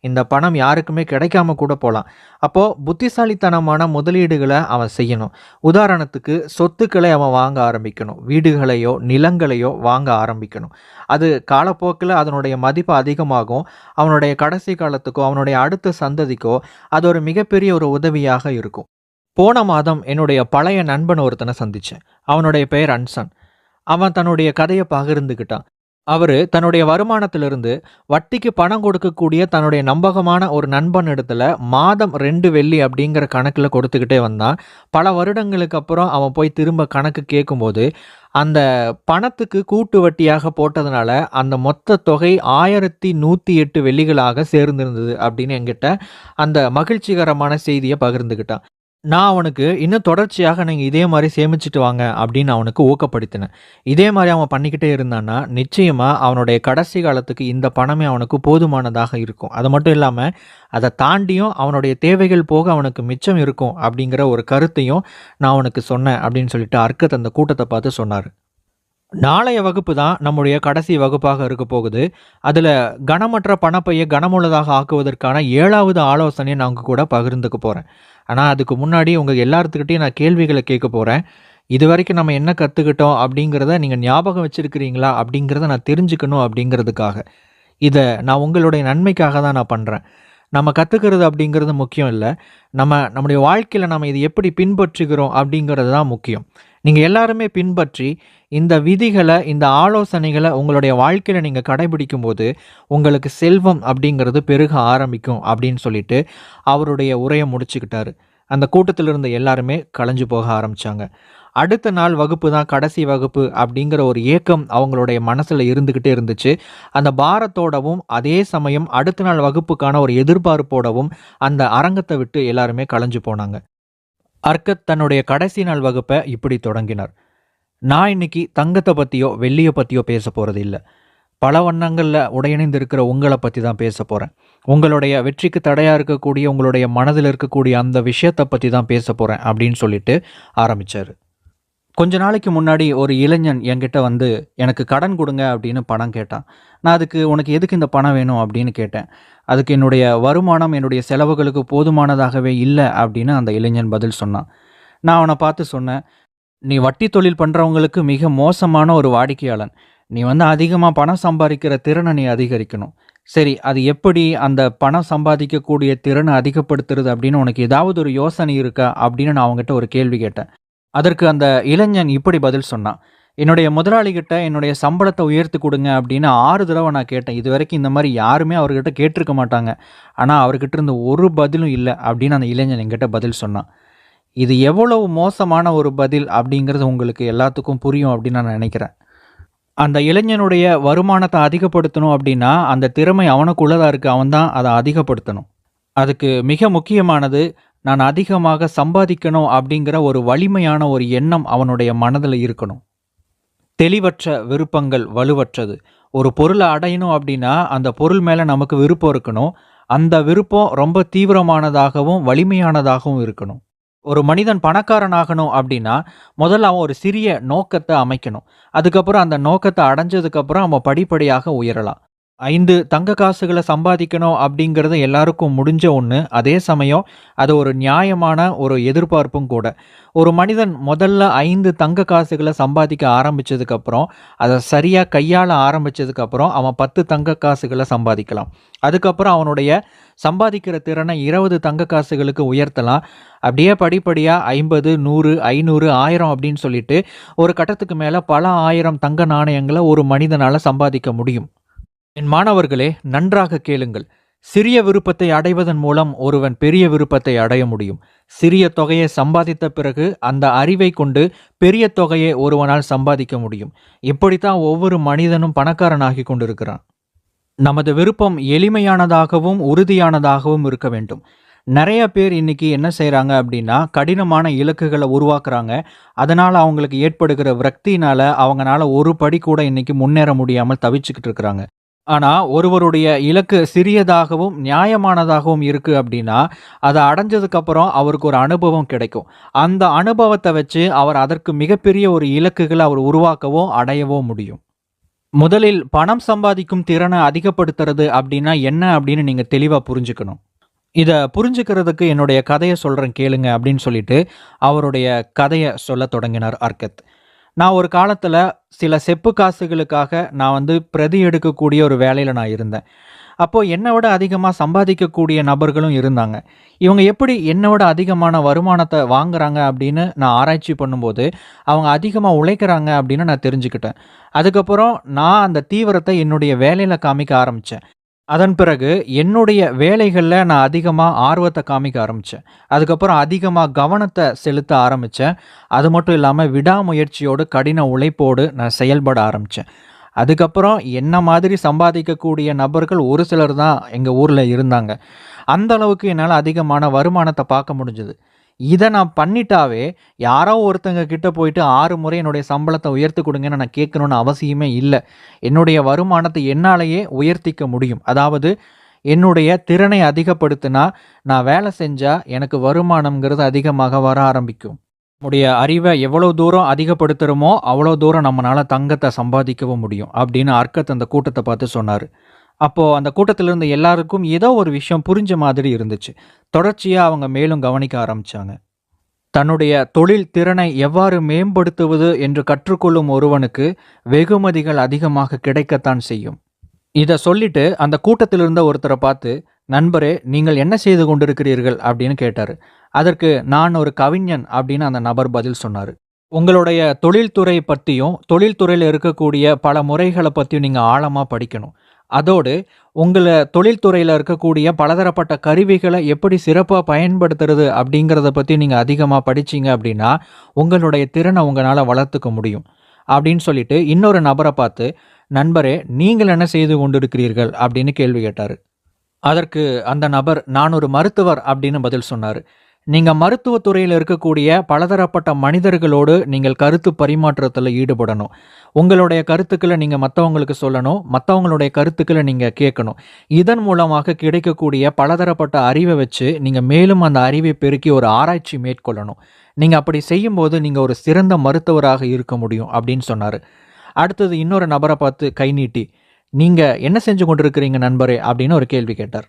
இந்த பணம் யாருக்குமே கிடைக்காம கூட போலாம். அப்போ புத்திசாலித்தனமான முதலீடுகள அவன் செய்யணும். உதாரணத்துக்கு, சொத்துக்களை அவன் வாங்க ஆரம்பிக்கணும். வீடுகளையோ, நிலங்களையோ வாங்க ஆரம்பிக்கணும். அது காலப்போக்குல அதனுடைய மதிப்பு அதிகமாகும். அவனுடைய கடைசி காலத்துக்கோ, அவனுடைய அடுத்த சந்ததிக்கோ அது ஒரு மிகப்பெரிய ஒரு உதவியாக இருக்கும். போன மாதம் என்னுடைய பழைய நண்பன் ஒருத்தனை சந்திச்சேன். அவனுடைய பெயர் அன்சன். அவன் தன்னுடைய கதைய பகிர்ந்துக்கிட்டான். அவரு தன்னுடைய வருமானத்திலிருந்து வட்டிக்கு பணம் கொடுக்கக்கூடிய தன்னுடைய நம்பகமான ஒரு நண்பன் இடத்துல மாதம் 2 வெள்ளி அப்படிங்கிற கணக்குல கொடுத்துக்கிட்டே வந்தான். பல வருடங்களுக்கு அப்புறம் அவன் போய் திரும்ப கணக்கு கேட்கும்போது, அந்த பணத்துக்கு கூட்டு வட்டியாக போட்டதுனால, அந்த மொத்த தொகை 1108 வெள்ளிகளாக சேர்ந்திருந்தது அப்படின்னு என்கிட்ட அந்த மகிழ்ச்சிகரமான செய்திய பகிர்ந்துக்கிட்டான். நான் அவனுக்கு இன்னும் தொடர்ச்சியாக நீங்க இதே மாரி சேமிச்சுட்டு வாங்க அப்படின்னு அவனுக்கு ஊக்கப்படுத்தினேன். இதே மாரி அவன் பண்ணிக்கிட்டே இருந்தான்னா, நிச்சயமா அவனுடைய கடைசி காலத்துக்கு இந்த பணமே அவனுக்கு போதுமானதாக இருக்கும். அது மட்டும் இல்லாம, அத தாண்டியும் அவனுடைய தேவைகள் போக அவனுக்கு மிச்சம் இருக்கும் அப்படிங்கிற ஒரு கருத்தையும் நான் அவனுக்கு சொன்னேன் அப்படின்னு சொல்லிட்டு அர்க்கத் அந்த கூட்டத்த பார்த்து சொன்னாரு. நாளைய வகுப்பு தான் நம்முடைய கடைசி வகுப்பாக இருக்க போகுது. அதுல கனமற்ற பணப்பைய கனமுள்ளதாக ஆக்குவதற்கான 7வது ஆலோசனைய நான் உங்க கூட பகிர்ந்துக்க போறேன். ஆனா, அதுக்கு முன்னாடி உங்க எல்லாத்துக்கிட்டயும் நான் கேள்விகள கேட்க போறேன். இதுவரைக்கும் நம்ம என்ன கத்துக்கிட்டோம் அப்படிங்கிறத நீங்க ஞாபகம் வச்சிருக்கிறீங்களா? அப்படிங்கிறத நான் தெரிஞ்சுக்கணும் அப்படிங்கிறதுக்காக. இத நான் உங்களுடைய நன்மைக்காக தான் நான் பண்றேன். நம்ம கத்துக்கிறது அப்படிங்கிறது முக்கியம் இல்ல. நம்முடைய வாழ்க்கையில நம்ம இத எப்படி பின்பற்றுகிறோம் அப்படிங்கிறது தான் முக்கியம். நீங்க எல்லாருமே பின்பற்றி, இந்த விதிகள, இந்த ஆலோசனைகள உங்களுடைய வாழ்க்கையில நீங்க கடைபிடிக்கும்போது, உங்களுக்கு செல்வம் அப்படிங்கிறது பெருக ஆரம்பிக்கும் அப்படின்னு சொல்லிட்டு, அவருடைய உரைய முடிச்சுக்கிட்டாரு. அந்த கூட்டத்தில இருந்த எல்லாருமே கலைஞ்சு போக ஆரம்பிச்சாங்க. அடுத்த நாள் வகுப்பு தான் கடைசி வகுப்பு அப்படிங்கிற ஒரு ஏக்கம் அவங்களுடைய மனசுல இருந்துகிட்டே இருந்துச்சு. அந்த பாரத்தோடவும், அதே சமயம் அடுத்த நாள் வகுப்புக்கான ஒரு எதிர்பார்ப்போடவும் அந்த அரங்கத்த விட்டு எல்லாருமே கலைஞ்சு போனாங்க. அர்க்கத் தன்னுடைய கடைசி நாள் வகுப்ப இப்படி தொடங்கினார். நான் இன்னைக்கு தங்கத்த பத்தியோ, வெள்ளிய பத்தியோ பேசப் போறது இல்ல. பல வண்ணங்கள்ல உடையணிந்து இருக்கிற உங்கள பத்தி தான் பேசப் போறேன். உங்களுடைய வெற்றிக்கு தடையா இருக்கக்கூடிய, உங்களுடைய மனதில இருக்கக்கூடிய அந்த விஷயத்த பத்தி தான் பேசப் போறேன் அப்படின்னு சொல்லிட்டு ஆரம்பிச்சாரு. கொஞ்ச நாளைக்கு முன்னாடி ஒரு இளைஞன் என்கிட்ட வந்து, "எனக்கு கடன் குடுங்க" அப்படின்னு பணம் கேட்டான். நான் அதுக்கு, "உனக்கு எதுக்கு இந்த பணம் வேணும்?" அப்படின்னு கேட்டேன். அதுக்கு, "என்னுடைய வருமானம் என்னுடைய செலவுகளுக்கு போதுமானதாகவே இல்ல" அப்படின்னு அந்த இளைஞன் பதில் சொன்னான். நான் அவன பார்த்து சொன்னேன், "நீ வட்டி தொழில் பண்றவங்களுக்கு மிக மோசமான ஒரு வாடிக்கையாளன். நீ வந்து அதிகமா பணம் சம்பாதிக்கிற திறன நீ அதிகரிக்கணும். சரி, அது எப்படி அந்த பணம் சம்பாதிக்கக்கூடிய திறன அதிகப்படுத்துறது அப்படின்னு உனக்கு ஏதாவது ஒரு யோசனை இருக்கா?" அப்படின்னு நான் அவன்கிட்ட ஒரு கேள்வி கேட்டேன். அதற்கு அந்த இளைஞன் இப்படி பதில் சொன்னான். "என்னுடைய முதலாளிகிட்ட என்னுடைய சம்பளத்த உயர்த்தி குடுங்க" அப்படின்னு 6 தடவ நான் கேட்டேன். இதுவரைக்கும் இந்த மாரி யாருமே அவர்கிட்ட கேட்டிருக்க மாட்டாங்க. ஆனா, அவர்கிட்ட இருந்து ஒரு பதிலும் இல்ல அப்படின்னு அந்த இளைஞன் என்கிட்ட பதில் சொன்னான். இது எவ்வளவு மோசமான ஒரு பதில் அப்படிங்கிறது உங்களுக்கு எல்லாத்துக்கும் புரியும் அப்படின்னு நான் நினைக்கிறேன். அந்த இளைஞனுடைய வருமானத்த அதிகப்படுத்தணும் அப்படின்னா, அந்த திறமை அவனுக்குள்ள தான் இருக்கு. அவன் தான் அத அதிகப்படுத்தணும். அதுக்கு மிக முக்கியமானது, நான் அதிகமாக சம்பாதிக்கணும் அப்படிங்கிற ஒரு வலிமையான ஒரு எண்ணம் அவனுடைய மனதில இருக்கணும். தெளிவற்ற விருப்பங்கள் வலுவற்றது. ஒரு பொருள அடையணும் அப்படின்னா, அந்த பொருள் மேல நமக்கு விருப்பம் இருக்கணும். அந்த விருப்பம் ரொம்ப தீவிரமானதாகவும், வலிமையானதாகவும் இருக்கணும். ஒரு மனிதன் பணக்காரன் ஆகணும் அப்படின்னா, முதல்ல அவன் ஒரு சிறிய நோக்கத்த அமைக்கணும். அதுக்கப்புறம் அந்த நோக்கத்த அடைஞ்சதுக்கப்புறம் அவன் படிப்படியாக உயரலாம். 5 தங்க காசுகள சம்பாதிக்கணும் அப்படிங்கிறது எல்லாருக்கும் முடிஞ்ச ஒண்ணு. அதே சமயம் அது ஒரு நியாயமான ஒரு எதிர்பார்ப்பும் கூட. ஒரு மனிதன் முதல்ல 5 தங்க காசுகள சம்பாதிக்க ஆரம்பிச்சதுக்கப்புறம், அத சரியா கையாள ஆரம்பிச்சதுக்கப்புறம், அவன் 10 தங்க காசுகள சம்பாதிக்கலாம். அதுக்கப்புறம் அவனுடைய சம்பாதிக்கிற திறனை 20 தங்க காசுகளுக்கு உயர்த்தலாம். அப்படியே படிப்படியா 50, 100, 500, 1000 அப்படின்னு சொல்லிட்டு, ஒரு கட்டத்துக்கு மேல பல 1000 தங்க நாணயங்கள ஒரு மனிதனால சம்பாதிக்க முடியும். என் மாணவர்களே, நன்றாக கேளுங்கள். சிறிய விருப்பத்தை அடைவதன் மூலம் ஒருவன் பெரிய விருப்பத்தை அடைய முடியும். சிறிய தொகையை சம்பாதித்த பிறகு அந்த அறிவை கொண்டு பெரிய தொகையை ஒருவனால் சம்பாதிக்க முடியும். இப்படித்தான் ஒவ்வொரு மனிதனும் பணக்காரனாகி கொண்டிருக்கிறான். நமது விருப்பம் எளிமையானதாகவும் உறுதியானதாகவும் இருக்க வேண்டும். நிறைய பேர் இன்னைக்கு என்ன செய்றாங்க அப்படின்னா, கடினமான இலக்குகளை உருவாக்குறாங்க. அதனால அவங்களுக்கு ஏற்படுகிற விரக்தியினால அவங்கனால ஒரு படி கூட இன்னைக்கு முன்னேற முடியாமல் தவிச்சுக்கிட்டு இருக்கிறாங்க. ஆனா, ஒருவருடைய இலக்கு சிறியதாகவும், நியாயமானதாகவும் இருக்கு அப்படின்னா, அத அடைஞ்சதுக்கப்புறம் அவருக்கு ஒரு அனுபவம் கிடைக்கும். அந்த அனுபவத்த வச்சு அவர் அதற்கு மிகப்பெரிய ஒரு இலக்குகள அவர் உருவாக்கவோ, அடையவோ முடியும். முதலில் பணம் சம்பாதிக்கும் திறன அதிகப்படுத்துறது அப்படின்னா என்ன அப்படின்னு நீங்க தெளிவா புரிஞ்சுக்கணும். இத புரிஞ்சுக்கிறதுக்கு என்னுடைய கதைய சொல்றேன் கேளுங்க அப்படின்னு சொல்லிட்டு, அவருடைய கதைய சொல்லத் தொடங்கினார் அர்கத். நான் ஒரு காலத்துல சில செப்பு காசுகளுக்காக நான் பிரதி எடுக்கக்கூடிய ஒரு வேலையில நான் இருந்தேன். அப்போ என்ன விட அதிகமா சம்பாதிக்கக்கூடிய நபர்களும் இருந்தாங்க. இவங்க எப்படி என்ன விட அதிகமான வருமானத்த வாங்குறாங்க அப்படின்னு நான் ஆராய்ச்சி பண்ணும்போது, அவங்க அதிகமா உழைக்கிறாங்க அப்படின்னு நான் தெரிஞ்சுக்கிட்டேன். அதுக்கப்புறம் நான் அந்த தீவிரத்த என்னுடைய வேலையில காமிக்க ஆரம்பிச்சேன். அதன் பிறகு என்னுடைய வேலைகள்ல நான் அதிகமா ஆர்வத்த காமிக்க ஆரம்பிச்சேன். அதுக்கப்புறம் அதிகமா கவனத்த செலுத்த ஆரம்பிச்சேன். அது மட்டும் இல்லாம விடாமுயற்சியோடு, கடின உழைப்போடு நான் செயல்பட ஆரம்பிச்சேன். அதுக்கப்புறம் என்ன மாதிரி சம்பாதிக்கக்கூடிய நபர்கள் ஒரு சிலர் தான் எங்க ஊர்ல இருந்தாங்க. அந்த அளவுக்கு என்னால அதிகமான வருமானத்த பார்க்க முடிஞ்சது. இத நான் பண்ணிட்டாவே, யாரோ ஒருத்தங்க கிட்ட போயிட்டு 6 முறை என்னுடைய சம்பளத்த உயர்த்தி குடுங்கன்னு நான் கேட்கணும்னு அவசியமே இல்ல. என்னுடைய வருமானத்த என்னாலேயே உயர்த்திக்க முடியும். அதாவது என்னுடைய திறனை அதிகப்படுத்தினா, நான் வேலை செஞ்சா எனக்கு வருமானம்ங்கிறது அதிகமாக வர ஆரம்பிக்கும். நம்முடைய அறிவ எவ்வளோ தூரம் அதிகப்படுத்துறோமோ, அவ்வளோ தூரம் நம்மனால தங்கத்த சம்பாதிக்கவும் முடியும். அப்படின்னு அர்கத் அந்த கூட்டத்த பார்த்து சொன்னாரு. அப்போ அந்த கூட்டத்தில இருந்த எல்லாருக்கும் ஏதோ ஒரு விஷயம் புரிஞ்ச மாதிரி இருந்துச்சு. தொடர்ச்சியா அவங்க மேலும் கவனிக்க ஆரம்பிச்சாங்க. தன்னுடைய தொழில் திறனை எவ்வாறு மேம்படுத்துவது என்று கற்றுக்கொள்ளும் ஒருவனுக்கு வெகுமதிகள் அதிகமாக கிடைக்கத்தான் செய்யும். இத சொல்லிட்டு அந்த கூட்டத்தில் இருந்த ஒருத்தர பார்த்து, "நண்பரே, நீங்கள் என்ன செய்து கொண்டிருக்கிறீர்கள்?" அப்படின்னு கேட்டாரு. அதற்கு, "நான் ஒரு கவிஞன்" அப்படின்னு அந்த நபர் பதில் சொன்னாரு. உங்களுடைய தொழில்துறை பத்தியும், தொழில்துறையில இருக்கக்கூடிய பல முறைகள பத்தியும் நீங்க ஆழமா படிக்கணும். அதோடு உங்கள தொழில்துறையில இருக்கக்கூடிய பலதரப்பட்ட கருவிகள எப்படி சிறப்பா பயன்படுத்துறது அப்படிங்கிறத பத்தி நீங்க அதிகமா படிச்சீங்க அப்படின்னா, உங்களுடைய திறன உங்கனால வளர்த்துக்க முடியும். அப்படின்னு சொல்லிட்டு இன்னொரு நபர பார்த்து, "நண்பரே, நீங்கள் என்ன செய்து கொண்டிருக்கிறீர்கள்?" அப்படின்னு கேள்வி கேட்டாரு. அதற்கு அந்த நபர், "நான் ஒரு மருத்துவர்" அப்படின்னு பதில் சொன்னாரு. நீங்க மருத்துவத் துறையில இருக்கக்கூடிய பலதரப்பட்ட மனிதர்களோடு நீங்கள் கருத்து பரிமாற்றத்துல ஈடுபடணும். உங்களுடைய கருத்துக்கள நீங்க மத்தவங்களுக்கு சொல்லணும். மத்தவங்களுடைய கருத்துக்கள நீங்க கேட்கணும். இதன் மூலமாக கிடைக்கக்கூடிய பலதரப்பட்ட அறிவ வச்சு, நீங்க மேலும் அந்த அறிவை பெருக்கி ஒரு ஆராய்ச்சி மேற்கொள்ளணும். நீங்க அப்படி செய்யும்போது நீங்க ஒரு சிறந்த மருத்துவராக இருக்க முடியும் அப்படின்னு சொன்னாரு. அடுத்தது இன்னொரு நபர பார்த்து கை நீட்டி, "நீங்க என்ன செஞ்சு கொண்டிருக்கிறீங்க நண்பரே?" அப்படின்னு ஒரு கேள்வி கேட்டார்.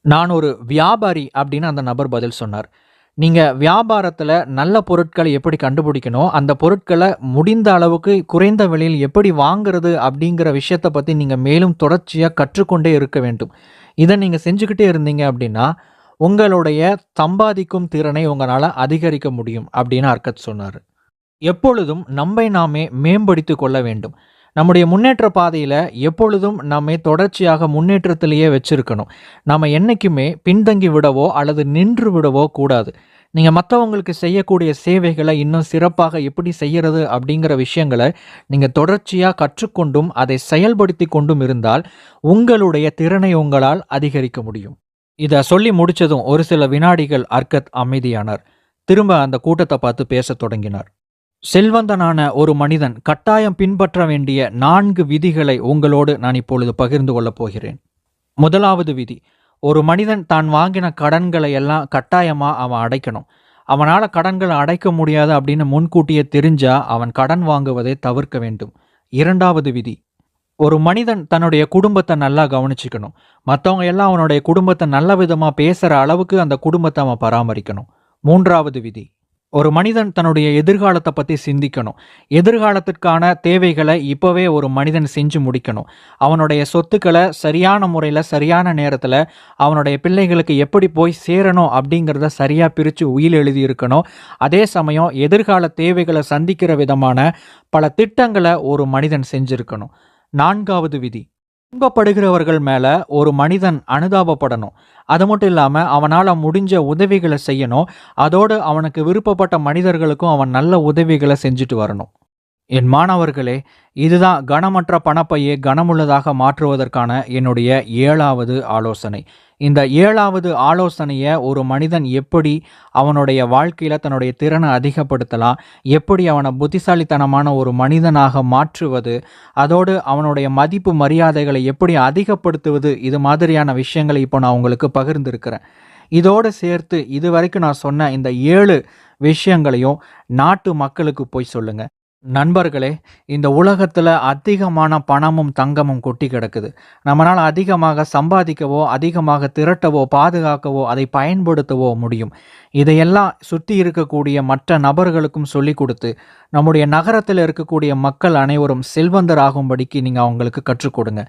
"நான் ஒரு வியாபாரி" அப்படின்னு அந்த நபர் பதில் சொன்னார். நீங்க வியாபாரத்துல நல்ல பொருட்கள எப்படி கண்டுபிடிக்கணும், அந்த பொருட்கள முடிந்த அளவுக்கு குறைந்த விலையில் எப்படி வாங்குறது அப்படிங்கிற விஷயத்த பத்தி நீங்க மேலும் தொடர்ச்சியா கற்றுக்கொண்டே இருக்க வேண்டும். இத நீங்க செஞ்சுக்கிட்டே இருந்தீங்க அப்படின்னா, உங்களுடைய சம்பாதிக்கும் திறனை உங்களால அதிகரிக்க முடியும் அப்படின்னு அர்கத் சொன்னாரு. எப்பொழுதும் நம்மை நாமே மேம்படுத்திக் கொள்ள வேண்டும். நம்முடைய முன்னேற்ற பாதையில எப்பொழுதும் நம்மை தொடர்ச்சியாக முன்னேற்றத்திலேயே வச்சிருக்கணும். நாம என்னைக்குமே பின்தங்கி விடவோ அல்லது நின்று விடவோ கூடாது. நீங்க மத்தவங்களுக்கு செய்யக்கூடிய சேவைகள இன்னும் சிறப்பாக எப்படி செய்யறது அப்படிங்கிற விஷயங்கள நீங்க தொடர்ச்சியா கற்றுக்கொண்டும், அதை செயல்படுத்திக் கொண்டும் இருந்தால், உங்களுடைய திறனை உங்களால் அதிகரிக்க முடியும். இத சொல்லி முடிச்சதும் ஒரு சில வினாடிகள் அர்கத் அமைதியானார். திரும்ப அந்த கூட்டத்த பார்த்து பேசத் தொடங்கினார். செல்வந்தனான ஒரு மனிதன் கட்டாயம் பின்பற்ற வேண்டிய 4 விதிகளை உங்களோடு நான் இப்பொழுது பகிர்ந்து கொள்ளப் போகிறேன். முதலாவது விதி, ஒரு மனிதன் தான் வாங்கின கடன்களை எல்லாம் கட்டாயமா அவன் அடைக்கணும். அவனால கடன்களை அடைக்க முடியாது அப்படின்னு முன்கூட்டியே தெரிஞ்சா அவன் கடன் வாங்குவதை தவிர்க்க வேண்டும். 2வது விதி, ஒரு மனிதன் தன்னுடைய குடும்பத்தை நல்லா கவனிச்சுக்கணும். மற்றவங்க எல்லாம் அவனுடைய குடும்பத்தை நல்ல விதமா பேசுற அளவுக்கு அந்த குடும்பத்தை அவன் பராமரிக்கணும். 3வது விதி, ஒரு மனிதன் தன்னுடைய எதிர்காலத்தை பத்தி சிந்திக்கணும். எதிர்காலத்திற்கான தேவைகளை இப்பவே ஒரு மனிதன் செஞ்சு முடிக்கணும். அவனுடைய சொத்துக்களை சரியான முறையில, சரியான நேரத்துல அவனுடைய பிள்ளைகளுக்கு எப்படி போய் சேரணும் அப்படிங்கிறத சரியா பிரிச்சு உயில் எழுதி இருக்கணும். அதே சமயம் எதிர்கால தேவைகளை சந்திக்கிற விதமான பல திட்டங்களை ஒரு மனிதன் செஞ்சிருக்கணும். 4வது விதி, துன்பப்படுகிறவர்கள் மேல ஒரு மனிதன் அனுதாபப்படணும். அது மட்டும் இல்லாம அவனால முடிஞ்ச உதவிகளை செய்யணும். அதோடு அவனுக்கு விருப்பப்பட்ட மனிதர்களுக்கும் அவன் நல்ல உதவிகளை செஞ்சுட்டு வரணும். என் மாணவர்களே, இதுதான் கனமற்ற பணப்பையை கனமுள்ளதாக மாற்றுவதற்கான என்னுடைய 7வது ஆலோசனை. இந்த 7வது ஆலோசனையை ஒரு மனிதன் எப்படி அவனுடைய வாழ்க்கையில் தன்னுடைய திறனை அதிகப்படுத்தலாம், எப்படி அவனை புத்திசாலித்தனமான ஒரு மனிதனாக மாற்றுவது, அதோடு அவனுடைய மதிப்பு மரியாதைகளை எப்படி அதிகப்படுத்துவது, இது மாதிரியான விஷயங்களை இப்போ நான் உங்களுக்கு பகிர்ந்திருக்கிறேன். இதோடு சேர்த்து இதுவரைக்கும் நான் சொன்ன இந்த 7 விஷயங்களையும் நாட்டு மக்களுக்கு போய் சொல்லுங்க. நண்பர்களே, இந்த உலகத்துல அதிகமான பணமும் தங்கமும் கொட்டி கிடக்குது. நம்மளால அதிகமாக சம்பாதிக்கவோ, அதிகமாக திரட்டவோ, பாதுகாக்கவோ, அதை பயன்படுத்தவோ முடியும். இதையெல்லாம் சுற்றி இருக்கக்கூடிய மற்ற நபர்களுக்கும் சொல்லிக் கொடுத்து, நம்முடைய நகரத்தில் இருக்கக்கூடிய மக்கள் அனைவரும் செல்வந்தராகும்படிக்கு நீங்க அவங்களுக்கு கற்றுக் கொடுங்க.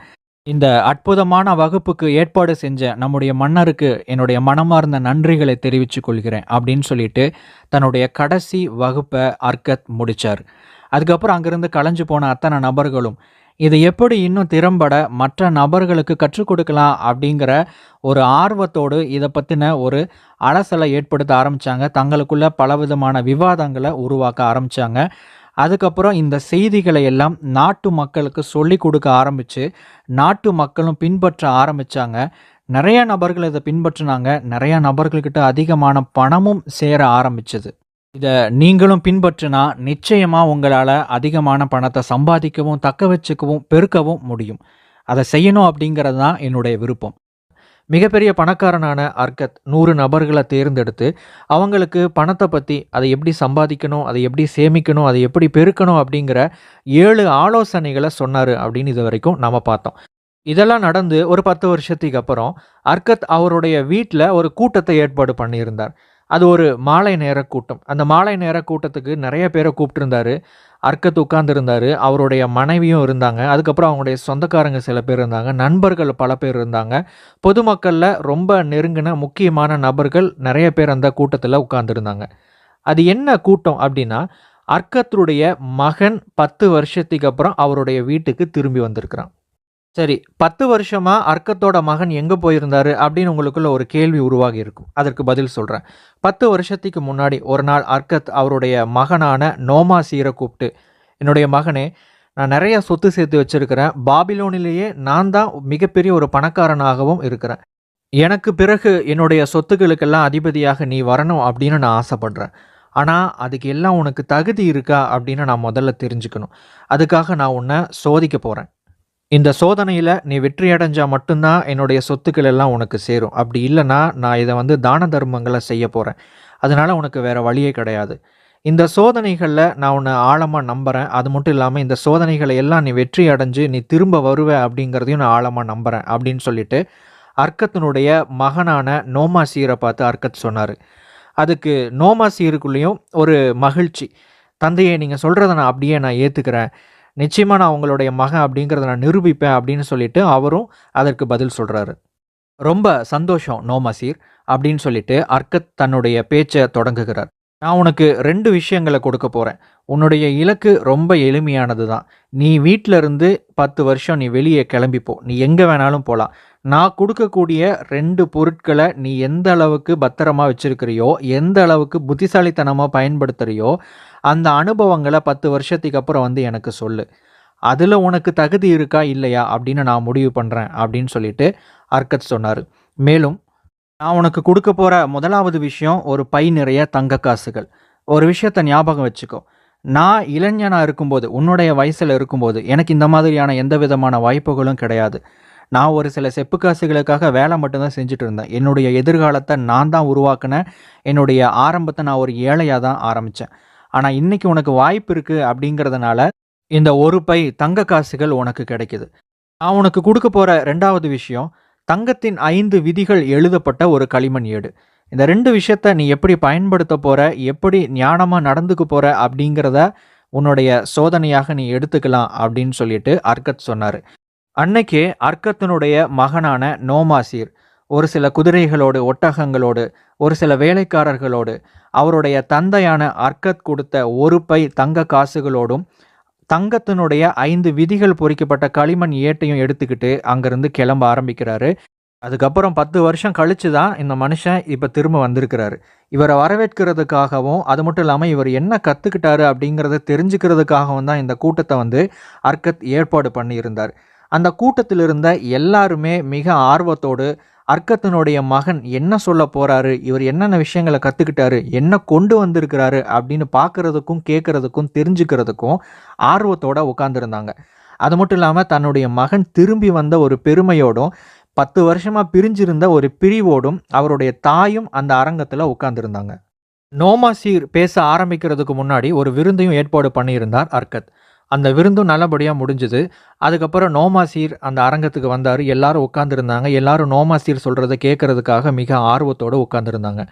இந்த அற்புதமான வகுப்புக்கு ஏற்பாடு செஞ்ச நம்முடைய மன்னருக்கு என்னுடைய மனமார்ந்த நன்றிகளை தெரிவித்துக் கொள்கிறேன் அப்படின்னு சொல்லிட்டு தன்னுடைய கடைசி வகுப்பை அர்க்கத் முடிச்சார். அதுக்கப்புறம் அங்கிருந்து கலைஞ்சு போன அத்தனை நபர்களும் இதை எப்படி இன்னும் திறம்பட மற்ற நபர்களுக்கு கற்றுக் கொடுக்கலாம் அப்படிங்கிற ஒரு ஆர்வத்தோடு இதை பற்றின ஒரு அலசலை ஏற்படுத்த ஆரம்பித்தாங்க. தங்களுக்குள்ள பலவிதமான விவாதங்களை உருவாக்க ஆரம்பித்தாங்க. அதுக்கப்புறம் இந்த செய்திகளை எல்லாம் நாட்டு மக்களுக்கு சொல்லி கொடுக்க ஆரம்பித்து நாட்டு மக்களும் பின்பற்ற ஆரம்பித்தாங்க. நிறைய நபர்கள் இதை பின்பற்றினாங்க. நிறைய நபர்கள்கிட்ட அதிகமான பணமும் சேர ஆரம்பிச்சது. இதை நீங்களும் பின்பற்றினா நிச்சயமாக உங்களால் அதிகமான பணத்தை சம்பாதிக்கவும், தக்க வச்சுக்கவும், பெருக்கவும் முடியும். அதை செய்யணும் அப்படிங்கிறது தான் என்னுடைய விருப்பம். மிகப்பெரிய பணக்காரனான அர்க்கத் 100 நபர்களை தேர்ந்தெடுத்து அவங்களுக்கு பணத்தை பற்றி, அதை எப்படி சம்பாதிக்கணும், அதை எப்படி சேமிக்கணும், அதை எப்படி பெருக்கணும் அப்படிங்கிற 7 ஆலோசனைகளை சொன்னார் அப்படின்னு இது வரைக்கும் நம்ம பார்த்தோம். இதெல்லாம் நடந்து ஒரு 10 வருஷத்துக்கு அப்புறம் அர்க்கத் அவருடைய வீட்டில் ஒரு கூட்டத்தை ஏற்பாடு பண்ணியிருந்தார். அது ஒரு மாலை நேர கூட்டம். அந்த மாலை நேர கூட்டத்துக்கு நிறைய பேரை கூப்பிட்டுருந்தாரு. அர்க்கத் உட்கார்ந்துருந்தார். அவருடைய மனைவியும் இருந்தாங்க. அதுக்கப்புறம் அவங்களுடைய சொந்தக்காரங்க சில பேர் இருந்தாங்க. நண்பர்கள் பல பேர் இருந்தாங்க. பொதுமக்களில் ரொம்ப நெருங்கின முக்கியமான நபர்கள் நிறைய பேர் அந்த கூட்டத்தில் உட்கார்ந்துருந்தாங்க. அது என்ன கூட்டம் அப்படின்னா, அர்க்கத்துடைய மகன் 10 வருஷத்துக்கு அப்புறம் அவருடைய வீட்டுக்கு திரும்பி வந்திருக்கிறான். சரி, 10 வருஷமா அர்க்கத்தோட மகன் எங்கே போயிருந்தாரு அப்படின்னு உங்களுக்குள்ள ஒரு கேள்வி உருவாகி இருக்கும். அதற்கு பதில் சொல்கிறேன். 10 வருஷத்துக்கு முன்னாடி ஒரு நாள் அர்க்கத் அவருடைய மகனான நோமாசீரை கூப்பிட்டு, என்னுடைய மகனே, நான் நிறைய சொத்து சேர்த்து வச்சிருக்கிறேன். பாபிலோனிலேயே நான் தான் மிகப்பெரிய ஒரு பணக்காரனாகவும் இருக்கிறேன். எனக்கு பிறகு என்னுடைய சொத்துக்களுக்கெல்லாம் அதிபதியாக நீ வரணும் அப்படின்னு நான் ஆசைப்படுறேன். ஆனால் அதுக்கு எல்லாம் உனக்கு தகுதி இருக்கா அப்படின்னு நான் முதல்ல தெரிஞ்சுக்கணும். அதுக்காக நான் உன்னை சோதிக்க போகிறேன். இந்த சோதனையில் நீ வெற்றி அடைஞ்சால் மட்டும்தான் என்னுடைய சொத்துக்கள் எல்லாம் உனக்கு சேரும். அப்படி இல்லைன்னா நான் இதை தான தர்மங்களை செய்ய போகிறேன். அதனால் உனக்கு வேறு வழியே கிடையாது. இந்த சோதனைகளில் நான் உன்னை ஆழமாக நம்புகிறேன். அது மட்டும் இல்லாமல் இந்த சோதனைகளை எல்லாம் நீ வெற்றி அடைஞ்சு நீ திரும்ப வருவ அப்படிங்கிறதையும் நான் ஆழமாக நம்புகிறேன் அப்படின்னு சொல்லிட்டு அர்க்கத்தினுடைய மகனான நோமாசீரை பார்த்து அர்க்கத் சொன்னார். அதுக்கு நோமாசீருக்குள்ளேயும் ஒரு மகிழ்ச்சி. தந்தையை, நீங்கள் சொல்கிறத நான் அப்படியே நான் ஏற்றுக்கிறேன். நிச்சயமாக நான் உங்களுடைய மகன் அப்படிங்கிறத நான் நிரூபிப்பேன் அப்படின்னு சொல்லிட்டு அவரும் அதற்கு பதில் சொல்கிறாரு. ரொம்ப சந்தோஷம் நோமாசீர் அப்படின்னு சொல்லிட்டு அர்க்கத் தன்னுடைய பேச்சை தொடங்குகிறார். நான் உனக்கு 2 விஷயங்களை கொடுக்க போகிறேன். உன்னுடைய இலக்கு ரொம்ப எளிமையானது தான். நீ வீட்டில் இருந்து 10 வருஷம் நீ வெளியே கிளம்பிப்போ. நீ எங்கே வேணாலும் போகலாம். நான் கொடுக்கக்கூடிய 2 பொருட்களை நீ எந்த அளவுக்கு பத்திரமா வச்சிருக்கிறியோ, எந்த அளவுக்கு புத்திசாலித்தனமாக பயன்படுத்துகிறியோ, அந்த அனுபவங்களை 10 வருஷத்துக்கு அப்புறம் எனக்கு சொல்லு. அதில் உனக்கு தகுதி இருக்கா இல்லையா அப்படின்னு நான் முடிவு பண்ணுறேன் அப்படின்னு சொல்லிட்டு அர்க்கத் சொன்னார். மேலும், நான் உனக்கு கொடுக்க போகிற முதலாவது விஷயம் ஒரு பை நிறைய தங்க காசுகள். ஒரு விஷயத்தை ஞாபகம் வச்சுக்கோ. நான் இளைஞனா இருக்கும்போது, உன்னுடைய வயசுல இருக்கும்போது, எனக்கு இந்த மாதிரியான எந்த விதமான வாய்ப்புகளும் கிடையாது. நான் ஒரு சில செப்பு காசுகளுக்காக வேலை மட்டும் தான் செஞ்சுட்டு இருந்தேன். என்னுடைய எதிர்காலத்த நான் தான் உருவாக்குனேன். என்னுடைய ஆரம்பத்த நான் ஒரு ஏழையா தான் ஆரம்பிச்சேன். ஆனா இன்னைக்கு உனக்கு வாய்ப்பு இருக்கு அப்படிங்கிறதுனால, இந்த ஒரு பை தங்க காசுகள் உனக்கு கிடைக்குது. நான் உனக்கு குடுக்கப் போற 2வது விஷயம், தங்கத்தின் 5 விதிகள் எழுதப்பட்ட ஒரு களிமண் ஏடு. இந்த 2 விஷயத்த நீ எப்படி பயன்படுத்தப் போற, எப்படி ஞானமா நடந்துக்கப் போற அப்படிங்கிறத உன்னுடைய சோதனையாக நீ எடுத்துக்கலாம் அப்படின்னு சொல்லிட்டு அர்கத் சொன்னாரு. அன்னைக்கே அர்கத்தினுடைய மகனான நோமாசீர் ஒரு சில குதிரைகளோடு, ஒட்டகங்களோடு, ஒரு சில வேலைக்காரர்களோடு, அவருடைய தந்தையான அர்கத் கொடுத்த ஒரு பை தங்க காசுகளோடும், தங்கத்தினுடைய 5 விதிகள் பொறிக்கப்பட்ட களிமண் ஏட்டையும் எடுத்துக்கிட்டு அங்கிருந்து கிளம்ப ஆரம்பிக்கிறாரு. அதுக்கப்புறம் 10 வருஷம் கழிச்சு தான் இந்த மனுஷன் இப்ப திரும்ப வந்திருக்கிறாரு. இவர வரவேற்கிறதுக்காகவும், அது மட்டும் இல்லாம இவர் என்ன கத்துக்கிட்டாரு அப்படிங்கிறத தெரிஞ்சுக்கிறதுக்காகவும் தான் இந்த கூட்டத்த வந்து அர்கத் ஏற்பாடு பண்ணியிருந்தார். அந்த கூட்டத்தில் இருந்த எல்லாருமே மிக ஆர்வத்தோடு, அர்கத்தினுடைய மகன் என்ன சொல்லப் போறாரு? இவர் என்னென்ன விஷயங்கள கத்துக்கிட்டாரு? என்ன கொண்டு வந்திருக்கிறாரு? அப்படின்னு பார்க்கறதுக்கும், கேட்கறதுக்கும், தெரிஞ்சுக்கிறதுக்கும் ஆர்வத்தோட உட்கார்ந்திருந்தாங்க. அது மட்டும் இல்லாம தன்னுடைய மகன் திரும்பி வந்த ஒரு பெருமையோடும், 10 வருஷமா பிரிஞ்சிருந்த ஒரு பிரிவோடும் அவருடைய தாயும் அந்த அரங்கத்துல உட்கார்ந்திருந்தாங்க. நோமாசீர் பேச ஆரம்பிக்கிறதுக்கு முன்னாடி ஒரு விருந்தையும் ஏற்பாடு பண்ணியிருந்தார் அர்கத். அந்த விருந்தும் நல்லபடியா முடிஞ்சது. அதுக்கப்புறம் நோமாசீர் அந்த அரங்கத்துக்கு வந்தாரு. எல்லாரும் உட்கார்ந்திருந்தாங்க. எல்லாரும் நோமாசீர் சொல்றத கேட்கறதுக்காக மிக ஆர்வத்தோட உட்கார்ந்திருந்தாங்க.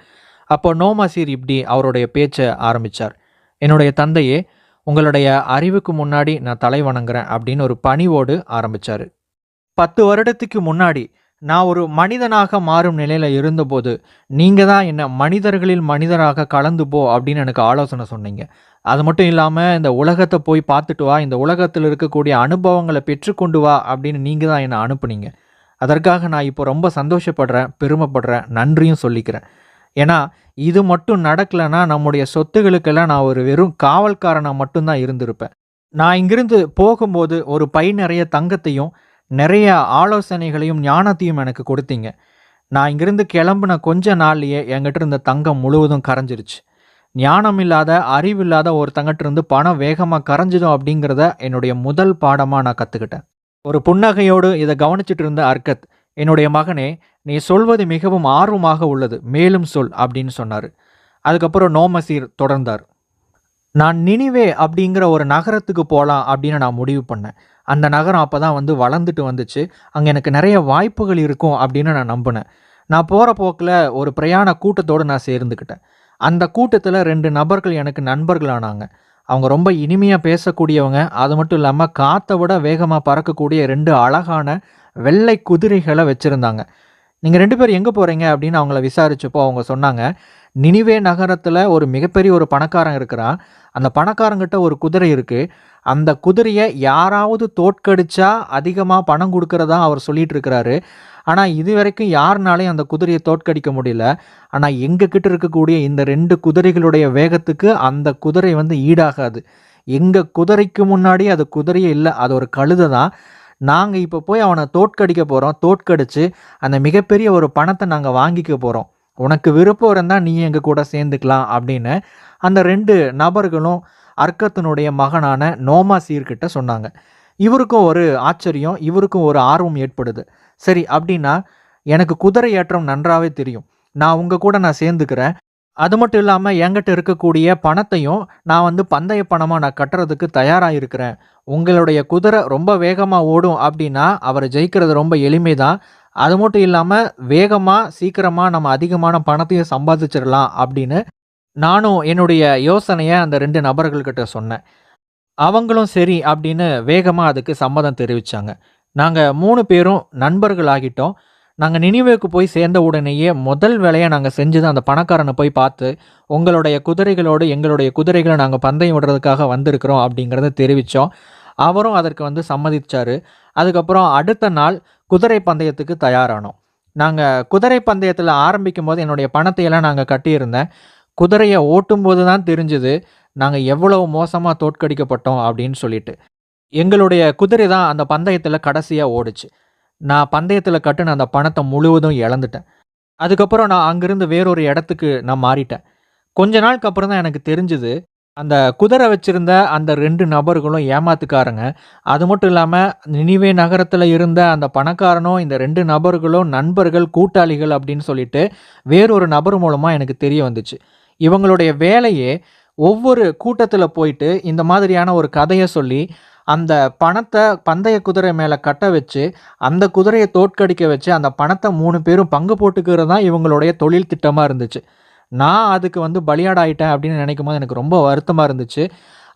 அப்போ நோமாசீர் இப்படி அவருடைய பேச்ச ஆரம்பிச்சார். "என்னுடைய தந்தையே, உங்களுடைய அறிவுக்கு முன்னாடி நான் தலை வணங்குறேன்" அப்படின்னு ஒரு பணிவோடு ஆரம்பிச்சாரு. 10 வருடத்துக்கு முன்னாடி நான் ஒரு மனிதனாக மாறும் நிலையில இருந்தபோது, நீங்க தான் என்ன மனிதர்களில் மனிதராக கலந்து போ அப்படின்னு எனக்கு ஆலோசனை சொன்னீங்க. அது மட்டும் இல்லாம இந்த உலகத்த போய் பார்த்துட்டு வா, இந்த உலகத்துல இருக்கக்கூடிய அனுபவங்கள பெற்றுக்கொண்டு வா அப்படின்னு நீங்க தான் என்ன அனுப்புனீங்க. அதற்காக நான் இப்போ ரொம்ப சந்தோஷப்படுறேன், பெருமைப்படுறேன், நன்றியும் சொல்லிக்கிறேன். ஏன்னா, இது மட்டும் நடக்கலன்னா நம்முடைய சொத்துகளுக்கெல்லாம் நான் ஒரு வெறும் காவல்காரனா மட்டும் தான் இருந்திருப்பேன். நான் இங்கிருந்து போகும்போது ஒரு பை நிறைய தங்கத்தையும், நிறைய ஆலோசனைகளையும், ஞானத்தையும் எனக்கு கொடுத்தீங்க. நான் இங்கிருந்து கிளம்புன கொஞ்ச நாள்லயே என்கிட்ட இருந்த தங்கம் முழுவதும் கரைஞ்சிருச்சு. ஞானம் இல்லாத, அறிவில்லாத ஒருத்தங்கிட்ட இருந்து பணம் வேகமா கரைஞ்சிடும் அப்படிங்கிறத என்னுடைய முதல் பாடமா நான் கத்துக்கிட்டேன். ஒரு புன்னகையோடு இத கவனிச்சிட்டு இருந்த அர்கத், "என்னுடைய மகனே, நீ சொல்வது மிகவும் ஆர்வமாக உள்ளது. மேலும் சொல்" அப்படின்னு சொன்னாரு. அதுக்கப்புறம் நோமசீர் தொடர்ந்தார். "நான் நினிவே அப்படிங்கிற ஒரு நகரத்துக்கு போலாம் அப்படின்னு நான் முடிவு பண்ணேன். அந்த நகரம் அப்பதான் வந்து வளர்ந்துட்டு வந்துச்சு. அங்க எனக்கு நிறைய வாய்ப்புகள் இருக்கும் அப்படின்னு நான் நம்பினேன். நான் போற போக்குல ஒரு பிரயாண கூட்டத்தோட நான் சேர்ந்துக்கிட்டேன். அந்த கூட்டத்துல 2 நபர்கள் எனக்கு நண்பர்களானாங்க. அவங்க ரொம்ப இனிமையா பேசக்கூடியவங்க. அது மட்டும் இல்லாம காத்த விட வேகமா பறக்கக்கூடிய 2 அழகான வெள்ளை குதிரைகள வச்சிருந்தாங்க. "நீங்க 2 பேரும் எங்க போறீங்க?" அப்படின்னு அவங்கள விசாரிச்சப்போ அவங்க சொன்னாங்க, "நினிவே நகரத்துல ஒரு மிகப்பெரிய ஒரு பணக்காரன் இருக்கிறான். அந்த பணக்காரங்கிட்ட ஒரு குதிரை இருக்கு. அந்த குதிரைய யாராவது தோற்கடிச்சா அதிகமா பணம் குடுக்கிறதா அவர் சொல்லிட்டு இருக்கிறாரு. ஆனா இதுவரைக்கும் யாருனாலயும் அந்த குதிரைய தோற்கடிக்க முடியல. ஆனா எங்க கிட்ட இருக்கக்கூடிய இந்த 2 குதிரைகளுடைய வேகத்துக்கு அந்த குதிரை வந்து ஈடாகாது. எங்க குதிரைக்கு முன்னாடி அது குதிரையே இல்ல. அது ஒரு கழுத தான். நாங்க இப்ப போய் அவன தோற்கடிக்க போறோம். தோற்கடிச்சு அந்த மிகப்பெரிய ஒரு பணத்த நாங்க வாங்கிக்க போறோம். உனக்கு விருப்பம் இருந்தா நீ எங்க கூட சேர்ந்துக்கலாம்" அப்படின்னு அந்த 2 நபர்களும் அர்கத்தினுடைய மகனான நோமாசீர் கிட்ட சொன்னாங்க. இவருக்கும் ஒரு ஆச்சரியம், இவருக்கும் ஒரு ஆர்வம் ஏற்படுது. சரி அப்படின்னா, "எனக்கு குதிரை ஏற்றம் நன்றாவே தெரியும். நான் சேர்ந்துக்கிறேன். அது மட்டும் இல்லாம என்கிட்ட இருக்கக்கூடிய பணத்தையும் நான் வந்து பந்தய பணமா நான் கட்டுறதுக்கு தயாரா இருக்கிறேன். உங்களுடைய குதிரை ரொம்ப வேகமா ஓடும் அப்படின்னா, அவர ஜெயிக்கிறது ரொம்ப எளிமை தான். அது மட்டும் இல்லாம வேகமா, சீக்கிரமா நம்ம அதிகமான பணத்தையும் சம்பாதிச்சிடலாம்" அப்படின்னு நானும் என்னுடைய யோசனைய அந்த 2 நபர்கள்கிட்ட சொன்னேன். அவங்களும் சரி அப்படின்னு வேகமா அதுக்கு சம்மதம் தெரிவிச்சாங்க. நாங்க 3 பேரும் நண்பர்கள் ஆகிட்டோம். நாங்க நினிவேக்கு போய் சேர்ந்த உடனேயே முதல் வேலையா நாங்க செஞ்சது அந்த பணக்காரன போய் பார்த்து, "உங்களுடைய குதிரைகளோடு எங்களுடைய குதிரைகள நாங்க பந்தயம் விடுறதுக்காக வந்திருக்கிறோம்" அப்படிங்கிறத தெரிவிச்சோம். அவரும் அதற்கு வந்து சம்மதிச்சாரு. அதுக்கப்புறம் அடுத்த நாள் குதிரை பந்தயத்துக்கு தயாரானோம். நாங்க குதிரை பந்தயத்துல ஆரம்பிக்கும்போது என்னுடைய பணத்தை எல்லாம் நாங்க கட்டியிருந்தேன். குதிரைய ஓட்டும்போது தான் தெரிஞ்சது, நாங்க எவ்வளவு மோசமா தோற்கடிக்கப்பட்டோம் அப்படின்னு சொல்லிட்டு. எங்களுடைய குதிரை தான் அந்த பந்தயத்துல கடைசியா ஓடுச்சு. நான் பந்தயத்துல கட்டுன அந்த பணத்த முழுவதும் இழந்துட்டேன். அதுக்கப்புறம் நான் அங்கிருந்து வேறொரு இடத்துக்கு நான் மாறிட்டேன். கொஞ்ச நாளுக்கு அப்புறம் தான் எனக்கு தெரிஞ்சது, அந்த குதிரை வச்சிருந்த அந்த 2 நபர்களும் ஏமாத்துக்காரங்க. அது மட்டும் இல்லாம நினிவே நகரத்துல இருந்த அந்த பணக்காரனும், இந்த 2 நபர்களும் நண்பர்கள், கூட்டாளிகள் அப்படின்னு சொல்லிட்டு வேறொரு நபர் மூலமா எனக்கு தெரிய வந்துச்சு. இவங்களுடைய வேலையே ஒவ்வொரு கூட்டத்துல போயிட்டு இந்த மாதிரியான ஒரு கதைய சொல்லி, அந்த பணத்த பந்தய குதிரை மேல கட்ட வச்சு, அந்த குதிரைய தோற்கடிக்க வச்சு, அந்த பணத்த 3 பேரும் பங்கு போட்டுக்கிறது தான் இவங்களுடைய தொழில் திட்டமா இருந்துச்சு. நான் அதுக்கு பலியாடு ஆயிட்டேன் அப்படின்னு நினைக்கும்போது எனக்கு ரொம்ப வருத்தமா இருந்துச்சு.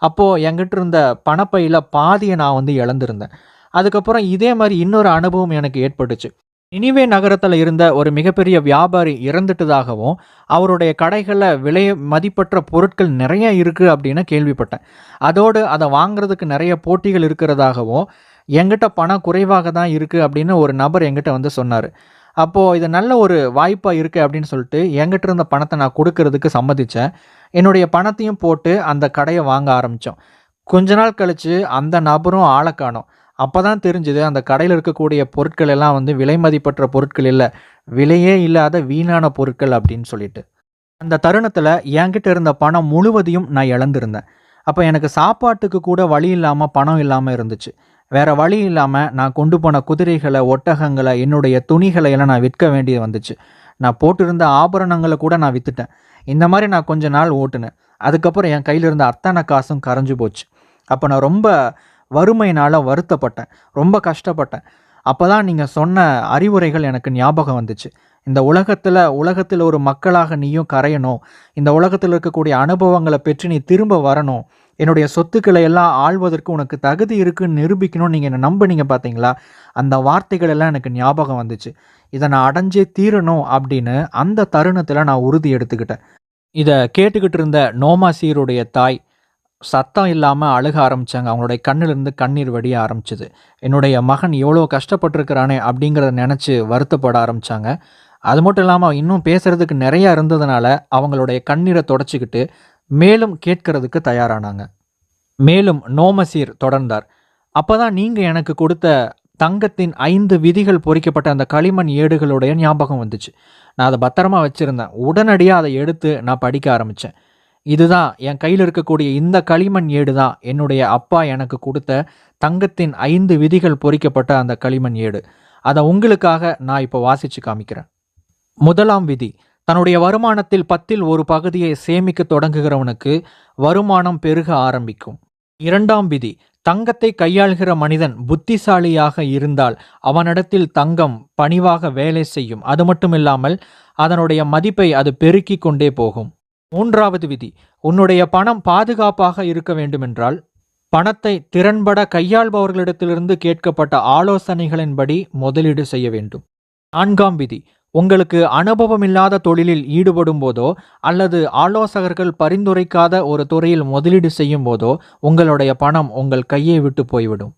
அப்போ என்கிட்ட இருந்த பணப்பையில பாதிய நான் இழந்திருந்தேன். அதுக்கப்புறம் இதே மாரி இன்னொரு அனுபவம் எனக்கு ஏற்பட்டுச்சு. நினிவே நகரத்துல இருந்த ஒரு மிகப்பெரிய வியாபாரி இறந்துட்டதாகவும், அவருடைய கடைகள்ல விலை மதிப்பற்ற பொருட்கள் நெறைய இருக்கு அப்படின்னு கேள்விப்பட்டேன். அதோடு அத வாங்குறதுக்கு நெறைய போட்டிகள் இருக்கிறதாகவும், என்கிட்ட பணம் குறைவாக தான் இருக்கு அப்படின்னு ஒரு நபர் என்கிட்ட சொன்னாரு. அப்போ இது நல்ல ஒரு வாய்ப்பா இருக்கு அப்படின்னு சொல்லிட்டு, என்கிட்ட இருந்த பணத்த நான் குடுக்கறதுக்கு சம்மதிச்சேன். என்னுடைய பணத்தையும் போட்டு அந்த கடைய வாங்க ஆரம்பிச்சோம். கொஞ்ச நாள் கழிச்சு அந்த நபரும் ஆள காணோம். அப்பதான் தெரிஞ்சது அந்த கடையில இருக்கக்கூடிய பொருட்கள் எல்லாம் விலை மதிப்பற்ற பொருட்கள் இல்ல. விலையே இல்லாத வீணான பொருட்கள் அப்படின்னு சொல்லிட்டு. அந்த தருணத்துல என்கிட்ட இருந்த பணம் முழுவதையும் நான் இழந்திருந்தேன். அப்ப எனக்கு சாப்பாட்டுக்கு கூட வழி இல்லாம, பணம் இல்லாம இருந்துச்சு. வேற வழி இல்லாம நான் கொண்டு போன குதிரைகள, ஒட்டகங்கள, என்னுடைய துணிகள எல்லாம் நான் விற்க வேண்டியது வந்துச்சு. நான் போட்டிருந்த ஆபரணங்கள கூட நான் வித்துட்டேன். இந்த மாரி நான் கொஞ்ச நாள் ஓட்டுனேன். அதுக்கப்புறம் என் கையில இருந்த அத்தன காசும் கரைஞ்சு போச்சு. அப்ப நான் ரொம்ப வறுமையினால வருத்தப்பட்டேன். ரொம்ப கஷ்டப்பட்டேன். அப்பதான் நீங்க சொன்ன அறிவுரைகள் எனக்கு ஞாபகம் வந்துச்சு. இந்த உலகத்துல ஒரு மக்களாக நீயும் கரையணும். இந்த உலகத்துல இருக்கக்கூடிய அனுபவங்கள பெற்று நீ திரும்ப வரணும். என்னுடைய சொத்துக்களை எல்லாம் ஆள்வதற்கு உனக்கு தகுதி இருக்குன்னு நிரூபிக்கணும்னு நீங்க என்ன நம்புனீங்க பார்த்தீங்களா? அந்த வார்த்தைகள் எல்லாம் எனக்கு ஞாபகம் வந்துச்சு. இத நான் அடைஞ்சே தீரணும் அப்படின்னு அந்த தருணத்துல நான் உறுதி எடுத்துக்கிட்டேன். இத கேட்டுக்கிட்டு இருந்த நோமாசீருடைய தாய் சத்தம் இல்லாம அழுக ஆரம்பிச்சாங்க. அவங்களுடைய கண்ணிலிருந்து கண்ணீர் வடிய ஆரம்பிச்சது. என்னுடைய மகன் எவ்வளோ கஷ்டப்பட்டுருக்கிறானே அப்படிங்கிறத நெனச்சு வருத்தப்பட ஆரம்பிச்சாங்க. அது மட்டும் இல்லாம இன்னும் பேசுறதுக்கு நெறைய இருந்ததுனால, அவங்களுடைய கண்ணீர தொடச்சுக்கிட்டு மேலும் கேட்கறதுக்கு தயாரானாங்க. மேலும் நோமசீர் தொடர்ந்தார். அப்பதான் நீங்க எனக்கு கொடுத்த தங்கத்தின் 5 விதிகள் பொறிக்கப்பட்ட அந்த களிமண் ஏடுகளுடைய ஞாபகம் வந்துச்சு. நான் அத பத்திரமா வச்சிருந்தேன். உடனடியா அத எடுத்து நான் படிக்க ஆரம்பிச்சேன். இதுதான் என் கையில இருக்கக்கூடிய இந்த களிமண் ஏடு தான் என்னுடைய அப்பா எனக்கு கொடுத்த தங்கத்தின் 5 விதிகள் பொறிக்கப்பட்ட அந்த களிமண் ஏடு. அத உங்களுக்காக நான் இப்போ வாசிச்சு காமிக்கிறேன். முதலாம் விதி: தன்னுடைய வருமானத்தில் 10ல் ஒரு பகுதியை சேமிக்க தொடங்குகிறவனுக்கு வருமானம் பெருக ஆரம்பிக்கும். 2ஆம் விதி: தங்கத்தை கையாள்கிற மனிதன் புத்திசாலியாக இருந்தால் அவனிடத்தில் தங்கம் பணிவாக வேலை செய்யும். அது மட்டுமில்லாமல் அதனுடைய மதிப்பை அது பெருக்கிக் கொண்டே போகும். 3வது விதி: உன்னுடைய பணம் பாதுகாப்பாக இருக்க வேண்டுமென்றால் பணத்தை திறன்பட கையாள்பவர்களிடத்திலிருந்து கேட்கப்பட்ட ஆலோசனைகளின்படி முதலீடு செய்ய வேண்டும். 4ஆம் விதி: உங்களுக்கு அனுபவமில்லாத தொழிலில் ஈடுபடும் போதோ அல்லது ஆலோசகர்கள் பரிந்துரைக்காத ஒரு துறையில் முதலீடு செய்யும் போதோ உங்களுடைய பணம் உங்கள் கையை விட்டு போய்விடும்.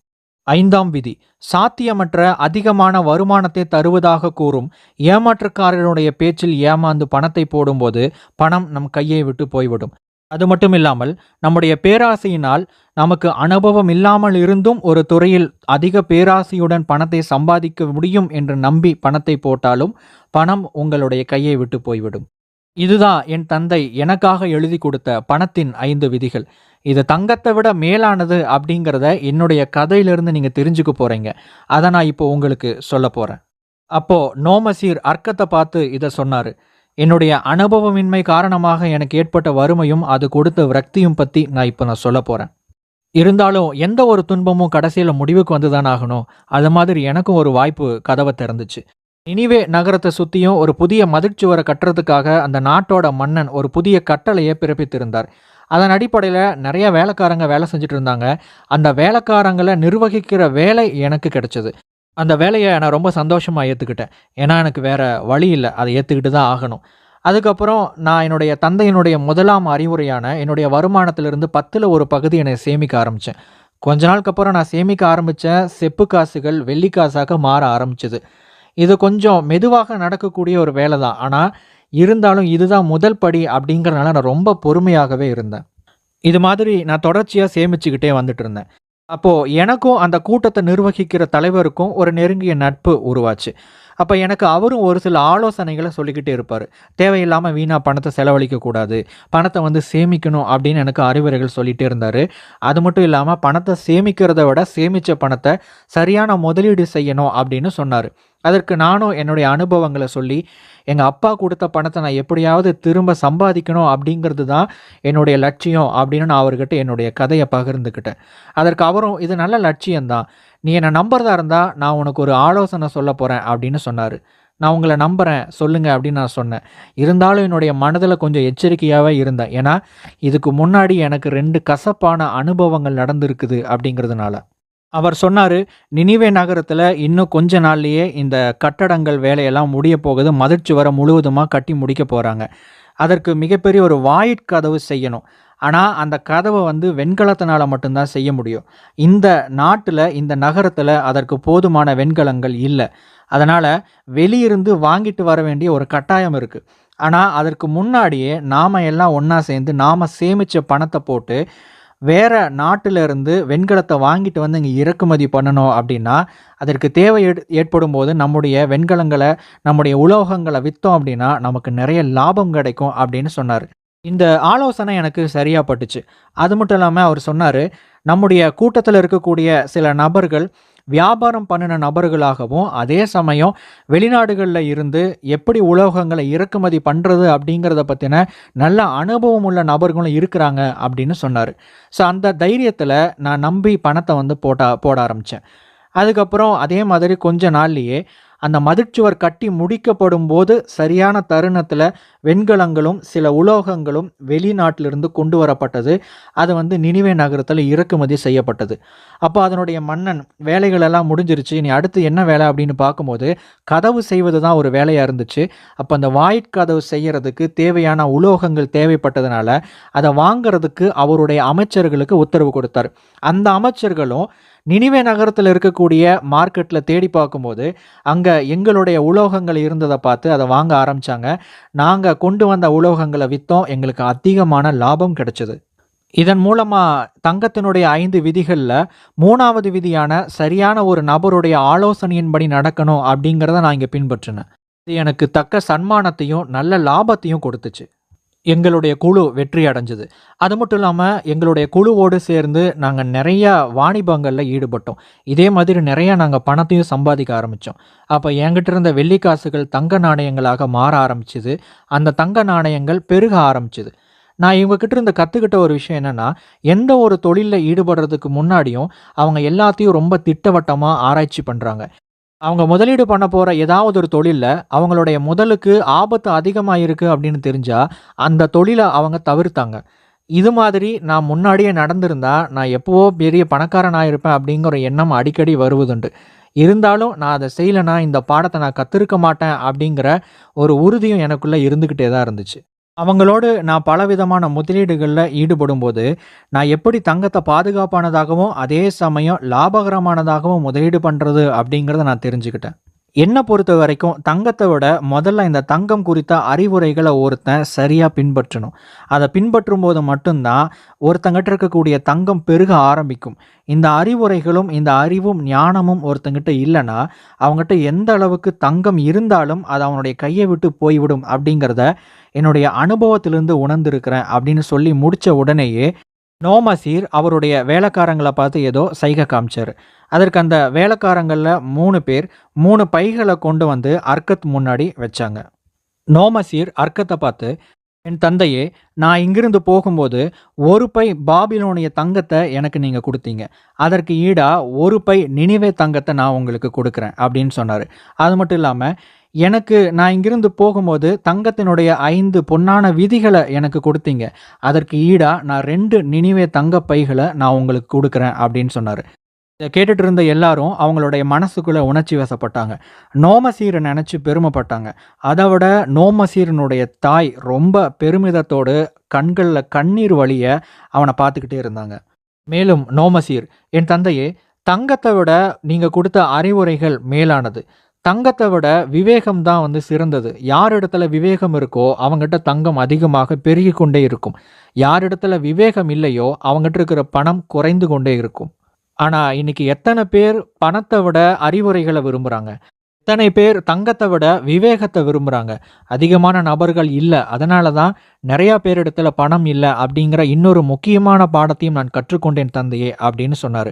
5ஆம் விதி: சாத்தியமற்ற அதிகமான வருமானத்தை தருவதாக கூறும் ஏமாற்றுக்காரனுடைய பேச்சில் ஏமாந்து பணத்தை போடும்போது பணம் நம் கையை விட்டு போய்விடும். அது மட்டுமில்லாமல் நம்முடைய பேராசையினால் நமக்கு அனுபவம் இல்லாமல் இருந்தும் ஒரு துறையில் அதிக பேராசையுடன் பணத்தை சம்பாதிக்க முடியும் என்று நம்பி பணத்தை போட்டாலும் பணம் உங்களுடைய கையை விட்டு போய்விடும். இதுதான் என் தந்தை எனக்காக எழுதி கொடுத்த பணத்தின் 5 விதிகள். இது தங்கத்தை விட மேலானது அப்படிங்கிறத என்னுடைய கதையிலிருந்து நீங்க தெரிஞ்சுக்க போறீங்க. அதை நான் இப்போ உங்களுக்கு சொல்ல போறேன். அப்போ நோமசீர் அர்க்கத்தை பார்த்து இதை சொன்னாரு. என்னுடைய அனுபவமின்மை காரணமாக எனக்கு ஏற்பட்ட வறுமையும் அது கொடுத்த விரக்தியும் பத்தி நான் சொல்ல போறேன். இருந்தாலும் எந்த ஒரு துன்பமும் கடைசியில முடிவுக்கு வந்துதான் ஆகணும். அது மாதிரி எனக்கும் ஒரு வாய்ப்பு கதவை திறந்துச்சு. நினிவே நகரத்தை சுத்தியும் ஒரு புதிய மதிர்ச்சுவரை கட்டுறதுக்காக அந்த நாட்டோட மன்னன் ஒரு புதிய கட்டளையை பிறப்பித்திருந்தார். அதன் அடிப்படையில் நிறைய வேலைக்காரங்க வேலை செஞ்சுட்டு இருந்தாங்க. அந்த வேலைக்காரங்களை நிர்வகிக்கிற வேலை எனக்கு கிடைச்சது. அந்த வேலையை நான் ரொம்ப சந்தோஷமாக ஏற்றுக்கிட்டேன். ஏன்னா எனக்கு வேற வழி இல்லை, அதை ஏற்றுக்கிட்டு தான் ஆகணும். அதுக்கப்புறம் நான் என்னுடைய தந்தையினுடைய முதலாம் அறிவுரையான என்னுடைய வருமானத்திலிருந்து 10ல் ஒரு பகுதி என்னை சேமிக்க ஆரம்பித்தேன். கொஞ்ச நாளுக்கு அப்புறம் நான் சேமிக்க ஆரம்பித்த செப்பு காசுகள் வெள்ளி காசாக மாற ஆரம்பிச்சது. இது கொஞ்சம் மெதுவாக நடக்கக்கூடிய ஒரு வேலை தான். ஆனால் இருந்தாலும் இதுதான் முதல் படி அப்படிங்கிறனால நான் ரொம்ப பொறுமையாகவே இருந்தேன். இது மாதிரி நான் தொடர்ச்சியாக சேமிச்சுக்கிட்டே வந்துட்டு இருந்தேன். அப்போது எனக்கும் அந்த கூட்டத்தை நிர்வகிக்கிற தலைவருக்கும் ஒரு நெருங்கிய நட்பு உருவாச்சு. அப்ப எனக்கு அவரும் ஒரு சில ஆலோசனைகள சொல்லிக்கிட்டே இருப்பாரு. தேவையில்லாம வீணா பணத்த செலவழிக்கக்கூடாது. பணத்த வந்து சேமிக்கணும் அப்படின்னு எனக்கு அறிவுரைகள் சொல்லிட்டே இருந்தாரு. அது மட்டும் இல்லாம பணத்த சேமிக்கிறத விட சேமிச்ச பணத்த சரியான முதலீடு செய்யணும் அப்படின்னு சொன்னாரு. அதற்கு நானும் என்னுடைய அனுபவங்கள சொல்லி, எங்க அப்பா குடுத்த பணத்த நான் எப்படியாவது திரும்ப சம்பாதிக்கணும் அப்படிங்கிறது தான் என்னுடைய லட்சியம் அப்படின்னு நான் அவர்கிட்ட என்னுடைய கதைய பகிர்ந்துக்கிட்டேன். அதற்கு அவரும் இது நல்ல லட்சியம் தான். நீ என்ன நம்புறதா இருந்தா, நான் உனக்கு ஒரு ஆலோசனை சொல்லப் போறேன் அப்படின்னு சொன்னாரு. நான் உங்கள நம்புறேன். சொல்லுங்க அப்படின்னு நான் சொன்னேன். இருந்தாலும் என்னுடைய மனதில கொஞ்சம் எச்சரிக்கையாவே இருந்தேன். ஏன்னா, இதுக்கு முன்னாடி எனக்கு 2 கசப்பான அனுபவங்கள் நடந்திருக்குது அப்படிங்கிறதுனால. அவர் சொன்னாரு, "நினிவே நகரத்தில இன்னும் கொஞ்ச நாள்லயே இந்த கட்டடங்கள் வேலையெல்லாம் முடியப் போகுது. மதிற்சுவர முழுவதுமா கட்டி முடிக்கப் போறாங்க. அதற்கு மிகப்பெரிய ஒரு வாயிற்கதவு செய்யணும். ஆனா, அந்த கதவ வந்து வெண்கலத்தினால மட்டும் தான் செய்ய முடியும். இந்த நாட்டுல, இந்த நகரத்தில அதற்கு போதுமான வெண்கலங்கள் இல்ல. அதனால வெளியிருந்து வாங்கிட்டு வர வேண்டிய ஒரு கட்டாயம் இருக்கு. ஆனா, அதற்கு முன்னாடியே நாம எல்லாம் ஒண்ணா சேர்ந்து, நாம சேமிச்ச பணத்த போட்டு, வேற நாட்டுல இருந்து வெண்கலத்த வாங்கிட்டு வந்து இங்க இறக்குமதி பண்ணணும் அப்படின்னா, அதற்கு தேவை ஏற்படும்போது நம்முடைய வெண்கலங்கள, நம்முடைய உலோகங்கள வித்தோம் அப்படின்னா, நமக்கு நெறைய லாபம் கிடைக்கும் அப்படின்னு சொன்னாரு. இந்த ஆலோசனை எனக்கு சரியா பட்டுச்சு. அது மட்டும் இல்லாம அவர் சொன்னாரு, நம்முடைய கூட்டத்தில இருக்கக்கூடிய சில நபர்கள் வியாபாரம் பண்ணுன நபர்களாகவும், அதே சமயம் வெளிநாடுகள்ல இருந்து எப்படி உலோகங்கள இறக்குமதி பண்றது அப்படிங்கிறத பத்தின நல்ல அனுபவம் உள்ள நபர்களும் இருக்கிறாங்க அப்படின்னு சொன்னாரு. ஸோ அந்த தைரியத்தில நான் நம்பி பணத்த வந்து போட ஆரம்பிச்சேன். அதுக்கப்புறம் அதே மாதிரி கொஞ்ச நாள்லயே அந்த மதிற்சுவர் கட்டி முடிக்கப்படும்போது சரியான தருணத்தில வெண்கலங்களும், சில உலோகங்களும் வெளிநாட்டிலிருந்து கொண்டு வரப்பட்டது. அது வந்து நினிவே நகரத்தில இறக்குமதி செய்யப்பட்டது. அப்போ அதனுடைய மன்னன் வேலைகள் எல்லாம் முடிஞ்சிருச்சு. இனி அடுத்து என்ன வேலை அப்படின்னு பார்க்கும்போது, கதவு செய்வது தான் ஒரு வேலையா இருந்துச்சு. அப்ப அந்த வாயிற்கதவு செய்யறதுக்கு தேவையான உலோகங்கள் தேவைப்பட்டதுனால, அத வாங்குறதுக்கு அவருடைய அமைச்சர்களுக்கு உத்தரவு கொடுத்தாரு. அந்த அமைச்சர்களும் நினிவே நகரத்தில இருக்கக்கூடிய மார்க்கெட்ல தேடி பார்க்கும்போது, அங்க எங்களுடைய உலோகங்கள் இருந்தத பார்த்து அத வாங்க ஆரம்பிச்சாங்க. நாங்க கொண்டு வந்த உலோகங்கள வித்தோம். எங்களுக்கு அதிகமான லாபம் கிடைச்சது. இதன் மூலமா தங்கத்தினுடைய 5 விதிகள்ல 3வது விதியான சரியான ஒரு நபருடைய ஆலோசனையின்படி நடக்கணும் அப்படிங்கிறத நான் இங்க பின்பற்றினேன். இது எனக்கு தக்க சன்மானத்தையும், நல்ல லாபத்தையும் கொடுத்துச்சு. எங்களுடைய குழு வெற்றி அடைஞ்சது. அது மட்டும் இல்லாம எங்களுடைய குழுவோடு சேர்ந்து நாங்க நெறையா வாணிபங்கள்ல ஈடுபட்டோம். இதே மாதிரி நெறையா நாங்க பணத்தையும் சம்பாதிக்க ஆரம்பிச்சோம். அப்ப என்கிட்ட இருந்த வெள்ளி காசுகள் தங்க நாணயங்களாக மாற ஆரம்பிச்சது. அந்த தங்க நாணயங்கள் பெருக ஆரம்பிச்சது. நான் இவங்க கிட்ட இருந்து கத்துக்கிட்ட ஒரு விஷயம் என்னன்னா, எந்த ஒரு தொழில்ல ஈடுபடுறதுக்கு முன்னாடியும் அவங்க எல்லாத்தையும் ரொம்ப திட்டவட்டமா ஆராய்ச்சி பண்றாங்க. அவங்க முதலீடு பண்ண போற ஏதாவது ஒரு தொழில்ல, அவங்களுடைய முதலுக்கு ஆபத்து அதிகமா இருக்கு அப்படின்னு தெரிஞ்சா, அந்த தொழில அவங்க தவிர்த்தாங்க. இது மாதிரி நான் முன்னாடியே நடந்திருந்தா, நான் எப்பவோ பெரிய பணக்காரன் ஆயிருப்பேன் அப்படிங்கிற எண்ணம் அடிக்கடி வருவதுண்டு. இருந்தாலும் நான் அத செய்யலன்னா, இந்த பாடத்த நான் கத்திருக்க மாட்டேன் அப்படிங்கிற ஒரு உறுதியும் எனக்குள்ள இருந்துகிட்டே தான் இருந்துச்சு. அவங்களோடு நான் பலவிதமான முதலீடுகள்ல ஈடுபடும்போது, நான் எப்படி தங்கத்த பாதுகாப்பானதாகவும், அதே சமயம் லாபகரமானதாகவும் முதலீடு பண்றது அப்படிங்கிறத நான் தெரிஞ்சுக்கிட்டேன். என்ன பொறுத்தவரைக்கும் தங்கத்த விட முதல்ல இந்த தங்கம் குறித்த அறிவுரைகள ஒருத்தன் சரியா பின்பற்றணும். அத பின்பற்றும்போது மட்டும் தான் ஒருத்தங்கிட்ட இருக்கக்கூடிய தங்கம் பெருக ஆரம்பிக்கும். இந்த அறிவுரைகளும், இந்த அறிவும், ஞானமும் ஒருத்தங்கிட்ட இல்லன்னா, அவங்கிட்ட எந்த அளவுக்கு தங்கம் இருந்தாலும் அது அவனுடைய கைய விட்டு போய்விடும் அப்படிங்கிறத என்னுடைய அனுபவத்திலிருந்து உணர்ந்திருக்கிறேன் அப்படின்னு சொல்லி முடிச்ச உடனேயே, நோமசீர் அவருடைய வேலைக்காரங்கள பார்த்து ஏதோ சைகை காமிச்சாரு. அதற்கு அந்த வேலைக்காரங்கள்ல 3 பேர் 3 பைகள கொண்டு வந்து அர்க்கத் முன்னாடி வச்சாங்க. நோமசீர் அர்க்கத்த பார்த்து, "என் தந்தையே, நான் இங்கிருந்து போகும்போது 1 பை பாபிலோனிய தங்கத்த எனக்கு நீங்க குடுத்தீங்க. அதற்கு ஈடா 1 பை நினிவே தங்கத்த நான் உங்களுக்கு குடுக்குறேன்" அப்படின்னு சொன்னாரு. அது மட்டும் இல்லாம, நான் இங்கிருந்து போகும்போது தங்கத்தினுடைய 5 பொன்னான விதிகள எனக்கு குடுத்தீங்க. அதற்கு ஈடா நான் 2 நினிவே தங்கப் பைகள நான் உங்களுக்கு குடுக்குறேன் அப்படின்னு சொன்னாரு. இத கேட்டுட்டு இருந்த எல்லாரும் அவங்களுடைய மனசுக்குள்ள உணர்ச்சி வசப்பட்டாங்க. நோமசீர நெனச்சு பெருமைப்பட்டாங்க. அத விட நோமசீரினுடைய தாய் ரொம்ப பெருமிதத்தோடு கண்கள்ல கண்ணீர் வழிய அவன பார்த்துக்கிட்டே இருந்தாங்க. மேலும் நோமசீர், "என் தந்தையே, தங்கத்த விட நீங்க குடுத்த அறிவுரைகள் மேலானது. தங்கத்த விட விவேகம் தான் வந்து சிறந்தது. யாரிடத்துல விவேகம் இருக்கோ, அவங்கிட்ட தங்கம் அதிகமாக பெருகிக் கொண்டே இருக்கும். யாரிடத்துல விவேகம் இல்லையோ, அவங்கிட்ட இருக்கிற பணம் குறைந்து கொண்டே இருக்கும்." ஆனா, இன்னைக்கு எத்தன பேர் பணத்த விட அறிவுரைகள விரும்புறாங்க? இத்தனை பேர் தங்கத்த விட விவேகத்த விரும்புறாங்க. அதிகமான நபர்கள் இல்ல. அதனால தான் நெறைய பேரிடத்துல பணம் இல்ல அப்படிங்கிற இன்னொரு முக்கியமான பாடத்தையும் நான் கற்றுக்கொண்டேன் தந்தையே அப்படின்னு சொன்னாரு.